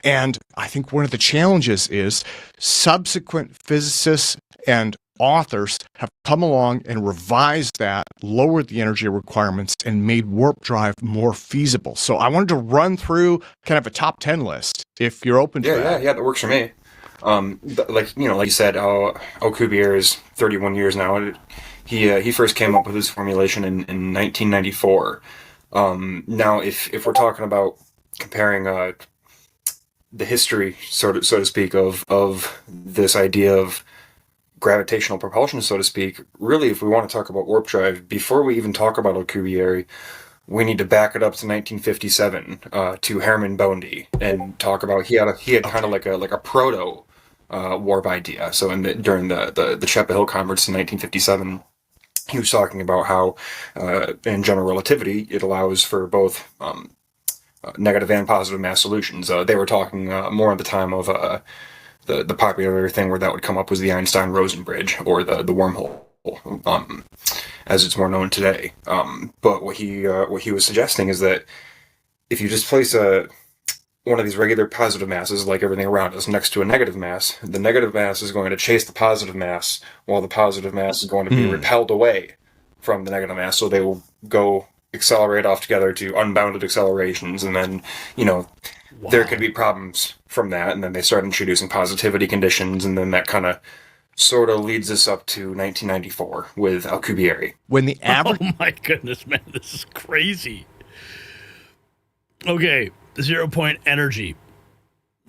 And I think one of the challenges is subsequent physicists and authors have come along and revised that, lowered the energy requirements, and made warp drive more feasible. So I wanted to run through kind of a top 10 list, if you're open to that. Yeah, that works for me. Like you said, Alcubierre is 31 years now. He first came up with his formulation in 1994. Now, if we're talking about comparing the history, so to speak, of this idea of gravitational propulsion, so to speak, really, if we want to talk about warp drive, before we even talk about Alcubierre, we need to back it up to 1957 to Hermann Bondy and talk about he had kind of like a proto warp idea. So during the Chapel Hill conference in 1957, he was talking about how in general relativity it allows for both negative and positive mass solutions. They were talking more at the time of the popular thing where that would come up was the Einstein-Rosen bridge, or the wormhole, as it's more known today. But what he was suggesting is that if you just place one of these regular positive masses, like everything around us, next to a negative mass, the negative mass is going to chase the positive mass, while the positive mass is going to be repelled away from the negative mass. So they will go accelerate off together to unbounded accelerations, and then, there could be problems from that, and then they start introducing positivity conditions, and then that kind of sort of leads us up to 1994 with Alcubierre. When the average... Oh my goodness, man, this is crazy. Okay, 0 point energy.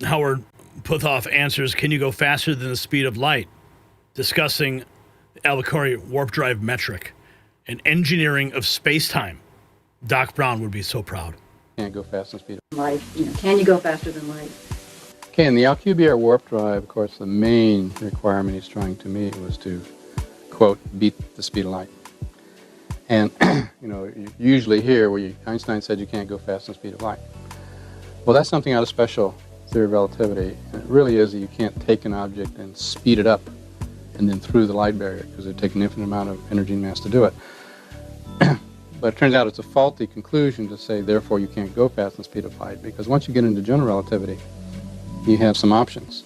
Howard Puthoff answers, can you go faster than the speed of light? Discussing Alcubierre warp drive metric and engineering of space-time. Doc Brown would be so proud. Can't go faster than the speed of light. Can you go faster than light? Okay, in the Alcubierre warp drive, of course, the main requirement he's trying to meet was to, quote, beat the speed of light. And, you usually hear where Einstein said you can't go faster than the speed of light. Well, that's something out of special theory of relativity. And it really is that you can't take an object and speed it up and then through the light barrier, because it would take an infinite amount of energy and mass to do it. But it turns out it's a faulty conclusion to say, therefore, you can't go faster than the speed of light, because once you get into general relativity, you have some options.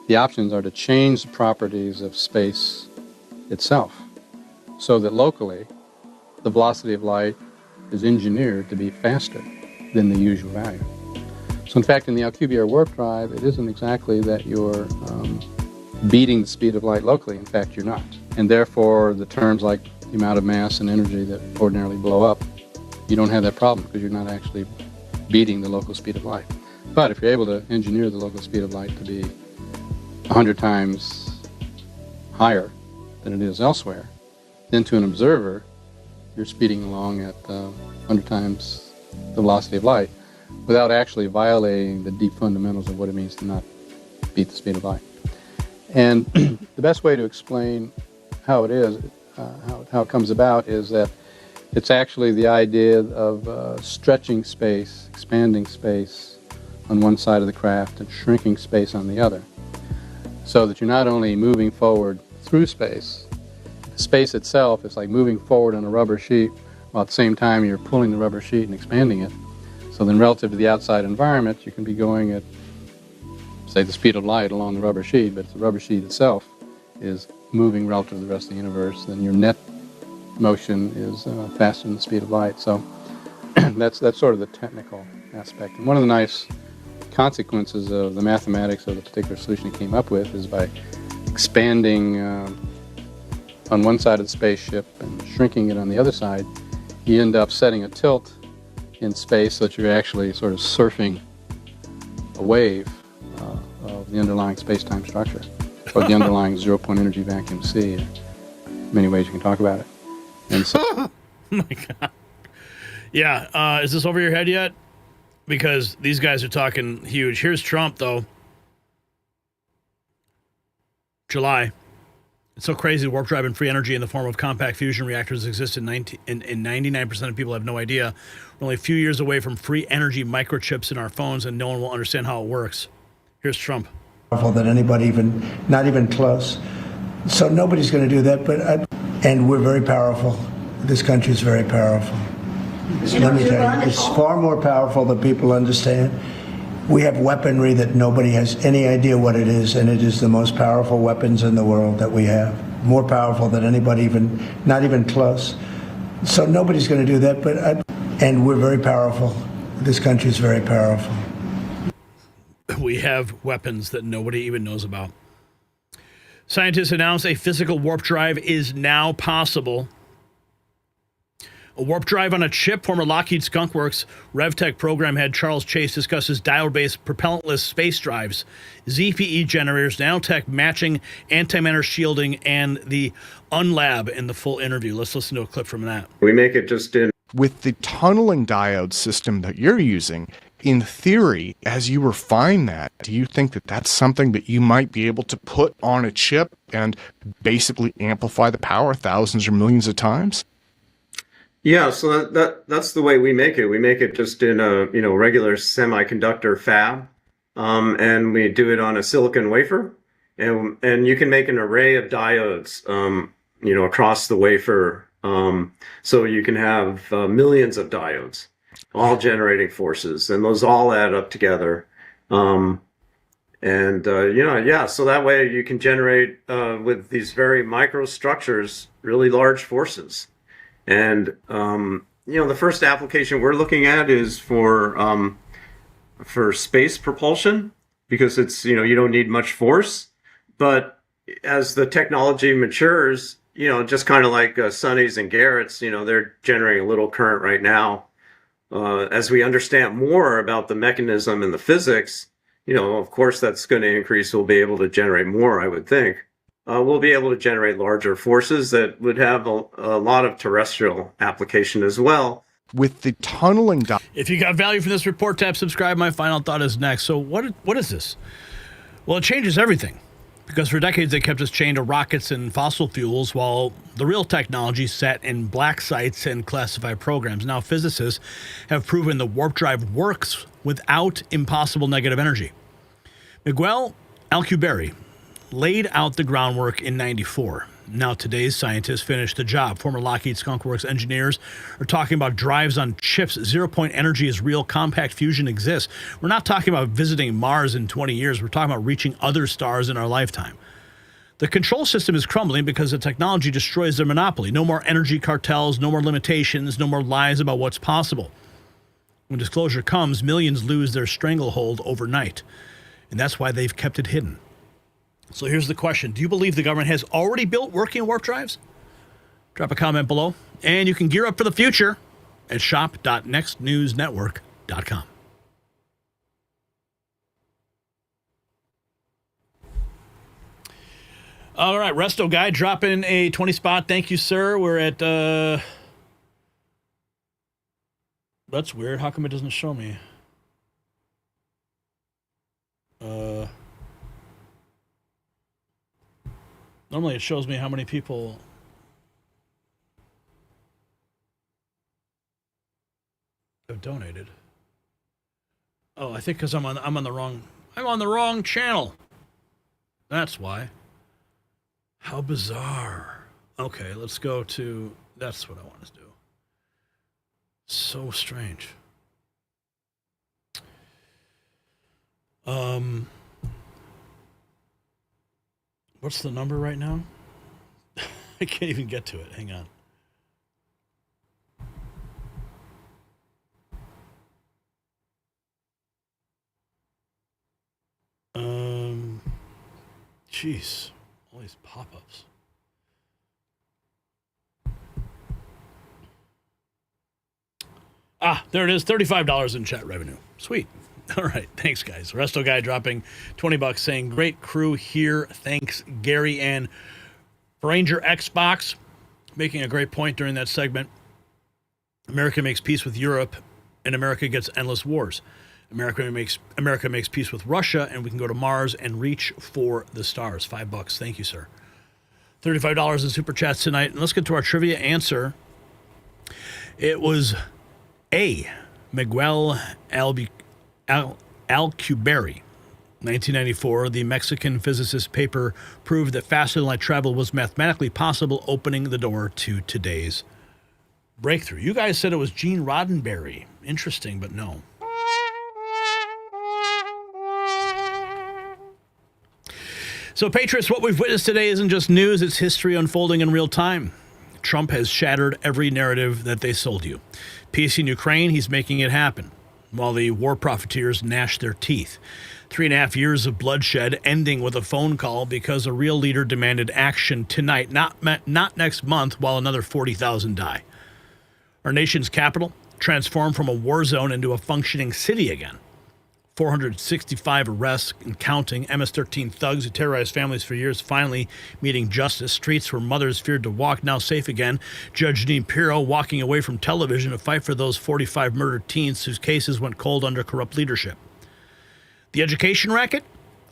The options are to change the properties of space itself, so that locally, the velocity of light is engineered to be faster than the usual value. So in fact, in the Alcubierre warp drive, it isn't exactly that you're beating the speed of light locally. In fact, you're not. And therefore, the terms like the amount of mass and energy that ordinarily blow up, you don't have that problem, because you're not actually beating the local speed of light. But if you're able to engineer the local speed of light to be 100 times higher than it is elsewhere, then to an observer, you're speeding along at 100 times the velocity of light without actually violating the deep fundamentals of what it means to not beat the speed of light. And the best way to explain how it is, how it comes about, is that it's actually the idea of stretching space, expanding space on one side of the craft and shrinking space on the other, so that you're not only moving forward through space, space itself is like moving forward on a rubber sheet, while at the same time you're pulling the rubber sheet and expanding it. So then relative to the outside environment, you can be going at, say, the speed of light along the rubber sheet, but if the rubber sheet itself is moving relative to the rest of the universe, then your net motion is faster than the speed of light. So that's sort of the technical aspect. And one of the nice consequences of the mathematics of the particular solution he came up with is by expanding on one side of the spaceship and shrinking it on the other side, you end up setting a tilt in space so that you're actually sort of surfing a wave of the underlying space-time structure, or the underlying zero-point energy vacuum C. Many ways you can talk about it. And so, oh my God. Yeah, is this over your head yet? Because these guys are talking huge. Here's Trump, though. July. It's so crazy. Warp drive and free energy in the form of compact fusion reactors exist in 99% of people have no idea. We're only a few years away from free energy microchips in our phones, and no one will understand how it works. Here's Trump. Than anybody, not even close. So nobody's going to do that. And we're very powerful. This country is very powerful. So let me tell you, it's far more powerful than people understand. We have weaponry that nobody has any idea what it is, and it is the most powerful weapons in the world that we have. more powerful than anybody, not even close. So nobody's going to do that. And we're very powerful. This country is very powerful. We have weapons that nobody even knows about. Scientists announced a physical warp drive is now possible. A warp drive on a chip. Former Lockheed Skunk Works RevTech program head Charles Chase discusses diode-based propellantless space drives, ZPE generators, nanotech matching, antimatter shielding, and the Unlab in the full interview. Let's listen to a clip from that. We make it just in. With the tunneling diode system that you're using, in theory, as you refine that, do you think that that's something that you might be able to put on a chip and basically amplify the power thousands or millions of times? Yeah, so that's the way we make it. We make it just in a regular semiconductor fab, and we do it on a silicon wafer, and you can make an array of diodes, across the wafer, so you can have millions of diodes, all generating forces, and those all add up together, so that way you can generate with these very microstructures really large forces. And, the first application we're looking at is for space propulsion, because it's, you don't need much force. But as the technology matures, just kind of like Sonny's and Garrett's, they're generating a little current right now. As we understand more about the mechanism and the physics, of course, that's going to increase. We'll be able to generate more, I would think. We'll be able to generate larger forces that would have a lot of terrestrial application as well. With the tunneling if you got value from this report, tap subscribe. My final thought is next. So what is this? Well, it changes everything, because for decades they kept us chained to rockets and fossil fuels, while the real technology sat in black sites and classified programs. Now physicists have proven the warp drive works without impossible negative energy. Miguel Alcubierre laid out the groundwork in '94. Now today's scientists finished the job. Former Lockheed Skunk Works engineers are talking about drives on chips. Zero-point energy is real. Compact fusion exists. We're not talking about visiting Mars in 20 years. We're talking about reaching other stars in our lifetime. The control system is crumbling because the technology destroys their monopoly. No more energy cartels, no more limitations, no more lies about what's possible. When disclosure comes, millions lose their stranglehold overnight. And that's why they've kept it hidden. So here's the question. Do you believe the government has already built working warp drives? Drop a comment below. And you can gear up for the future at shop.nextnewsnetwork.com. All right, Resto Guy dropping a 20 spot. Thank you, sir. We're at... That's weird. How come it doesn't show me? Normally it shows me how many people have donated. Oh, I think because I'm on the wrong channel. That's why. How bizarre. Okay, let's go to, that's what I want to do. So strange. What's the number right now? I can't even get to it. Hang on. Jeez, all these pop-ups. There it is. $35 in chat revenue. Sweet. All right, thanks, guys. Resto Guy dropping $20, saying, great crew here. Thanks, Gary and Ranger Xbox, making a great point during that segment. America makes peace with Europe, and America gets endless wars. America makes peace with Russia, and we can go to Mars and reach for the stars. $5. Thank you, sir. $35 in super chats tonight. And let's get to our trivia answer. It was A, Miguel Alcubierre, 1994, the Mexican physicist paper proved that faster than light travel was mathematically possible, opening the door to today's breakthrough. You guys said it was Gene Roddenberry. Interesting, but no. So, Patriots, what we've witnessed today isn't just news, it's history unfolding in real time. Trump has shattered every narrative that they sold you. Peace in Ukraine, he's making it happen, while the war profiteers gnash their teeth. 3.5 years of bloodshed ending with a phone call because a real leader demanded action tonight, not next month, while another 40,000 die. Our nation's capital transformed from a war zone into a functioning city again. 465 arrests and counting. MS-13 thugs who terrorized families for years finally meeting justice. Streets where mothers feared to walk now safe again. Judge Dean Pirro walking away from television to fight for those 45 murdered teens whose cases went cold under corrupt leadership. The education racket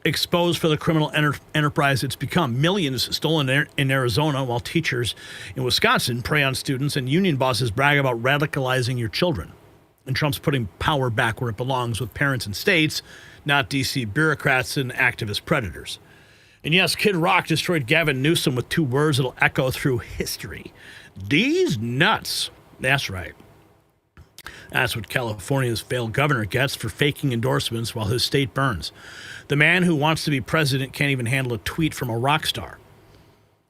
exposed for the criminal enterprise it's become. Millions stolen in Arizona while teachers in Wisconsin prey on students and union bosses brag about radicalizing your children. And Trump's putting power back where it belongs with parents and states, not D.C. bureaucrats and activist predators. And yes, Kid Rock destroyed Gavin Newsom with 2 words that'll echo through history. D's nuts. That's right. That's what California's failed governor gets for faking endorsements while his state burns. The man who wants to be president can't even handle a tweet from a rock star.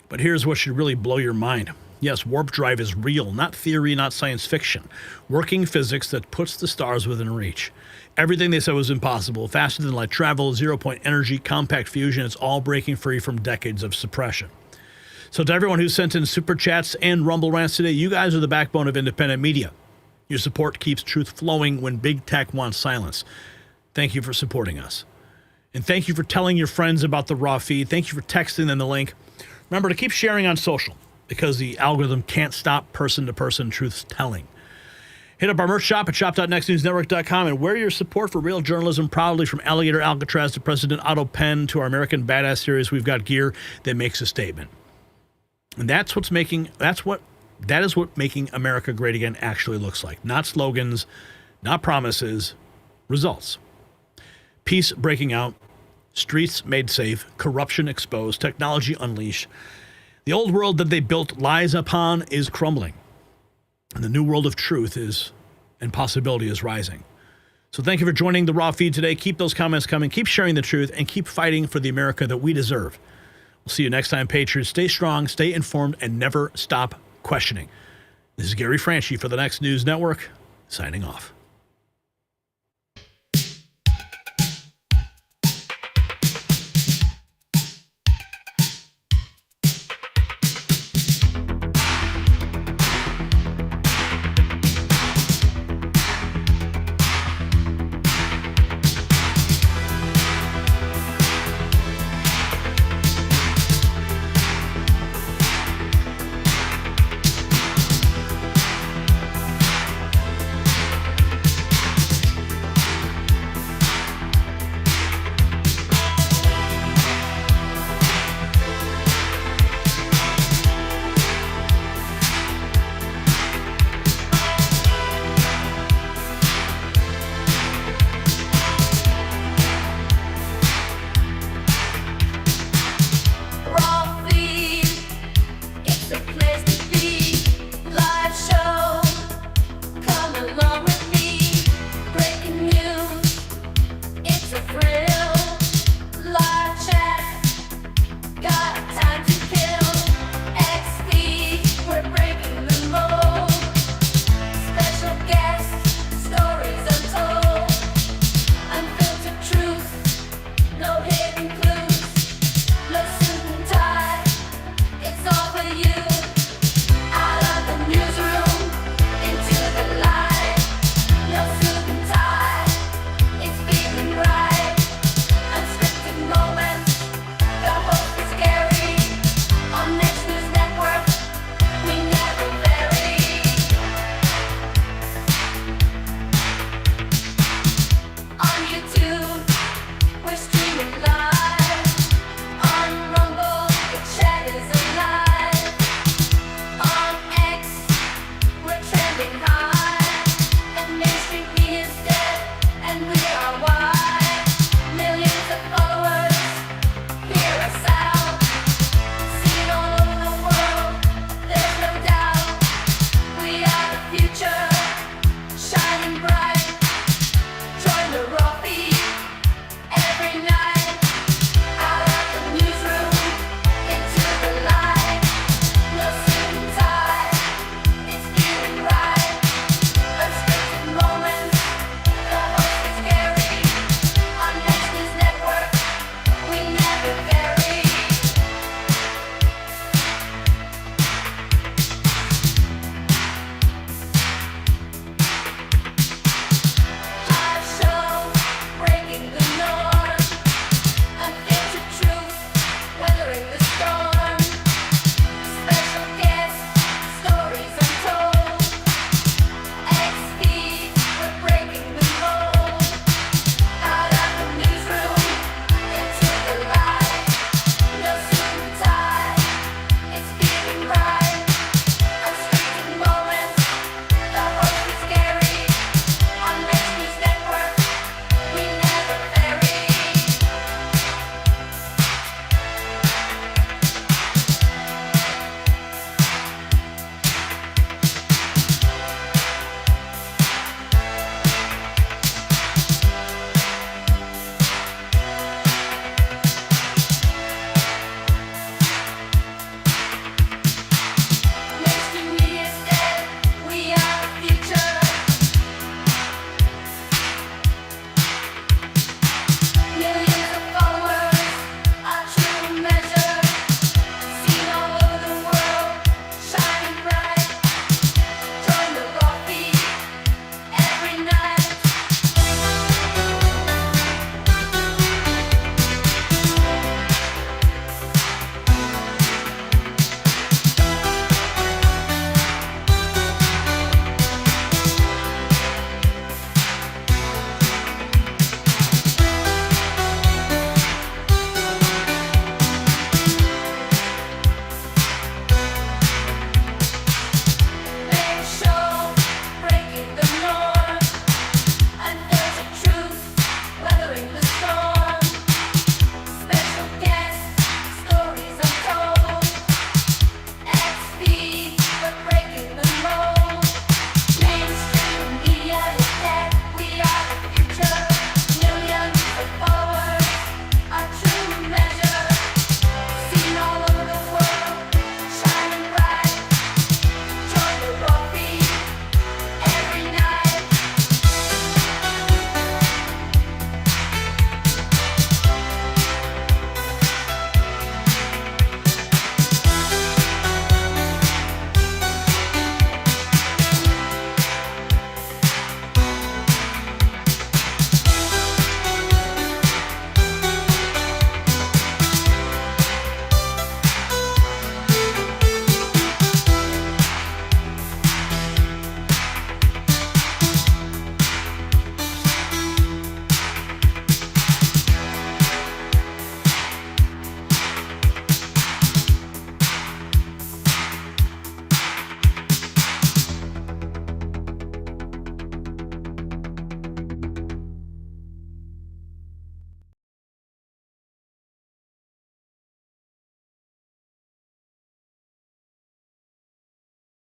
But here's what should really blow your mind. Yes, warp drive is real, not theory, not science fiction. Working physics that puts the stars within reach. Everything they said was impossible. Faster than light travel, zero-point energy, compact fusion, it's all breaking free from decades of suppression. So to everyone who sent in super chats and Rumble rants today, you guys are the backbone of independent media. Your support keeps truth flowing when big tech wants silence. Thank you for supporting us. And thank you for telling your friends about the raw feed. Thank you for texting them the link. Remember to keep sharing on social, because the algorithm can't stop person-to-person truth telling. Hit up our merch shop at shop.nextnewsnetwork.com and wear your support for real journalism proudly. From Alligator Alcatraz to President Otto Penn to our American Badass series, we've got gear that makes a statement. And that is what making America great again actually looks like. Not slogans, not promises, results. Peace breaking out, streets made safe, corruption exposed, technology unleashed. The old world that they built lies upon is crumbling. And the new world of truth and possibility is rising. So thank you for joining the Raw Feed today. Keep those comments coming. Keep sharing the truth and keep fighting for the America that we deserve. We'll see you next time, Patriots. Stay strong, stay informed, and never stop questioning. This is Gary Franchi for the Next News Network, signing off.